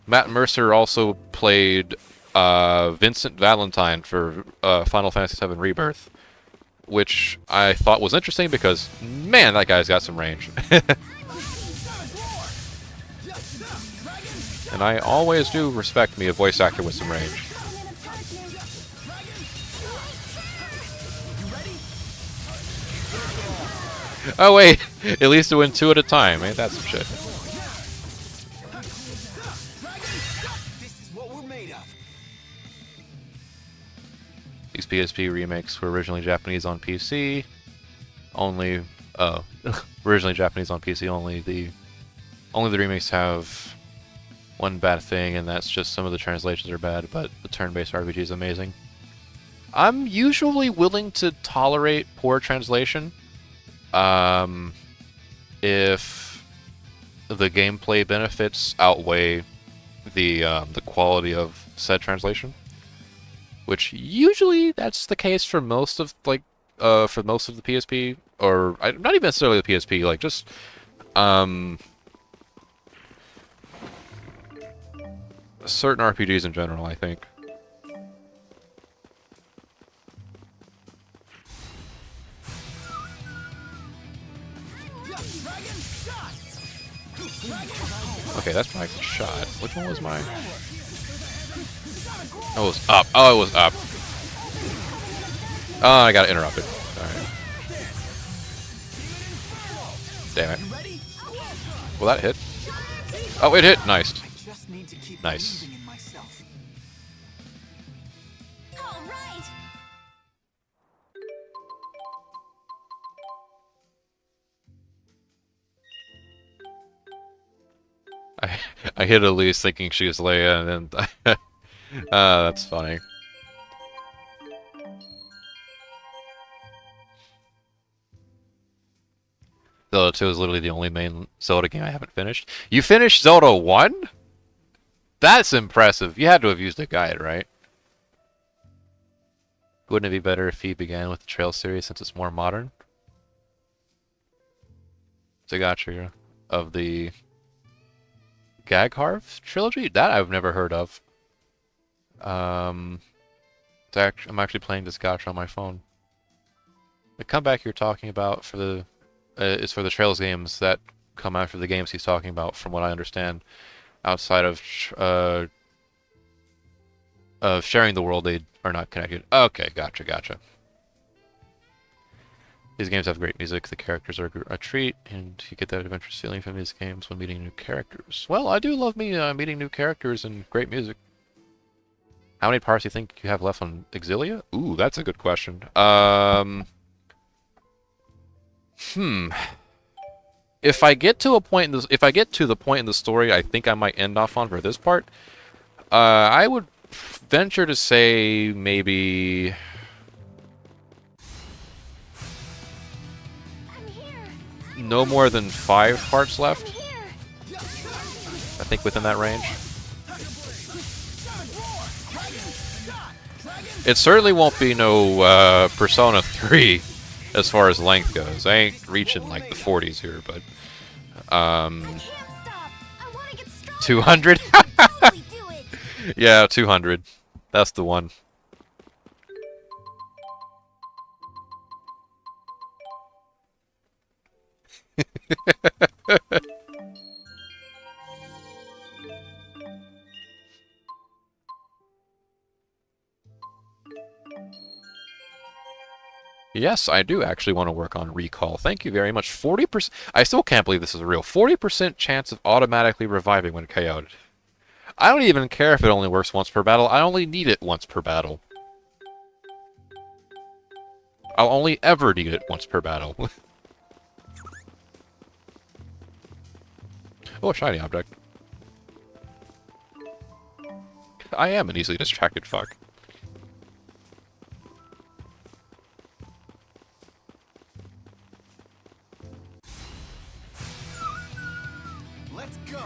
Matt Mercer also played Vincent Valentine for Final Fantasy VII Rebirth, which I thought was interesting because man, that guy's got some range. And I always do respect me a voice actor with some range. Oh wait, at least it went 2 at a time. Ain't that some shit? These PSP remakes were originally Japanese on PC. Only, originally Japanese on PC. Only the remakes have one bad thing, and that's just some of the translations are bad, but the turn-based RPG is amazing. I'm usually willing to tolerate poor translation if the gameplay benefits outweigh the quality of said translation, which usually that's the case for most of the PSP, or not even necessarily the PSP, like just certain RPGs in general, I think. Okay, that's my shot. Which one was mine? Oh, it was up. Oh, it was up. Oh, I got interrupted. Alright. Damn it. Will that hit? Oh, it hit! Nice. Nice. All right. I hit Elise thinking she was Leia, and then that's funny. Zelda 2 is literally the only main Zelda game I haven't finished. You finished Zelda 1? That's impressive. You had to have used a guide, right? Wouldn't it be better if he began with the Trail series since it's more modern? So gotcha. Of the Gagharv trilogy? That I've never heard of. I'm actually playing this gacha on my phone. The comeback you're talking about for the is for the Trails games that come after the games he's talking about, from what I understand. Outside of sharing the world, they are not connected. Okay, gotcha. These games have great music, the characters are a treat, and you get that adventurous feeling from these games when meeting new characters. Well, I do love meeting new characters and great music. How many parts do you think you have left on Xillia? Ooh, that's a good question. If I get to a point in this, if I get to the point in the story I think I might end off on for this part, I would venture to say maybe no more than 5 parts left. I think within that range. It certainly won't be no Persona 3 as far as length goes. I ain't reaching like the 40s here, but 200? Yeah, 200. That's the one. Yes, I do actually want to work on recall. Thank you very much. 40%. I still can't believe this is real. 40% chance of automatically reviving when KO'd. I don't even care if it only works once per battle. I only need it once per battle. I'll only ever need it once per battle. Oh, a shiny object. I am an easily distracted fuck. Let's go.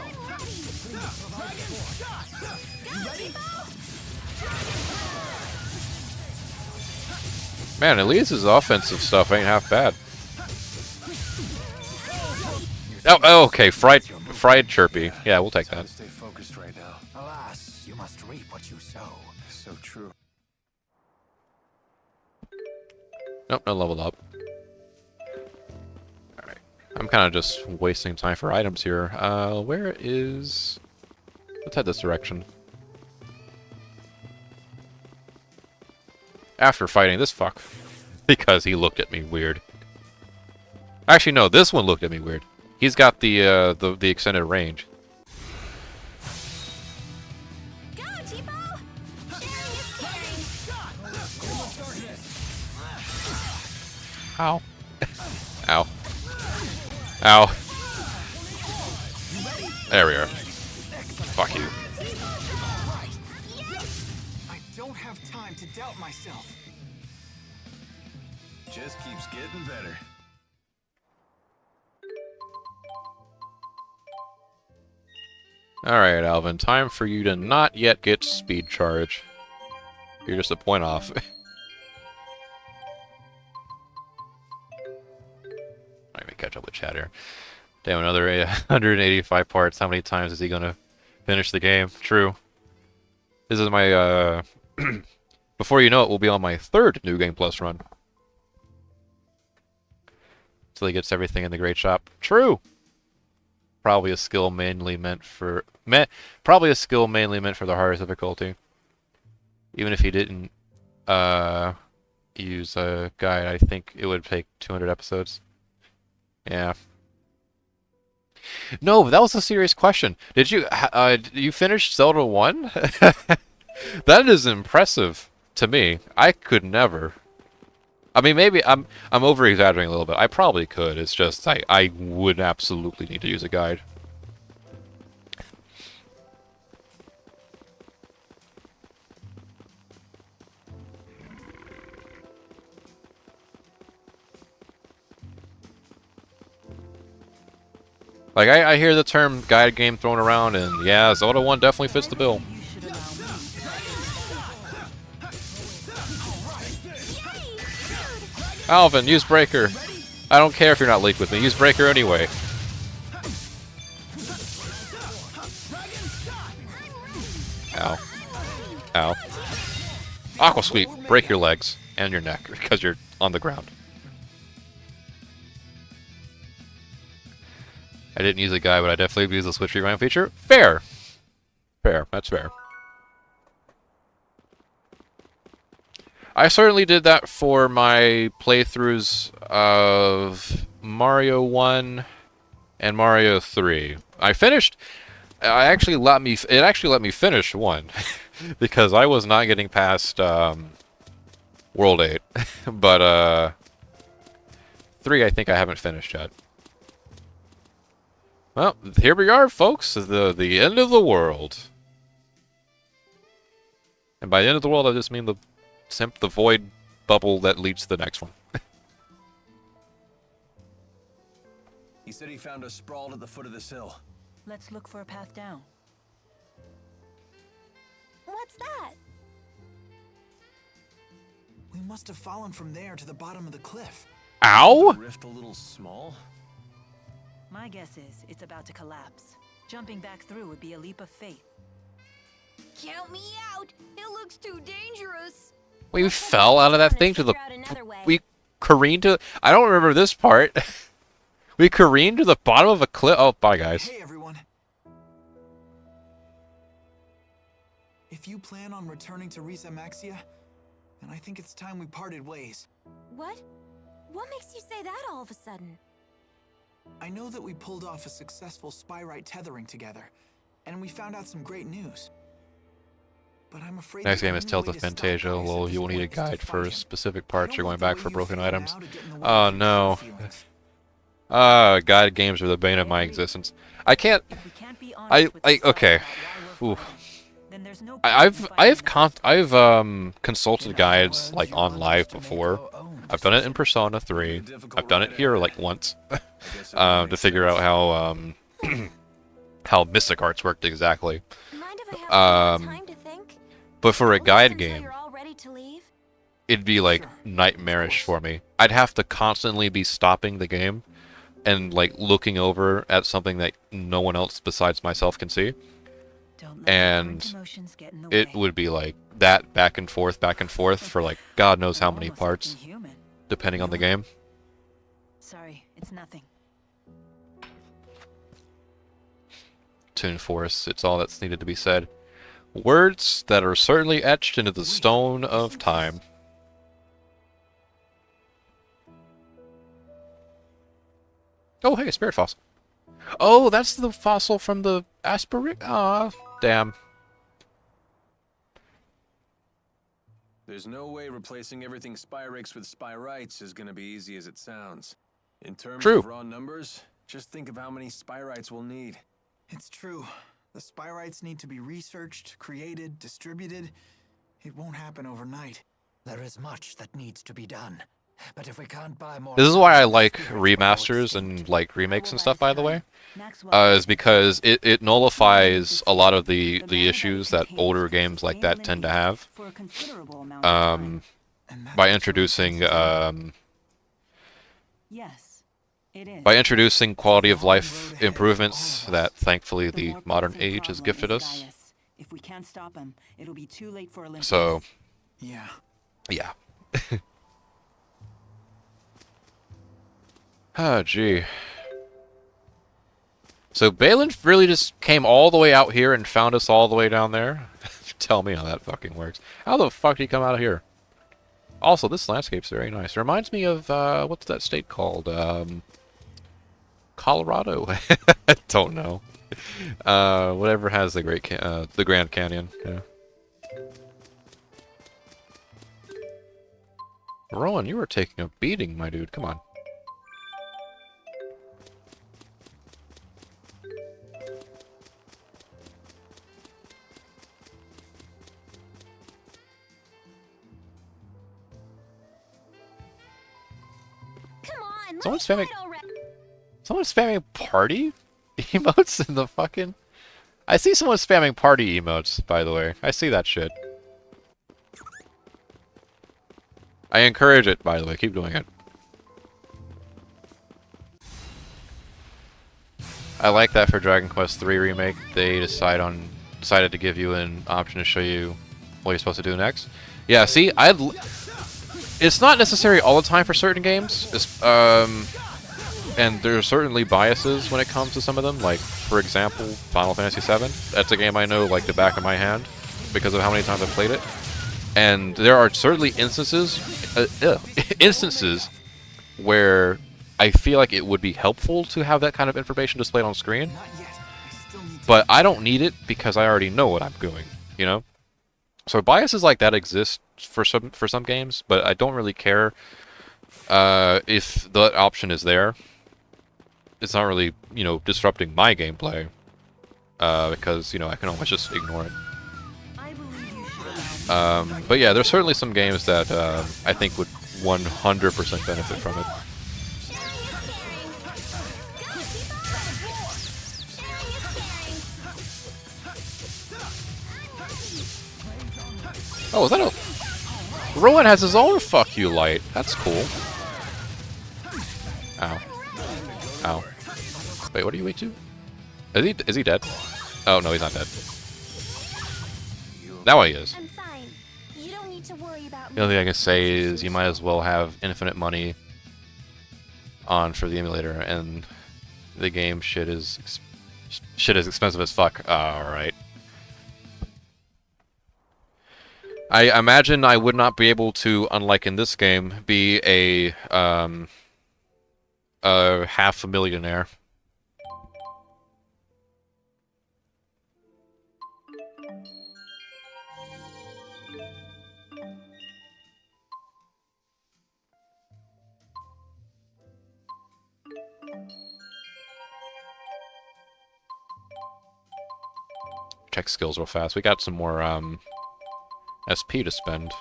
Man, at least his offensive stuff ain't half bad. Oh, okay, fried chirpy. Yeah, we'll take that. Stay focused right now. Alas, you must reap what you sow. So true. Nope, no leveled up. Alright. I'm kind of just wasting time for items here. Where is... Let's head this direction. After fighting this fuck. Because he looked at me weird. Actually, no, this one looked at me weird. He's got the extended range. Go, Tipo! Sharing is caring. Ow. Ow. Ow. There we are. Fuck you. I don't have time to doubt myself. Just keeps getting better. Alright, Alvin. Time for you to not yet get speed charge. You're just a point off. Let me catch up with chat here. Damn, another 185 parts. How many times is he gonna finish the game? True. This is my, before you know it, we'll be on my 3rd New Game Plus run. Till he gets everything in the Great Shop. True! Probably a skill mainly meant for... probably a skill mainly meant for the hardest difficulty. Even if he didn't use a guide, I think it would take 200 episodes. Yeah. No, that was a serious question. Did you finish Zelda 1? That is impressive to me. I could never. I mean, maybe I'm over-exaggerating a little bit. I probably could. It's just I would absolutely need to use a guide. Like, I hear the term guide game thrown around, and yeah, Zelda 1 definitely fits the bill. Alvin, use breaker. I don't care if you're not league with me. Use breaker anyway. Ow. Ow. Aqua Sweep. Break your legs and your neck because you're on the ground. I didn't use a guy, but I definitely used the switch rewind feature. Fair. Fair. That's fair. I certainly did that for my playthroughs of Mario 1 and Mario 3. I finished... It actually let me finish 1 because I was not getting past World 8. But 3 I think I haven't finished yet. Well, here we are, folks. The end of the world. And by the end of the world, I just mean the void bubble that leads to the next one. He said he found us sprawled at the foot of this hill. Let's look for a path down. What's that? We must have fallen from there to the bottom of the cliff. Ow! The rift a little small? My guess is it's about to collapse. Jumping back through would be a leap of faith. Count me out. It looks too dangerous. We fell out of that thing to the... We careened to... I don't remember this part. We careened to the bottom of a cliff. Oh, bye, guys. Hey, everyone. If you plan on returning to Maxia, then I think it's time we parted ways. What? What makes you say that all of a sudden? I know that we pulled off a successful spyrite tethering together, and we found out some great news. But I'm afraid Next the game is only Tales way of to stop Fantasia. Ice at Well, this you will need a point is to guide fight for him. specific I parts don't you're going want the back way for you broken feel items. now to get in the way Oh of your no. true feelings. Guide games are the bane of my existence. I can't... If we can't be honest with ourselves okay. about why we're Oof. fighting, then there's no point I've in fighting I've consulted guides like on live before. I've done it in Persona 3. I've done it here like once to figure out how how Mystic Arts worked exactly. Mind if I have some more time to think? But for a At least guide until game, you're all ready to leave? it'd be like nightmarish for me. I'd have to constantly be stopping the game and like looking over at something that no one else besides myself can see. Don't let And your emotions get in the it way. would be like that back and forth for like God knows how many Almost parts, looking human. depending on the game. Sorry, it's nothing. Toon Force, it's all that's needed to be said. Words that are certainly etched into the stone of time. Oh, hey, a spirit fossil. Oh, that's the fossil from the Spyrix. Ah, damn. There's no way replacing everything Spyrix with spyrites is gonna be easy as it sounds. In terms True. of raw numbers, just think of how many spyrites we'll need. It's true. The spyrites need to be researched, created, distributed. It won't happen overnight. There is much that needs to be done. But if we can't buy more... This is why I like remasters and like remakes and stuff, by the way. Is because it nullifies a lot of the issues that older games like that tend to have. By introducing Yes, it is. by introducing quality of life improvements that thankfully the modern age has gifted us. If we can't stop him, it'll be too late for Olympus. So, Yeah. yeah. Oh, gee. So Balin really just came all the way out here and found us all the way down there? Tell me how that fucking works. How the fuck did he come out of here? Also, this landscape's very nice. It reminds me of, what's that state called? Colorado? I don't know. Whatever has the the Grand Canyon. Yeah. Rowan, you were taking a beating, my dude. Come on. Come on, Someone's let's spamming- fight already. Someone's spamming party emotes in the fucking... I see someone spamming party emotes, by the way. I see that shit. I encourage it, by the way. Keep doing it. I like that for Dragon Quest III Remake, they decided to give you an option to show you what you're supposed to do next. Yeah, see, it's not necessary all the time for certain games. And there are certainly biases when it comes to some of them. Like, for example, Final Fantasy VII. That's a game I know like the back of my hand because of how many times I've played it. And there are certainly instances where I feel like it would be helpful to have that kind of information displayed on screen. Not yet. I still need to... But I don't need it because I already know what I'm doing, you know? So biases like that exist for some games, but I don't really care if the option is there. It's not really, you know, disrupting my gameplay because, you know, I can always just ignore it. I believe you should allow But yeah, there's certainly some games that I think would 100% benefit from it. Oh, is that a... Rowan has his own fuck you light. That's cool. Ow. Ow. Wait, what are you weak to? Is he dead? Oh, no, he's not dead. Now he is. I'm fine. You don't need to worry about The only thing I can say is you might as well have infinite money on for the emulator, and the game shit is expensive as fuck. Alright. I imagine I would not be able to, unlike in this game, be a half a millionaire. Check skills real fast. We got some more SP to spend.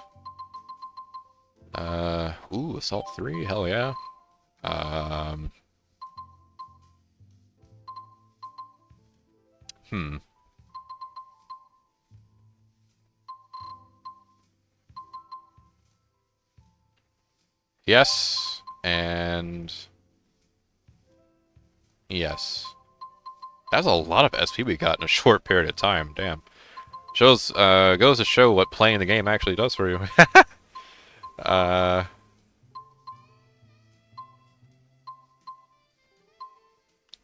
Ooh, Assault 3, hell yeah. Yes, and... yes. That's a lot of SP we got in a short period of time, damn. Goes to show what playing the game actually does for you. I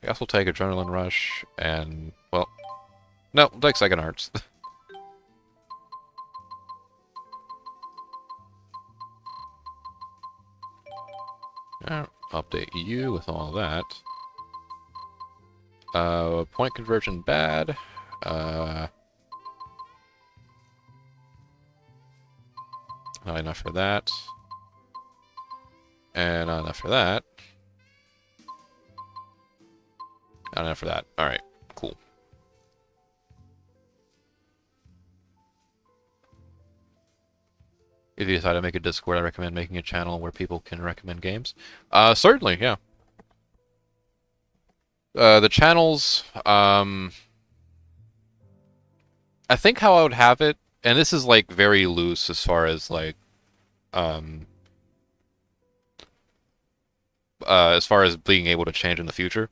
guess we'll take Adrenaline Rush and, well, no, we'll take Second Arts. Update you with all that. Point conversion bad. Not enough for that. And not enough for that. Not enough for that. Alright, cool. If you decide to make a Discord, I recommend making a channel where people can recommend games. Certainly, yeah. The channels, I think how I would have it, and this is like very loose as far as like, as far as being able to change in the future.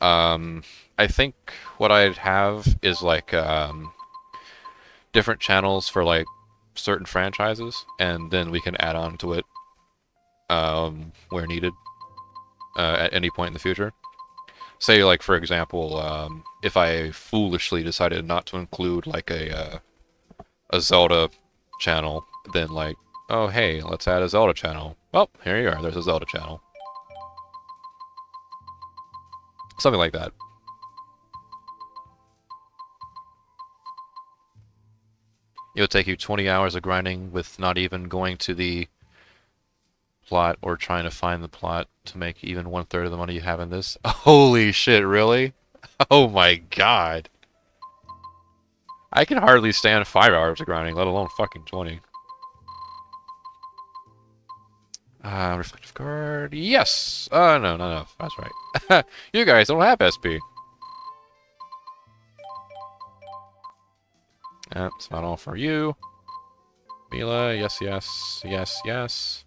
I think what I'd have is like, different channels for like certain franchises, and then we can add on to it, where needed, at any point in the future. Say, like, for example, if I foolishly decided not to include, like, a Zelda channel, then, like, oh, hey, let's add a Zelda channel. Well, here you are, there's a Zelda channel. Something like that. It would take you 20 hours of grinding with not even going to the plot or trying to find the plot to make even 1/3 of the money you have in this. Holy shit, really? Oh my god. I can hardly stand 5 hours of grinding, let alone fucking 20. Reflective card. Yes! No, not enough. That's right. You guys don't have SP. That's not all for you. Mila, yes, yes, yes, yes.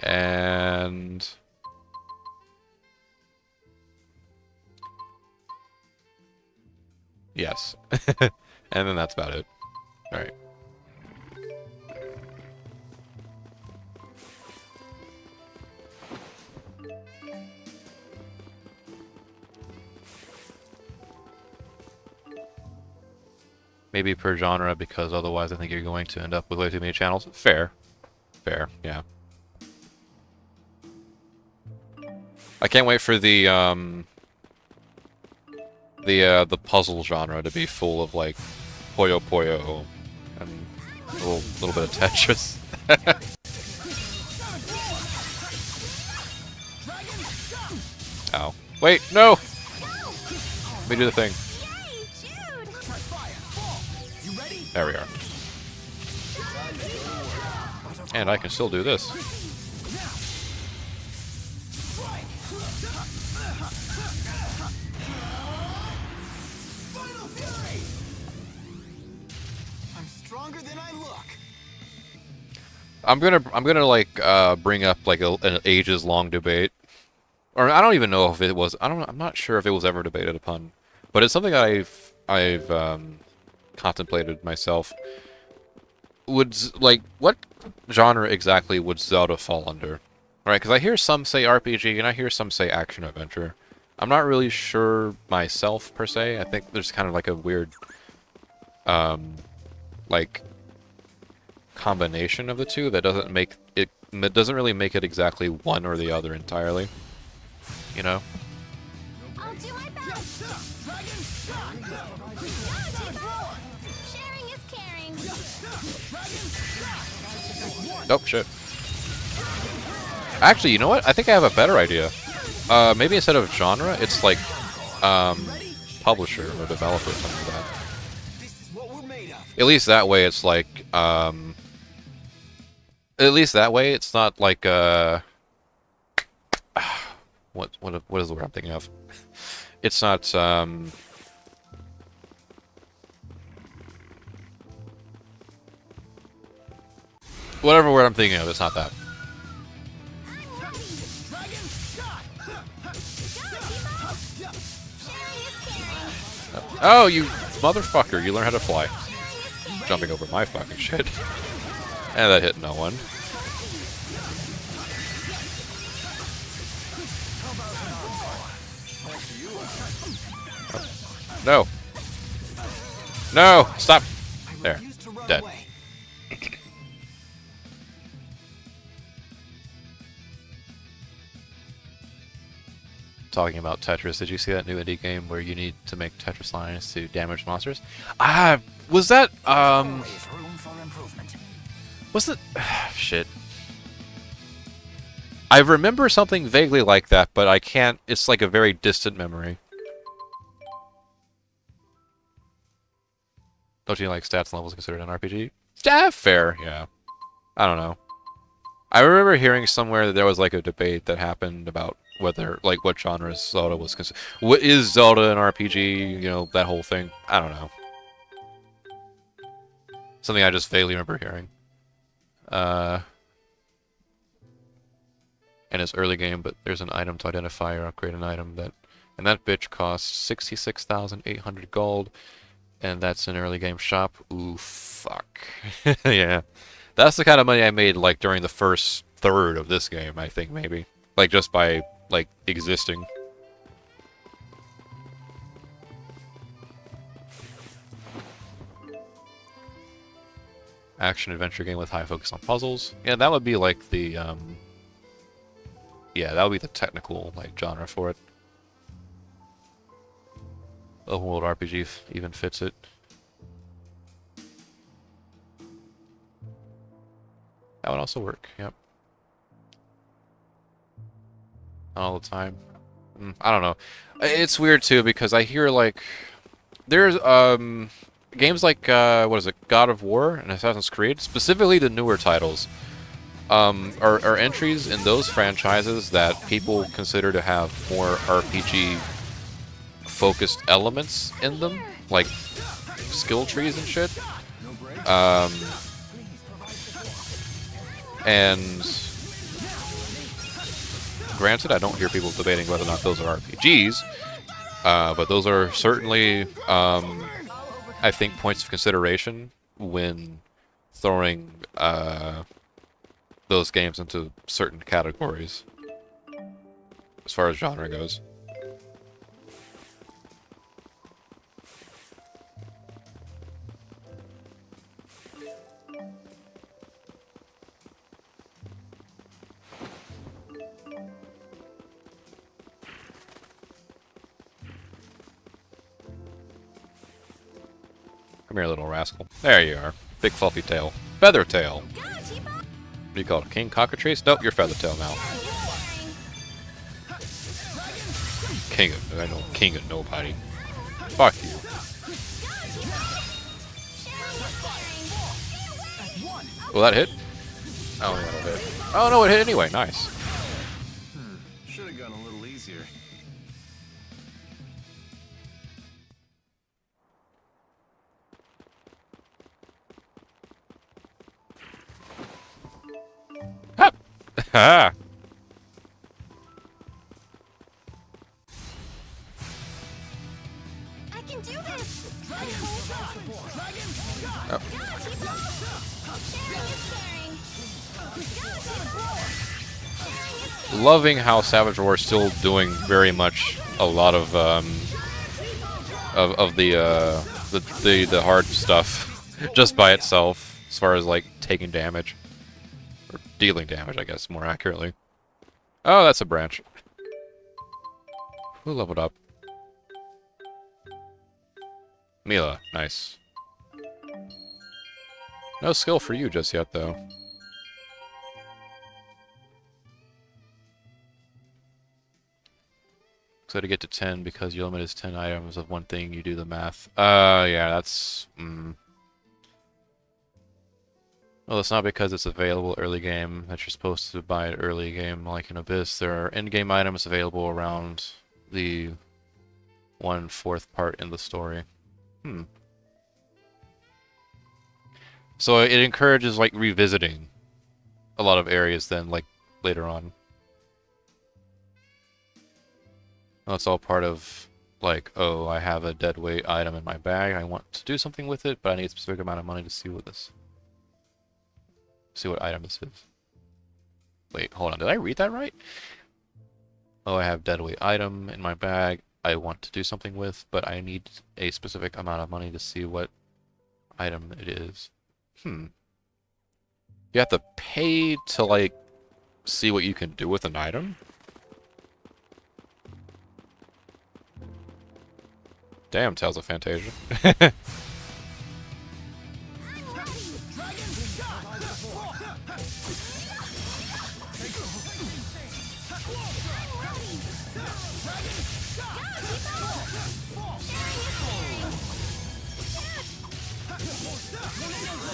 And... Yes. And then that's about it. Alright. Maybe per genre, because otherwise I think you're going to end up with way too many channels. Fair. Fair, yeah. I can't wait for the puzzle genre to be full of, like, Puyo Puyo and a little bit of Tetris. Ow. Wait, no! Let me do the thing. There we are. And I can still do this. I'm stronger than I look. I'm gonna like bring up like an ages-long debate, or I don't even know if it was. I'm not sure if it was ever debated upon, but it's something I've contemplated myself. What genre exactly would Zelda fall under? Right, because I hear some say RPG and I hear some say action adventure. I'm not really sure myself per se. I think there's kind of like a weird like combination of the two that doesn't make it. It doesn't really make it exactly one or the other entirely. You know. I'll do my best. Sharing is caring. Oh shit. Actually, you know what? I think I have a better idea. Maybe instead of genre, it's like publisher or developer or something like that. This is what we're made of. At least that way, it's like at least that way, it's not like what is the word I'm thinking of? It's not whatever word I'm thinking of. It's not that. Oh, you motherfucker! You learn how to fly. Jumping over my fucking shit. And that hit no one. No. No! Stop! There. Dead. Talking about Tetris, did you see that new indie game where you need to make Tetris lines to damage monsters? Was that, was it, shit. I remember something vaguely like that, but I can't, it's like a very distant memory. Don't you like stats and levels considered an RPG? Yeah, fair, yeah. I don't know. I remember hearing somewhere that there was like a debate that happened about whether, like, what genre Zelda was considered. What is Zelda an RPG? You know, that whole thing. I don't know. Something I just vaguely remember hearing. And it's early game, but there's an item to identify or upgrade an item that, and that bitch costs 66,800 gold, and that's an early game shop. Ooh, fuck. Yeah. That's the kind of money I made, like, during the first third of this game, I think, maybe. Like, just by, like, existing. Action-adventure game with high focus on puzzles. Yeah, that would be, like, the, yeah, that would be the technical, like, genre for it. Open world RPG even fits it. That would also work, yep. All the time. I don't know. It's weird, too, because I hear, like... There's, games like, what is it? God of War and Assassin's Creed, specifically the newer titles, are entries in those franchises that people consider to have more RPG-focused elements in them, like skill trees and shit. And granted, I don't hear people debating whether or not those are RPGs, But those are certainly, I think, points of consideration when throwing those games into certain categories as far as genre goes. Come here, little rascal. There you are. Big fluffy tail. Feather tail. What do you call it? King cockatrice? Nope, you're feather tail now. King of nobody. Fuck you. Will that hit? I don't think that'll hit. Oh no, it hit anyway. Nice. Should have gone a little easier. Ha! I can do this! Oh. Loving how Savage War is still doing very much a lot of the hard stuff just by itself, as far as like taking damage or dealing damage, I guess more accurately. Oh, that's a branch. Who leveled up? Mila, nice. No skill for you just yet, though. So to get to 10, because your limit is 10 items of one thing, you do the math. Yeah, that's... Well, it's not because it's available early game that you're supposed to buy it early game, like in Abyss. There are in-game items available around the 1/4 part in the story. So it encourages, like, revisiting a lot of areas then, like, later on. Well, it's all part of, like, oh, I have a deadweight item in my bag, I want to do something with it, but I need a specific amount of money to see what item this is. Wait, hold on, did I read that right? Oh, I have deadweight item in my bag I want to do something with, but I need a specific amount of money to see what item it is. You have to pay to, like, see what you can do with an item? Damn, Tales of Fantasia.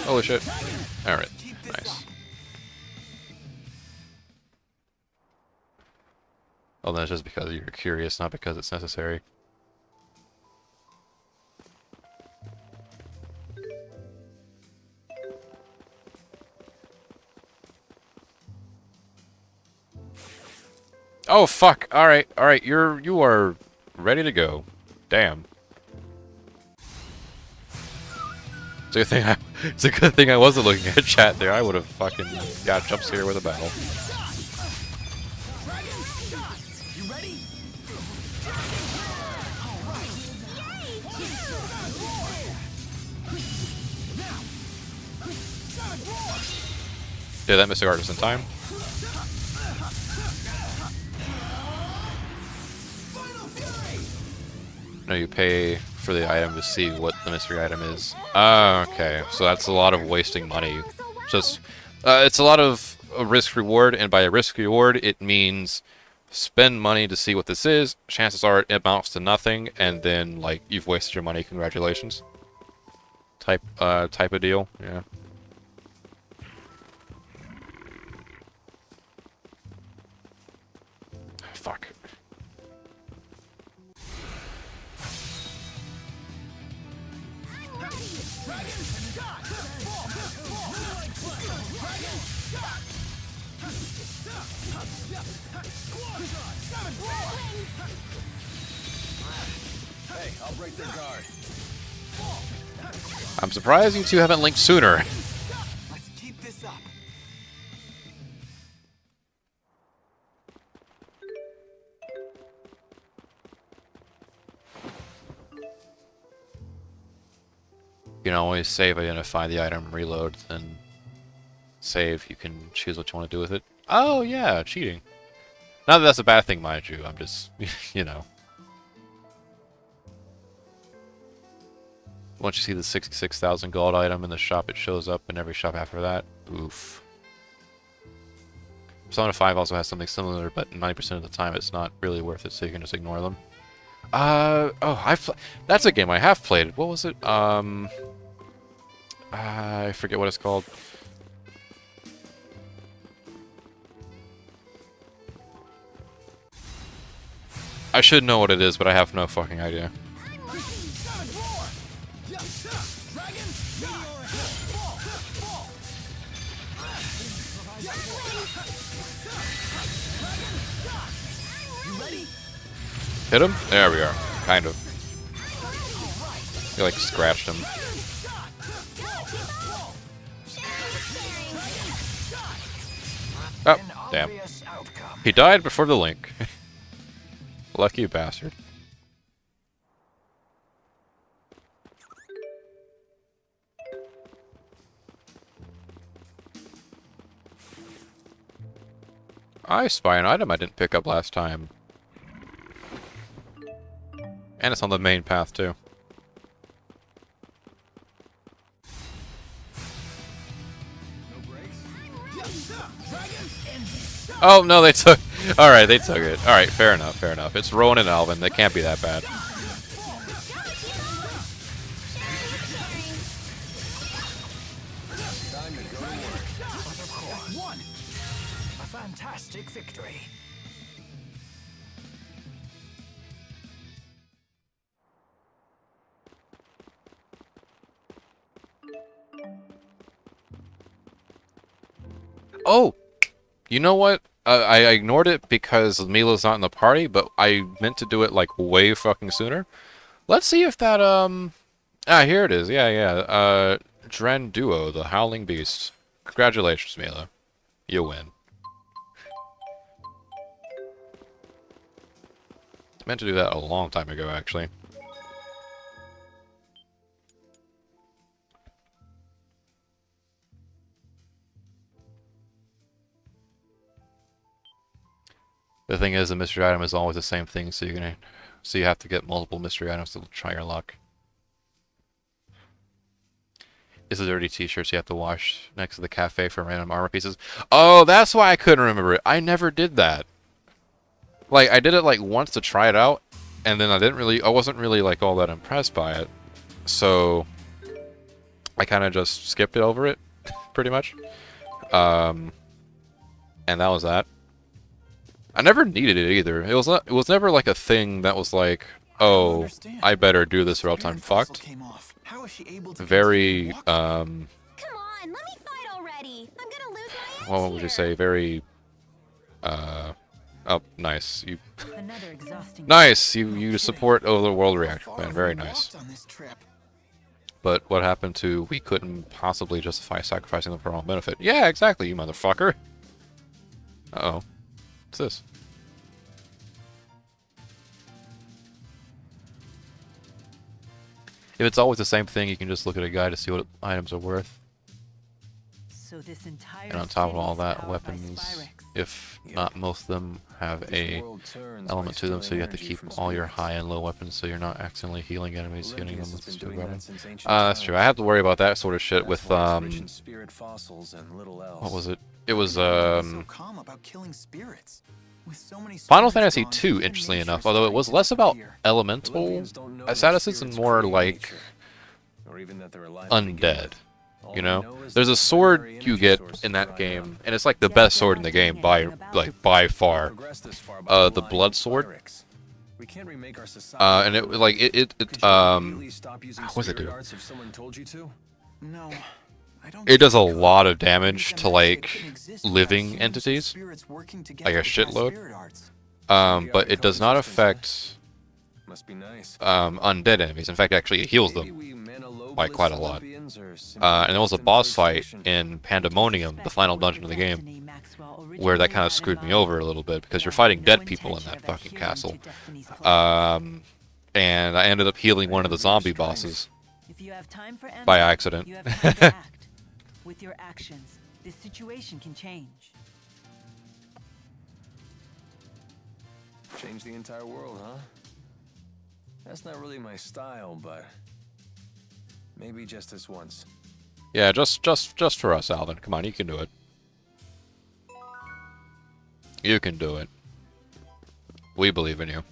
Holy shit. Alright, nice. Well, that's just because you're curious, not because it's necessary. Oh fuck! Alright, alright, you are ready to go. Damn. It's a good thing I wasn't looking at chat there. I would have fucking got jump scare with a battle. Did that Mystic Artist in time? No, you pay for the item to see what the mystery item is. Okay, so that's a lot of wasting money. Just, it's a lot of a risk-reward, and by a risk-reward, it means spend money to see what this is. Chances are it amounts to nothing, and then, like, you've wasted your money. Congratulations. Type of deal. Yeah. Fuck. Hey, I'll break their guard. I'm surprised you two haven't linked sooner. Let's keep this up. You can always save, identify the item, reload, then save. You can choose what you want to do with it. Oh, yeah, cheating. Not that that's a bad thing, mind you. I'm just, you know. Once you see the 66,000 gold item in the shop, it shows up in every shop after that. Oof. Persona 5 also has something similar, but 90% of the time it's not really worth it, so you can just ignore them. That's a game I have played. What was it? I forget what it's called. I should know what it is, but I have no fucking idea. Hit him? There we are. Kind of. You like scratched him. Oh, damn. He died before the link. Lucky bastard. I spy an item I didn't pick up last time. And it's on the main path, too. Oh, no, they took... Alright, they took it. Alright, fair enough, fair enough. It's Rowan and Alvin. They can't be that bad. A fantastic victory. Oh! You know what? I ignored it because Mila's not in the party, but I meant to do it, like, way fucking sooner. Let's see if that, Ah, here it is. Yeah, yeah. Dren Duo, the Howling Beast. Congratulations, Mila. You win. I meant to do that a long time ago, actually. The thing is, a mystery item is always the same thing, so you have to get multiple mystery items to try your luck. It's the dirty t-shirts you have to wash next to the cafe for random armor pieces. Oh, that's why I couldn't remember it. I never did that. Like, I did it like once to try it out, and then I wasn't really like all that impressed by it. So I kind of just skipped it over it, pretty much. And that was that. I never needed it either. It was never like a thing that was like, oh, I better do this or else I'm fucked. Very, Come on, let me fight already. I'm gonna lose my edge what would you say? Very, oh, nice. Nice! You support Overworld Reaction Plan. Very nice. But what happened to we couldn't possibly justify sacrificing them for our own benefit? Yeah, exactly, you motherfucker. Uh-oh. What's this? If it's always the same thing, you can just look at a guide to see what items are worth. So this entire And on top of city all is that, powered by weapons, Spyrix. if not most of them, have a element to them, so you have to keep all your high and low weapons so you're not accidentally healing enemies, hitting them with stupid weapons. That's true. I have to worry about that sort of shit with, what was it? It was, Final Fantasy II, interestingly enough, although it was less about elemental statuses and more like undead. You know, there's a sword you get in that game, and it's like the best sword in the game by far. The blood sword. And it what does it do? It does a lot of damage to like living entities, like a shitload. But it does not affect Must be nice. undead enemies. In fact, actually, it heals Maybe them we Manalobalist by quite a lot. Olympians are And there was a simply boss lost fight in frustration. in Pandemonium, the final dungeon of the game, where that kind of screwed me over a little bit, because you're fighting dead people in that fucking castle. And I ended up healing one of the zombie bosses by accident. You have time to act. With your actions, this situation can change. Change the entire world, huh? That's not really my style, but maybe just this once. Yeah, just for us, Alvin. Come on, you can do it. You can do it. We believe in you.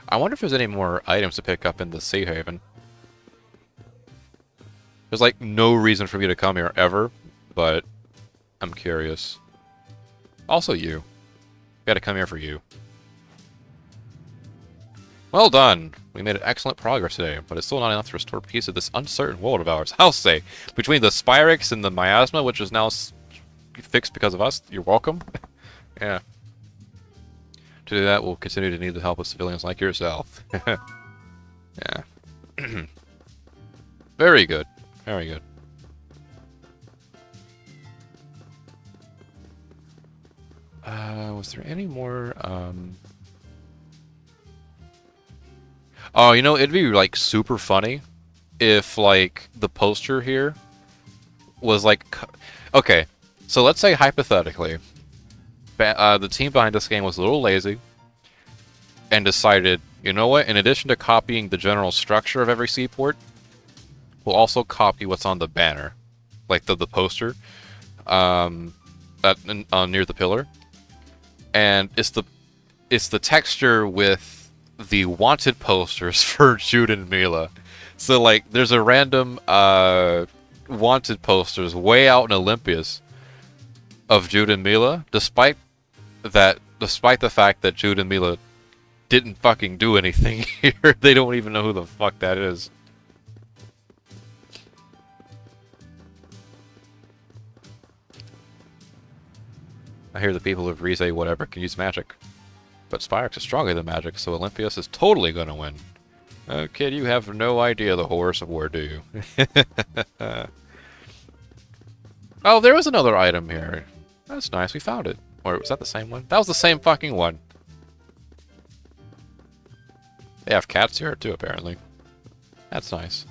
I wonder if there's any more items to pick up in the Sea Haven. There's like no reason for me to come here ever, but I'm curious. Also you. Gotta come here for you. Well done! We made excellent progress today, but it's still not enough to restore peace of this uncertain world of ours. I'll say, between the Spyrix and the miasma, which is now fixed because of us, you're welcome. Yeah. To do that, we'll continue to need the help of civilians like yourself. Yeah. Very good. Very good. Was there any more, Oh, you know, it'd be, like, super funny if, like, the poster here was, like... Okay, so let's say, hypothetically, the team behind this game was a little lazy and decided, you know what, in addition to copying the general structure of every seaport, we'll also copy what's on the banner. Like, the poster, near the pillar. And it's the texture with the wanted posters for Jude and Mila. So, like, there's a random wanted posters way out in Olympus of Jude and Mila, despite the fact that Jude and Mila didn't fucking do anything here. They don't even know who the fuck that is. I hear the people of Rize whatever can use magic. But Spyrix is stronger than magic, so Olympius is totally gonna win. Oh, kid, you have no idea the horrors of war, do you? Oh, there was another item here. That's nice, we found it. Or was that the same one? That was the same fucking one. They have cats here too, apparently. That's nice.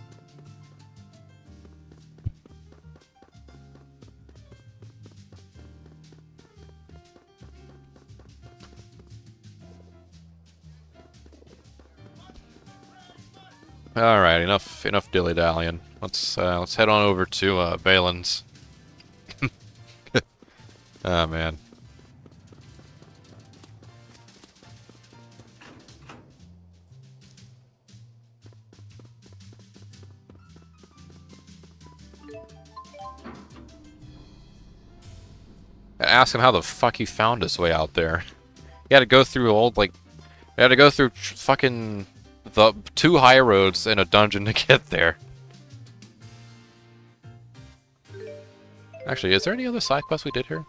All right, enough dilly-dallying. Let's head on over to Balin's. Oh man. Ask him how the fuck he found his way out there. He had to go through he had to go through fucking the 2 high roads in a dungeon to get there. Actually, is there any other side quests we did here?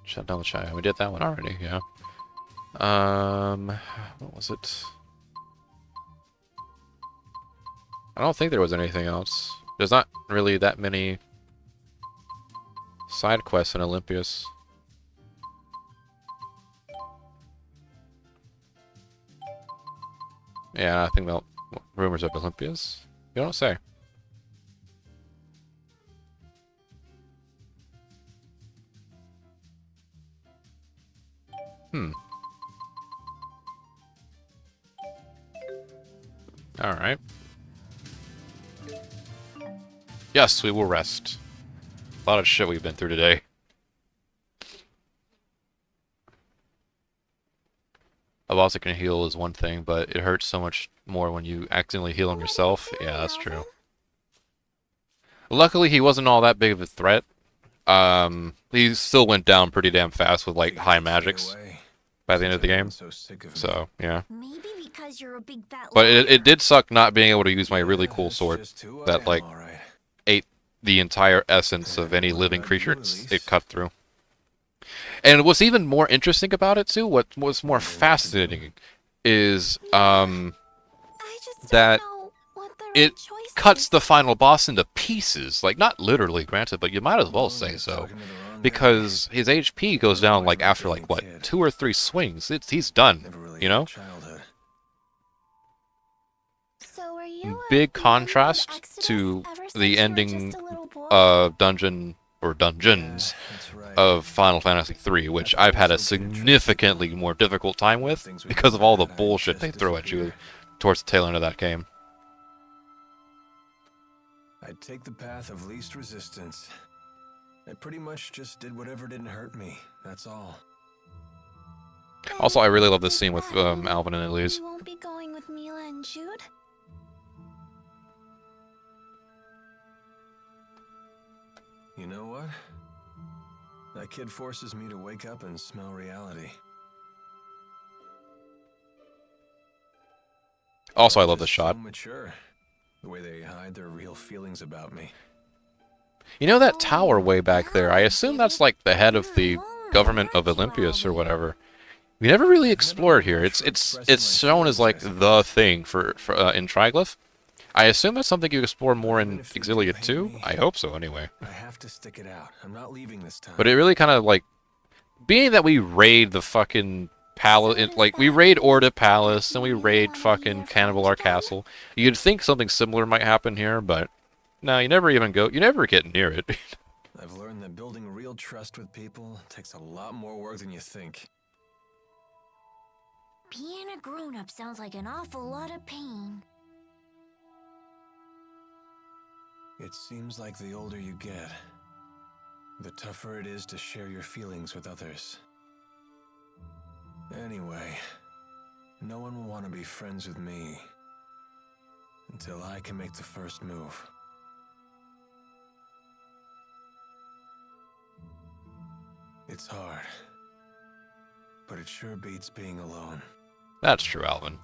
Shut down the chat. We did that one already, yeah. What was it? I don't think there was anything else. There's not really that many side quests in Olympus. Yeah, I think about rumors of Olympus. You don't say. Alright. Yes, we will rest. A lot of shit we've been through today. A boss that can heal is one thing, but it hurts so much more when you accidentally heal him yourself. Yeah, that's true. Luckily, he wasn't all that big of a threat. he still went down pretty damn fast with like high magics by the end of the game. So sick of me. So yeah, Maybe because you're a big fat but liar. it did suck not being able to use my really cool That's sword just who I that am, like all right. ate the entire essence of any What living about creature you, it Elise? cut through. And what's even more interesting about it too, what was more fascinating, is I just that don't know what the it right choice cuts is. the final boss into pieces. Like, not literally, granted, but you might as well say You're so. talking to the wrong guy. Because his HP goes down, like, Always after, being like, what, kid. 2 or 3 swings. He's done, Never really you had a know? childhood. So are you a Big member of contrast Exodus to ever since the you were ending just a little boy? dungeon, or dungeons, That's right. of Final Fantasy III, which I've had a significantly more difficult time with because of all the bullshit they throw at you towards the tail end of that game. I'd take the path of least resistance. I pretty much just did whatever didn't hurt me. That's all. Also, I really love this Does scene with that mean Alvin and Elise. You won't be going with Mila and Jude? You know what? That kid forces me to wake up and smell reality. Also, I They're love this just shot. So mature. The way they hide their real feelings about me. You know that tower way back there? I assume that's like the head of the government of Olympias or whatever. We never really explored here. It's shown as like the thing for in Triglyph. I assume that's something you explore more in Xillia too. I hope so, anyway. I have to stick it out. I'm not leaving this time. But it really kind of like, being that we raid the fucking palace, like we raid Orda Palace and we raid fucking Cannibalar Castle. You'd think something similar might happen here, but no, you never get near it. I've learned that building real trust with people takes a lot more work than you think. Being a grown-up sounds like an awful lot of pain. It seems like the older you get, the tougher it is to share your feelings with others. Anyway, no one will want to be friends with me until I can make the first move. It's hard, but it sure beats being alone. That's true, Alvin.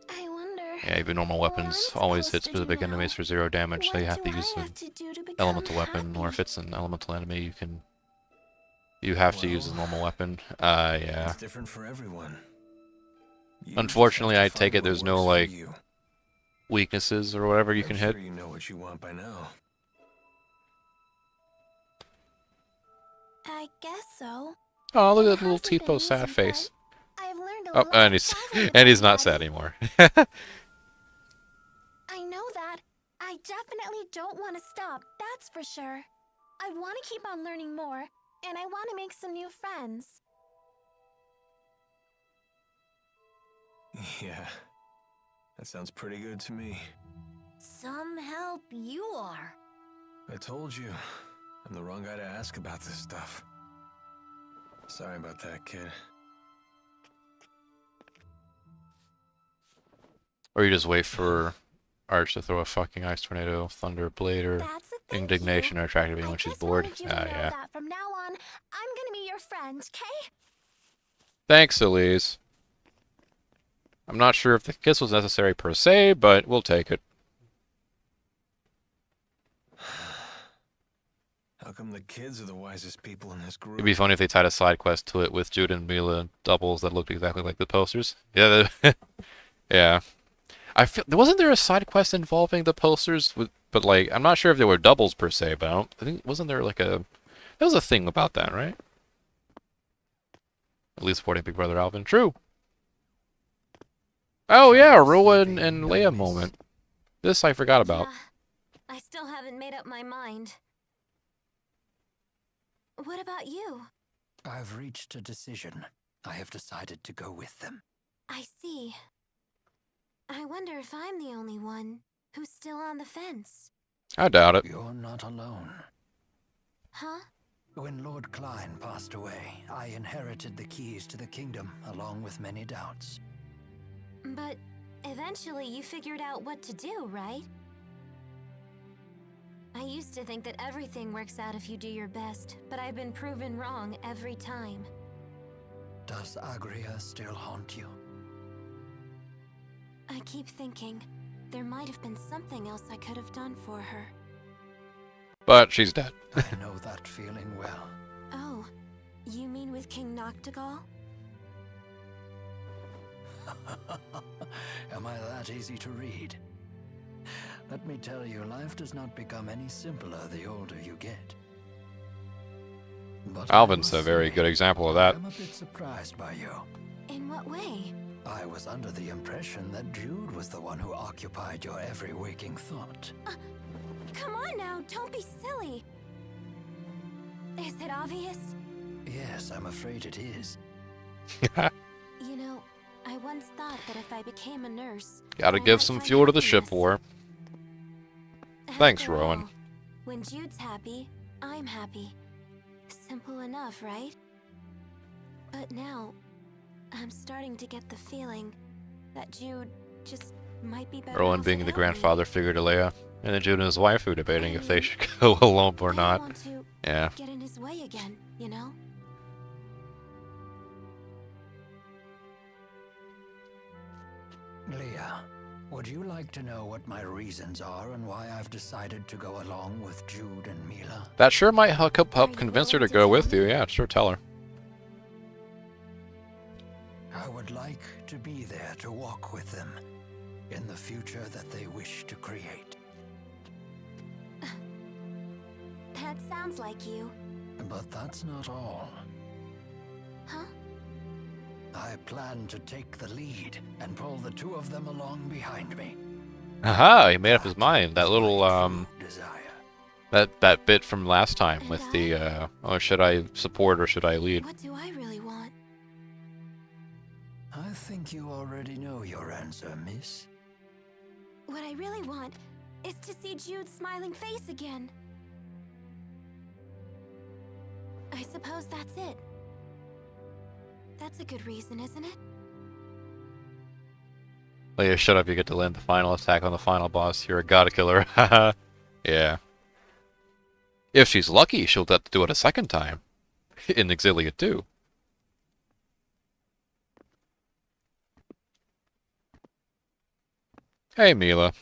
I wonder. Yeah, even normal weapons always hit specific enemies for 0 damage, so you have to use an elemental weapon, or if it's an elemental enemy, you have to use a normal weapon. Yeah. It's different for everyone. You Unfortunately, just I have to take find it there's what no, works for like, you. weaknesses or whatever you I'm can sure hit. you know what you want by now. I guess so. Oh, look It at that little hasn't been Tipo easy, sad face. but I've learned a Oh, lot and he's traveling and with he's my not sad body. anymore. I know that. I definitely don't want to stop, that's for sure. I want to keep on learning more, and I want to make some new friends. Yeah, that sounds pretty good to me. Some help you are. I told you, I'm the wrong guy to ask about this stuff. Sorry about that, kid. Or you just wait for Arch to throw a fucking ice tornado, thunder, blade, or That's a thank indignation you. or attractivity I when she's just bored. wanted you Ah, to know yeah. that from now on, I'm gonna be your friend, okay? Thanks, Elise. I'm not sure if the kiss was necessary per se, but we'll take it. How come the kids are the wisest people in this group? It'd be funny if they tied a side quest to it with Jude and Mila doubles that looked exactly like the posters. Yeah, yeah. Wasn't there a side quest involving the posters? But like, I'm not sure if they were doubles per se. But I think wasn't there like there was a thing about that, right? At least supporting Big Brother Alvin. True. Oh yeah, Rowan and Leia moment. This I forgot about. Yeah, I still haven't made up my mind. What about you? I've reached a decision. I have decided to go with them. I see. I wonder if I'm the only one who's still on the fence. I doubt it. You're not alone. Huh? When Lord Klein passed away, I inherited the keys to the kingdom, along with many doubts. But eventually you figured out what to do, right? I used to think that everything works out if you do your best, but I've been proven wrong every time. Does Agria still haunt you? I keep thinking there might have been something else I could have done for her. But she's dead. I know that feeling well. Oh, you mean with King Noctigal? Am I that easy to read? Let me tell you, life does not become any simpler the older you get. But Alvin's a very good example of that. I'm a bit surprised by you. In what way? I was under the impression that Jude was the one who occupied your every waking thought. Come on now, don't be silly. Is it obvious? Yes, I'm afraid it is. You know, I once thought that if I became a nurse... Gotta I give might some find fuel to the ship happiness. war. Thanks, After Rowan. all, when Jude's happy, I'm happy. Simple enough, right? But now, I'm starting to get the feeling that Jude just might be better Rowan off being the without grandfather figure to Leia, and then Jude and his wife who debating if they should go alone me. or I not. don't want to Yeah. get in his way again, you know? Leah, would you like to know what my reasons are and why I've decided to go along with Jude and Mila? That sure might help Are you convince her to willing to go tell with me? you. Yeah, sure, tell her. I would like to be there to walk with them in the future that they wish to create. That sounds like you. But that's not all. Huh? I plan to take the lead and pull the two of them along behind me. Aha, he made up his mind. That is little, my true desire. that bit from last time And with I? the, oh, should I support or should I lead? What do I really want? I think you already know your answer, miss. What I really want is to see Jude's smiling face again. I suppose that's it. That's a good reason, isn't it? Leia, shut up, you get to land the final attack on the final boss. You're a god killer. Haha. Yeah. If she's lucky, she'll get to do it a second time. In Xillia too. Hey, Mila.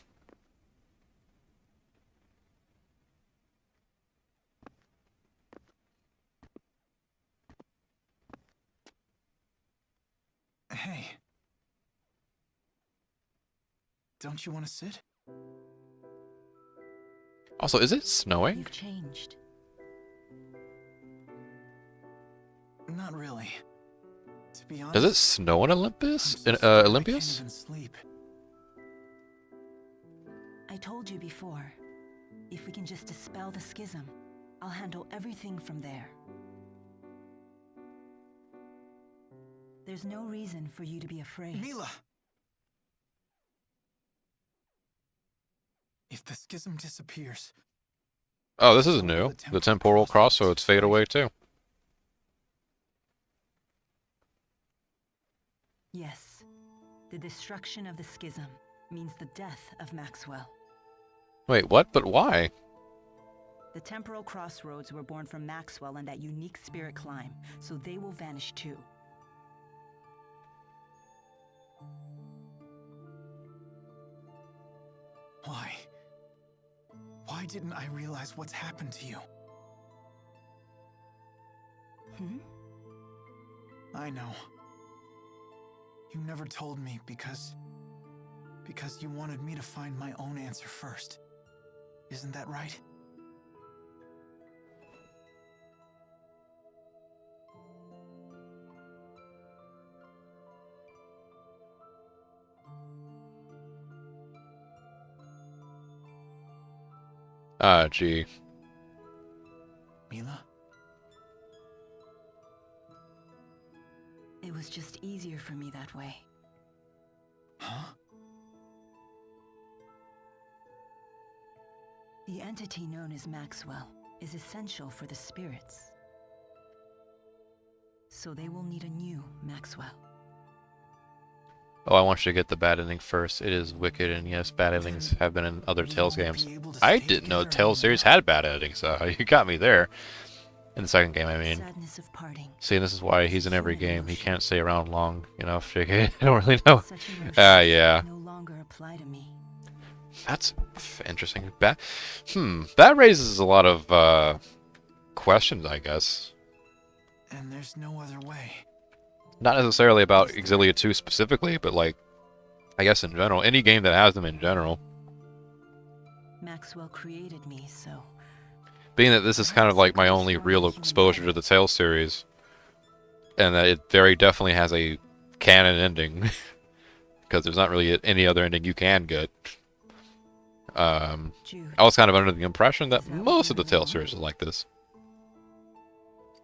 Hey. Don't you want to sit? Also, is it snowing? You've changed. Not really. To be honest, Does it snow in I'm Olympus? so In scared I Olympius? can't even sleep. I told you before, if we can just dispel the schism, I'll handle everything from there. There's no reason for you to be afraid. Mila! If the schism disappears, Oh, this is new. The temporal crossroads fade away too. Yes, the destruction of the schism means the death of Maxwell. Wait, what? But why? The temporal crossroads were born from Maxwell and that unique spirit climb, so they will vanish too. why? Why didn't I realize what's happened to you? Hmm? I know. You never told me because you wanted me to find my own answer first. Isn't that right? Ah, gee. Mila? It was just easier for me that way. Huh? The entity known as Maxwell is essential for the spirits. So they will need a new Maxwell. Oh, I want you to get the bad ending first. It is wicked, and yes, bad endings have been in other We Tales won't games. be able to I stay didn't know together Tales series anymore. had bad endings, so you got me there. In the second game, I mean. Sadness of parting. See, this is why he's in every game. He can't stay around long enough. I don't really know. Such emotions Yeah. no longer apply to me. That's interesting. That raises a lot of questions, I guess. And there's no other way. Not necessarily about Xillia 2 specifically, but like, I guess in general. Any game that has them in general. Maxwell created me, so Being that this is kind of like my only real exposure to the Tales series. And that it very definitely has a canon ending. Because there's not really any other ending you can get. Jude. I was kind of under the impression that most of the Tales series is like this.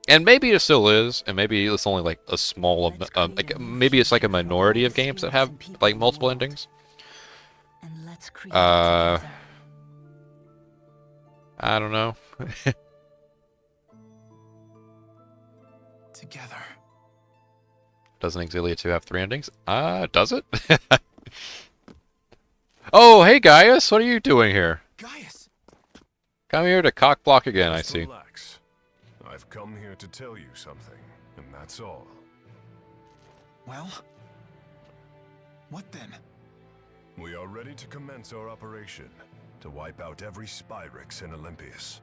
And maybe it still is, and maybe it's only like a small, maybe it's like a minority of games that have like multiple endings. And let's create together. I don't know. Together. Doesn't Xillia 2 have 3 endings? Does it? Oh, hey Gaius, what are you doing here? Gaius! Come here to cock block again, I Just see. relax. I've come here to tell you something, and that's all. Well? What then? We are ready to commence our operation to wipe out every Spyrix in Olympias.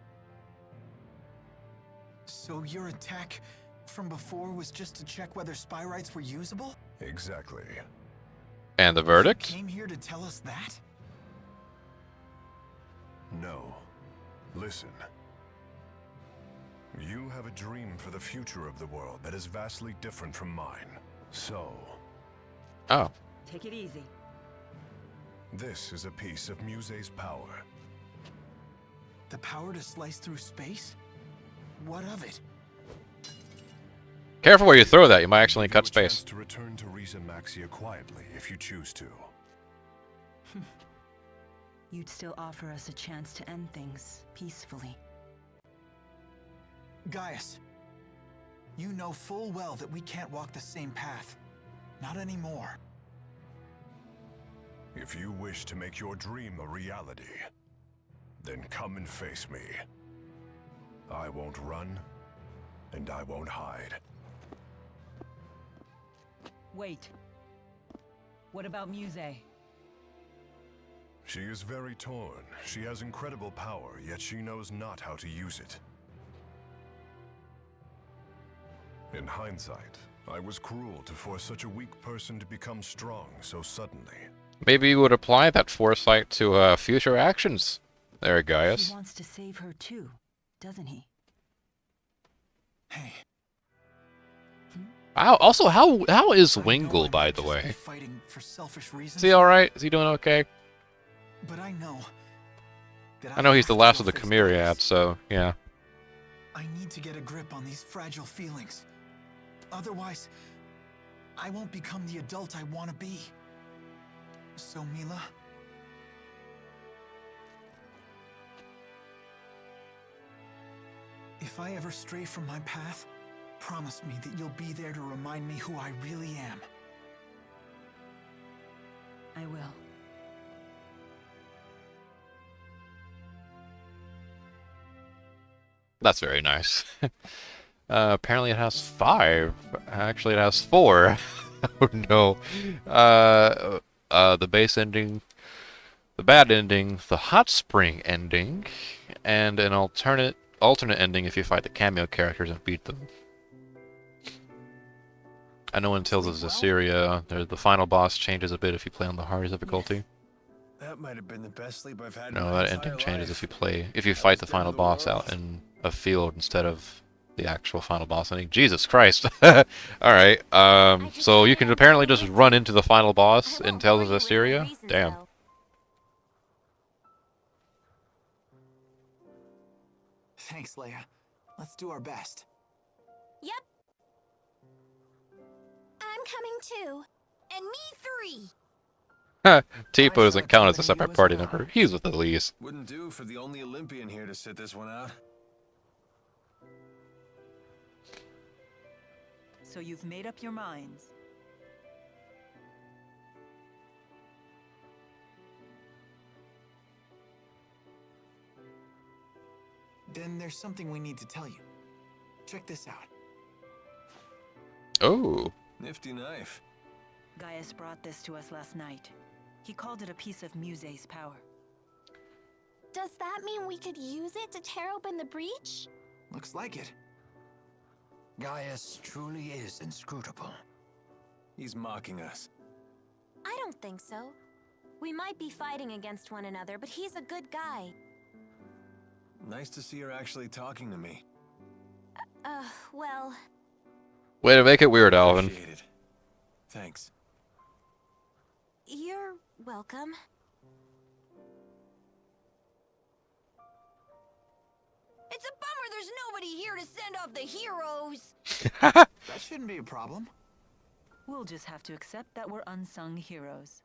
So your attack from before was just to check whether spyrites were usable? Exactly. And the You verdict? came here to tell us that? No. Listen. You have a dream for the future of the world that is vastly different from mine. So, Oh. Take it easy. this is a piece of Muse's power. The power to slice through space? What of it? Careful where you throw that, you might actually Give you cut a chance space. to return to Riza Maxia quietly if you choose to. You'd still offer us a chance to end things peacefully. Gaius, you know full well that we can't walk the same path. Not anymore. If you wish to make your dream a reality, then come and face me. I won't run, and I won't hide. Wait. What about Muse? She is very torn. She has incredible power, yet she knows not how to use it. In hindsight, I was cruel to force such a weak person to become strong so suddenly. Maybe you would apply that foresight to future actions. There, He Gaius. wants to save her too, doesn't he? Hey, Also, how is I know Wingle, I by might the just be way? fighting for selfish reasons, Is he alright? Is he doing okay? but I know that I know he's the have to last go of the face Chimeriad, Gaius. so yeah. I need to get a grip on these fragile feelings. Otherwise, I won't become the adult I want to be. So, Mila? If I ever stray from my path, promise me that you'll be there to remind me who I really am. I will. That's very nice. Apparently it has 5. Actually, it has 4. Oh no. The base ending, the bad ending, the hot spring ending, and an alternate ending if you fight the cameo characters and beat them. I know in Tales of Xillia, the final boss changes a bit if you play on the hardest difficulty. That might have been the best sleep I've had in No, my that entire ending changes life. if you fight the final boss out in a field instead of the actual final boss ending. Jesus Christ! Alright, so you can apparently just run into the final boss in Tales of Xillia? Damn. Thanks, Leia. Let's do our best. Yep. I'm coming too. And me 3. Tipo doesn't count as a separate party member. He's with Elise. Wouldn't do for the only Olympian here to sit this one out. So you've made up your minds. then there's something we need to tell you. Check this out. Oh. Nifty knife. Gaius brought this to us last night. He called it a piece of Muse's power. Does that mean we could use it to tear open the breach? Looks like it. Gaius truly is inscrutable. He's mocking us. I don't think so. We might be fighting against one another, but he's a good guy. Nice to see her actually talking to me. Well... Way to make it weird, Alvin. Appreciate it. Thanks. You're welcome. It's a bummer there's nobody here to send off the heroes. That shouldn't be a problem. We'll just have to accept that we're unsung heroes.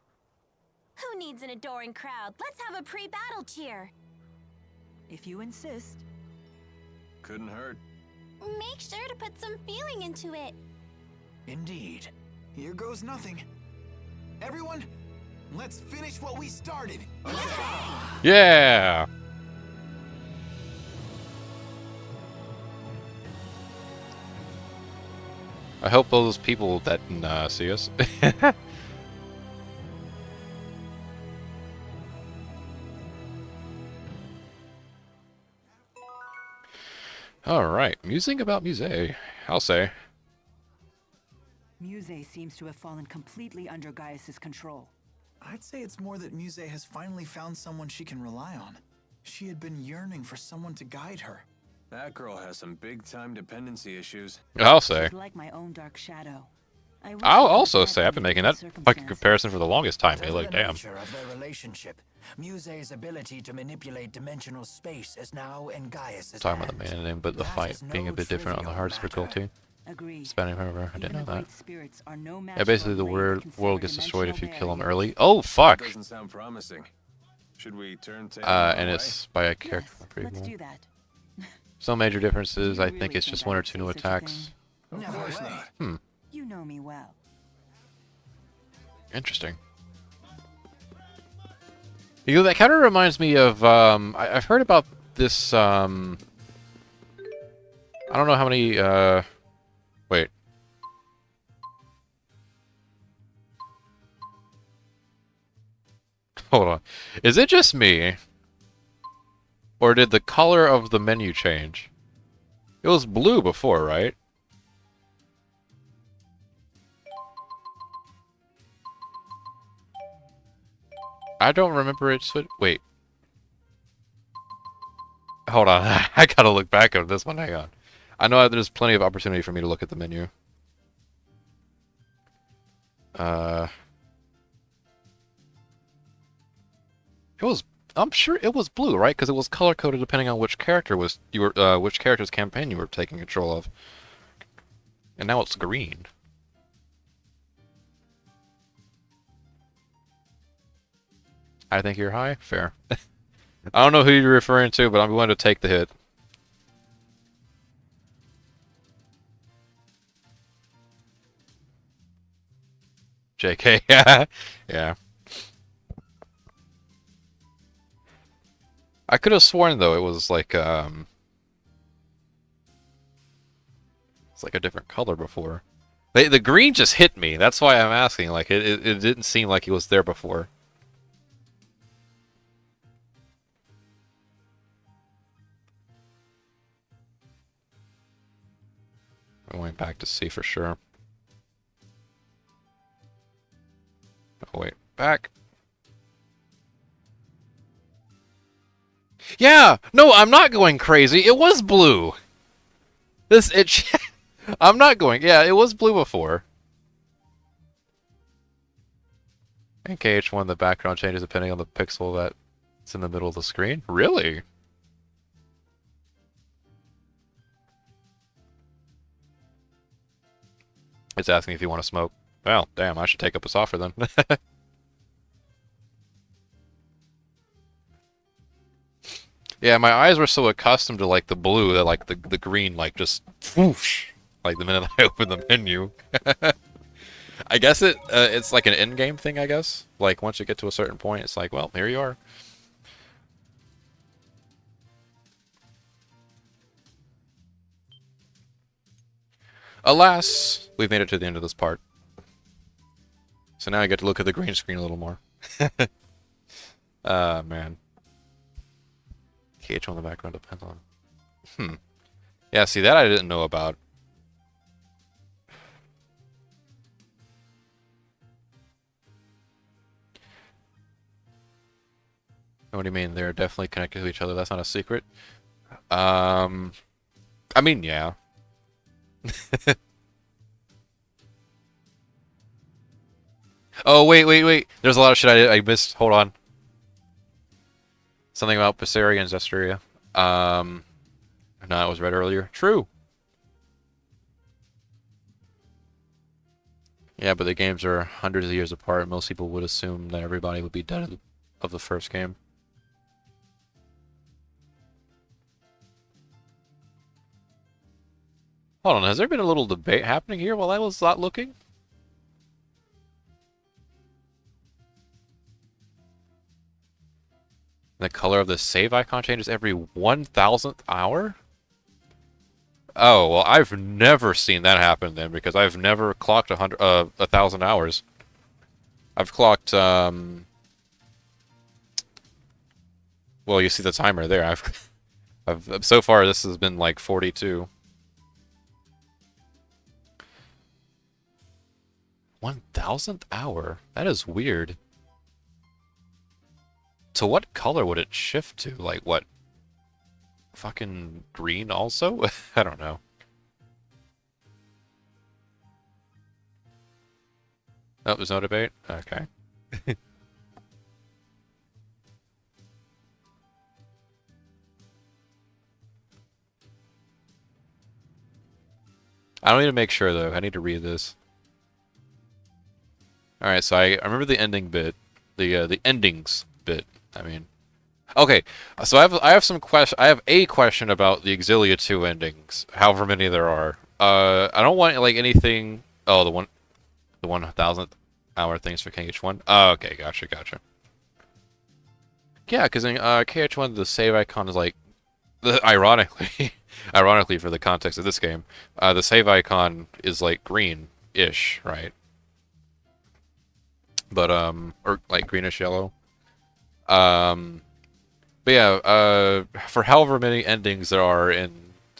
Who needs an adoring crowd? Let's have a pre-battle cheer. If you insist. Couldn't hurt. Make sure to put some feeling into it. Indeed. Here goes nothing. Everyone, let's finish what we started. Yeah. I hope those people that didn't see us. Alright, musing about Muse, I'll say. Muse seems to have fallen completely under Gaius's control. I'd say it's more that Muse has finally found someone she can rely on. She had been yearning for someone to guide her. That girl has some big-time dependency issues. I'll say. She's like my own dark shadow. I'll also say I've been making that fucking comparison for the longest time. Hey, like, The damn. nature of their relationship. Muse's ability to manipulate dimensional space is now in Gaius's Talking about the hands. man name, but the That fight is no being a bit different on the trivial hard matter. difficulty. Agreed. Spanning forever. I didn't Even know the that. great spirits are no match Yeah, basically for the a blade world that can world sever gets destroyed if you dimensional kill him barriers. early. Oh, fuck! Doesn't sound promising. Should we turn tables And away? it's by a character. Yes, Pretty let's cool. do that. Some major differences. Do you I think really it's just think one I or would two say new such a attacks. thing? Of course way. not. You know me well. Interesting. You know, that kind of reminds me of, I've heard about this, I don't know how many, wait. Hold on. Is it just me? Or did the color of the menu change? It was blue before, right? I don't remember it switch. Wait. Hold on. I gotta look back at this one. Hang on. I know there's plenty of opportunity for me to look at the menu. It was. I'm sure it was blue, right? Because it was color coded depending on which character was which character's campaign you were taking control of. And now it's green. I think you're high. Fair. I don't know who you're referring to, but I'm going to take the hit. JK. Yeah. I could have sworn though it was like it's like a different color before. The green just hit me. That's why I'm asking. Like it didn't seem like it was there before. I went back to see for sure. Oh wait, back. Yeah, no, I'm not going crazy. It was blue. I'm not going. Yeah, it was blue before. In KH1, the background changes depending on the pixel that's in the middle of the screen. Really? It's asking if you want to smoke. Well, damn, I should take up this offer then. Yeah, my eyes were so accustomed to like the blue that like the green like just whoosh, like the minute I open the menu. I guess it's like an in-game thing, I guess. Like once you get to a certain point, it's like, well, here you are. Alas, we've made it to the end of this part. So now I get to look at the green screen a little more. Man. KH on the background depends on. Yeah, see, that I didn't know about. What do you mean? They're definitely connected to each other. That's not a secret. I mean, yeah. Oh, wait. There's a lot of shit I missed. Hold on. Something about Passeria and Zestiria. No, it was read earlier. True. Yeah, but the games are hundreds of years apart. Most people would assume that everybody would be dead of the first game. Hold on, has there been a little debate happening here while I was not looking? The color of the save icon changes every 1,000th hour? Oh, well, I've never seen that happen then, because I've never clocked 1,000 hours. I've clocked, well, you see the timer there. I've so far this has been like 42. 1,000th hour? That is weird. To what color would it shift to? Like, what? Fucking green also? I don't know. Oh, there's no debate? Okay. I don't need to make sure, though. I need to read this. Alright, so I remember the ending bit. The endings bit, I mean. Okay, so I have some I have a question about the Xillia 2 endings, however many there are. I don't want like anything. Oh, the 1,000th hour things for KH1. Oh, okay, gotcha. Yeah, because in KH1 the save icon is like, ironically for the context of this game, the save icon is like green-ish, right? But or like greenish yellow. But yeah, for however many endings there are in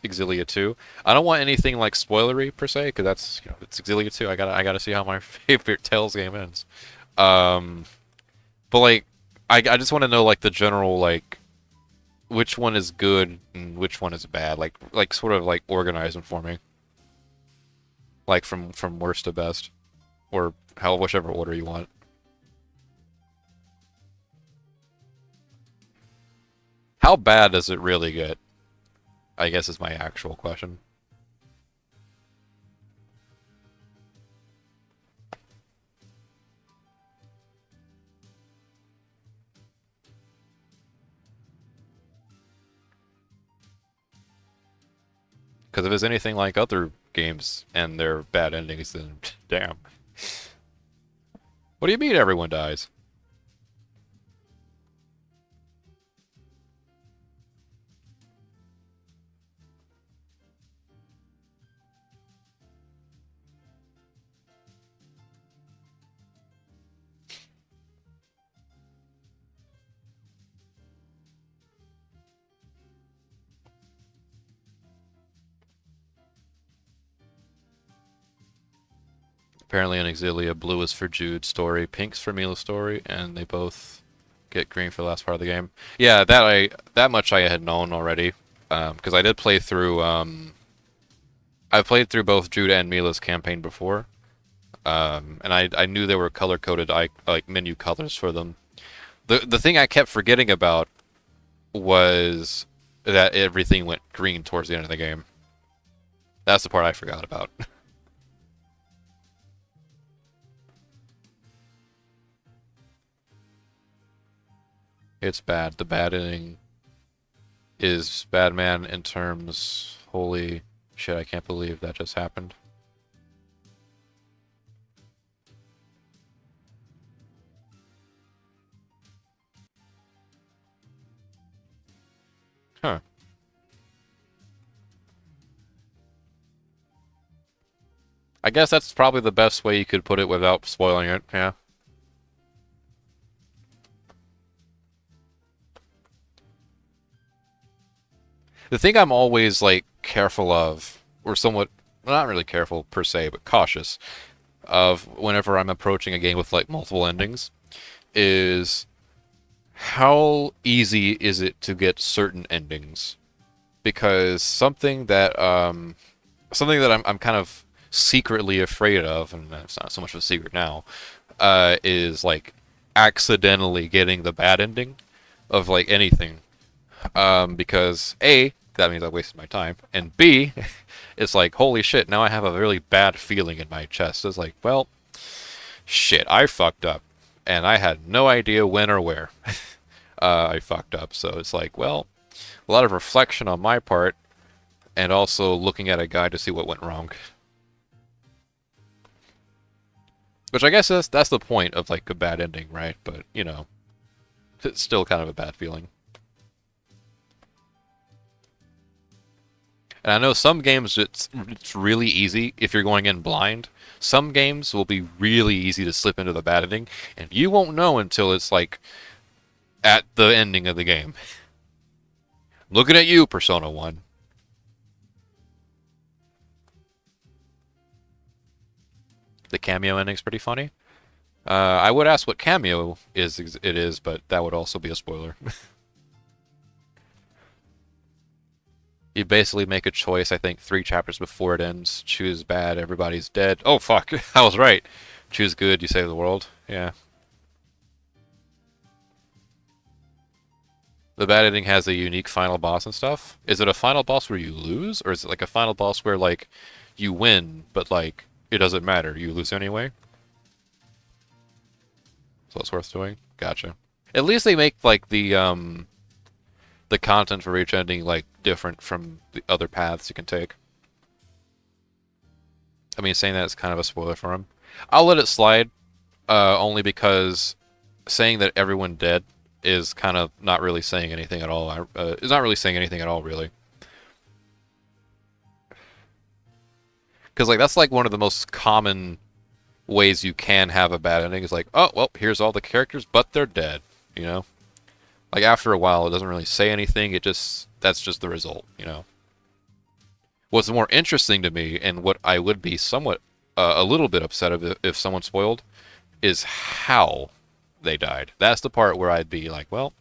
Xillia 2, I don't want anything like spoilery per se, because that's, you know, it's Xillia 2. I gotta see how my favorite Tales game ends. But like, I just want to know like the general like which one is good and which one is bad, like sort of like organize them for me, like from worst to best, or whichever order you want. How bad does it really get? I guess is my actual question. Because if it's anything like other games and their bad endings, then damn. What do you mean everyone dies? Apparently in Xillia, blue is for Jude's story, pink's for Mila's story, and they both get green for the last part of the game. Yeah, that much I had known already, because I did play through. I've played through both Jude and Mila's campaign before, and I knew there were color coded like menu colors for them. The thing I kept forgetting about was that everything went green towards the end of the game. That's the part I forgot about. It's bad. The bad ending is Badman in terms... Holy shit, I can't believe that just happened. Huh. guess that's probably the best way you could put it without spoiling it, yeah. The thing I'm always, like, careful of, or somewhat, well, not really careful per se, but cautious of whenever I'm approaching a game with, like, multiple endings, is how easy is it to get certain endings? Because something that I'm kind of secretly afraid of, and it's not so much of a secret now, is like accidentally getting the bad ending of like anything. Because A, that means I wasted my time, and B, it's like, holy shit, now I have a really bad feeling in my chest. It's like, well, shit, I fucked up. And I had no idea when or where I fucked up. So it's like, well, a lot of reflection on my part, and also looking at a guide to see what went wrong. Which I guess that's the point of like a bad ending, right? But, you know, it's still kind of a bad feeling. And I know some games it's really easy if you're going in blind. Some games will be really easy to slip into the bad ending, and you won't know until it's like at the ending of the game. Looking at you, Persona 1. The cameo ending's pretty funny. I would ask what cameo it is, but that would also be a spoiler. You basically make a choice, I think, 3 chapters before it ends. Choose bad, everybody's dead. Oh, fuck. I was right. Choose good, you save the world. Yeah. The bad ending has a unique final boss and stuff. Is it a final boss where you lose? Or is it like a final boss where, like, you win, but, like, it doesn't matter. You lose anyway? So it's worth doing? Gotcha. At least they make, like, the content for each ending, like, different from the other paths you can take. I mean, saying that is kind of a spoiler for him. I'll let it slide, only because saying that everyone dead is kind of not really saying anything at all. It's not really saying anything at all, really. Because, like, that's, like, one of the most common ways you can have a bad ending. Is like, oh, well, here's all the characters, but they're dead, you know? Like, after a while, it doesn't really say anything. That's just the result, you know? What's more interesting to me, and what I would be somewhat, a little bit upset if someone spoiled, is how they died. That's the part where I'd be like, well,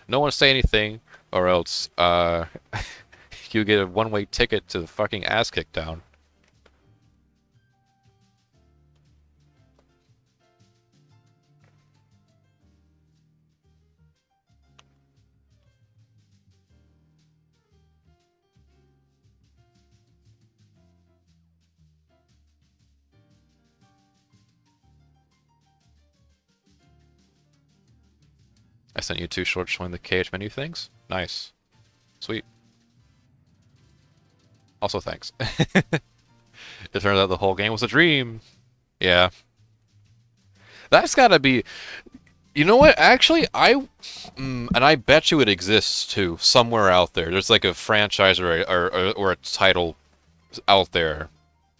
no one say anything, or else, you get a one-way ticket to the fucking ass kicked down. I sent you 2 shorts showing the KH menu things. Nice. Sweet. Also, thanks. It turns out the whole game was a dream. Yeah. That's gotta be... You know what? Actually, and I bet you it exists, too, somewhere out there. There's like a franchise or a title out there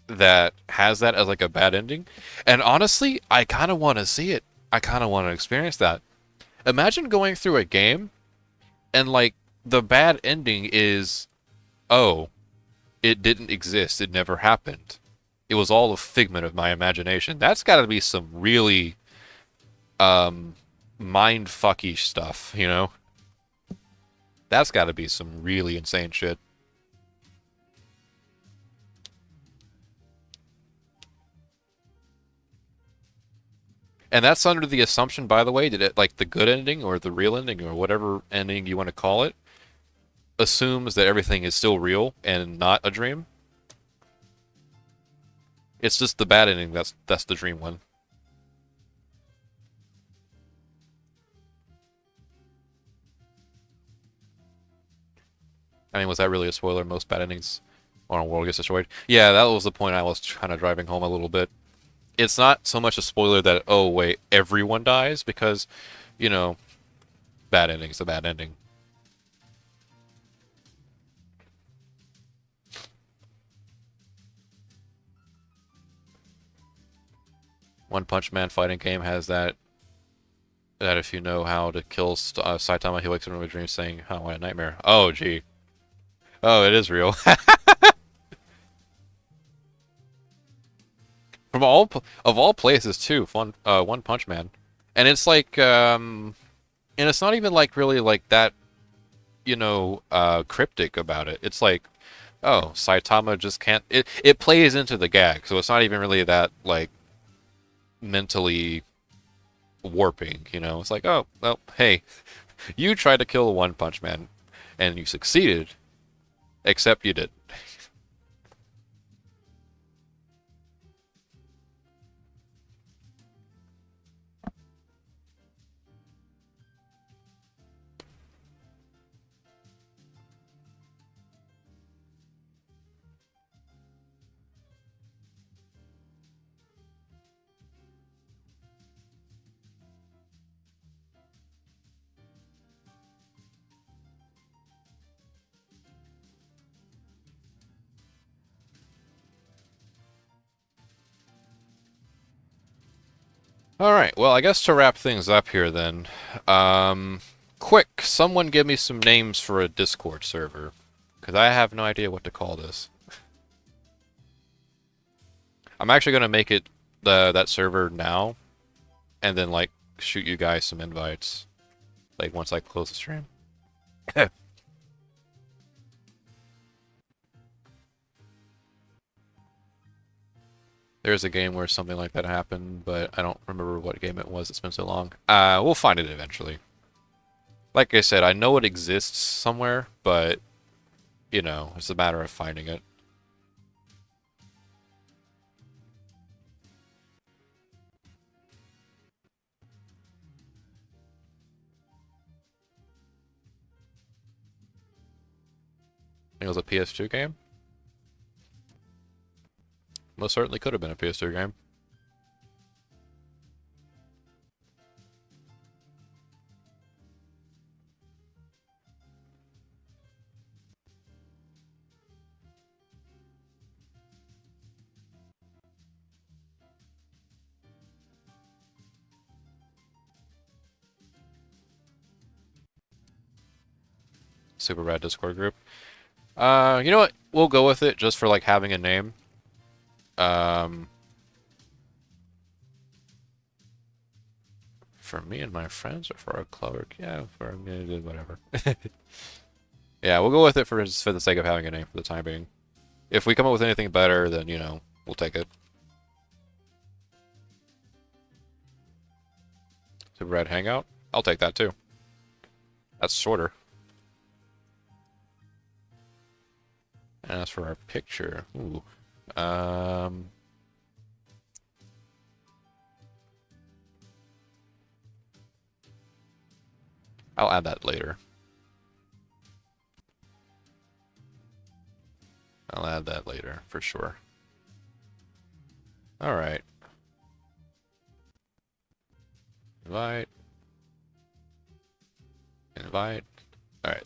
that has that as like a bad ending. And honestly, I kind of want to see it. I kind of want to experience that. Imagine going through a game and, like, the bad ending is, oh, it didn't exist. It never happened. It was all a figment of my imagination. That's got to be some really mind-fucky stuff, you know? That's got to be some really insane shit. And that's under the assumption, by the way, that it, like, the good ending or the real ending or whatever ending you want to call it, assumes that everything is still real and not a dream. It's just the bad ending that's the dream one. I mean, was that really a spoiler? Most bad endings on a world gets destroyed? Yeah, that was the point I was kind of driving home a little bit. It's not so much a spoiler that, oh, wait, everyone dies, because, you know, bad ending's a bad ending. One Punch Man fighting game has that. That if you know how to kill Saitama, he wakes up from a dream saying, "Oh, what a nightmare." Oh, gee. Oh, it is real. From of all places too, One Punch Man, and it's like, and it's not even like really like that, you know, cryptic about it. It's like, oh, Saitama just can't. It plays into the gag, so it's not even really that like mentally warping. You know, it's like, oh, well, hey, you tried to kill One Punch Man, and you succeeded, except you did. Alright, well, I guess to wrap things up here then, quick, someone give me some names for a Discord server, because I have no idea what to call this. I'm actually going to make it that server now, and then, like, shoot you guys some invites, like, once I close the stream. There's a game where something like that happened, but I don't remember what game it was. It's been so long. We'll find it eventually. Like I said, I know it exists somewhere, but, you know, it's a matter of finding it. I think it was a PS2 game? Most certainly could have been a PS2 game. Super rad Discord group. You know what? We'll go with it just for like having a name. For me and my friends, or for a clerk? Yeah, for me, whatever. Yeah, we'll go with it for the sake of having a name for the time being. If we come up with anything better, then, you know, we'll take it. Super Red Hangout? I'll take that too. That's shorter. And as for our picture, ooh. I'll add that later. I'll add that later, for sure. Alright. Invite. Invite. Alright.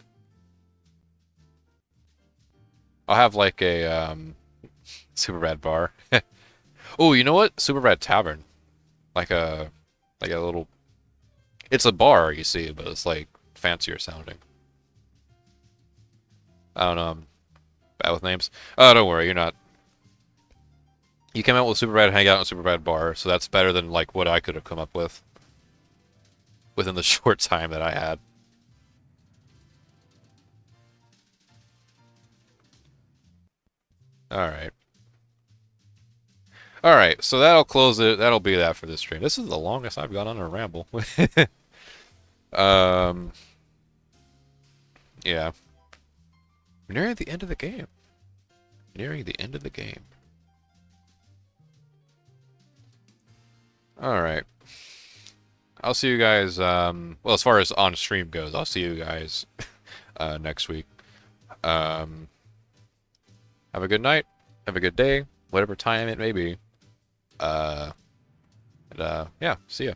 I'll have like a, super rad bar. Oh, you know what? Super rad tavern. Like a little... It's a bar, you see, but it's like fancier sounding. I don't know, I'm bad with names. Oh, don't worry, you're not. You came out with Super Rad Hangout and Super Rad Bar, so that's better than like what I could have come up with within the short time that I had. Alright. Alright, so that'll close it. That'll be that for this stream. This is the longest I've gone on a ramble. Yeah. Nearing the end of the game. Nearing the end of the game. Alright. I'll see you guys, well, as far as on stream goes, I'll see you guys next week. Have a good night. Have a good day. Whatever time it may be. Yeah, see ya.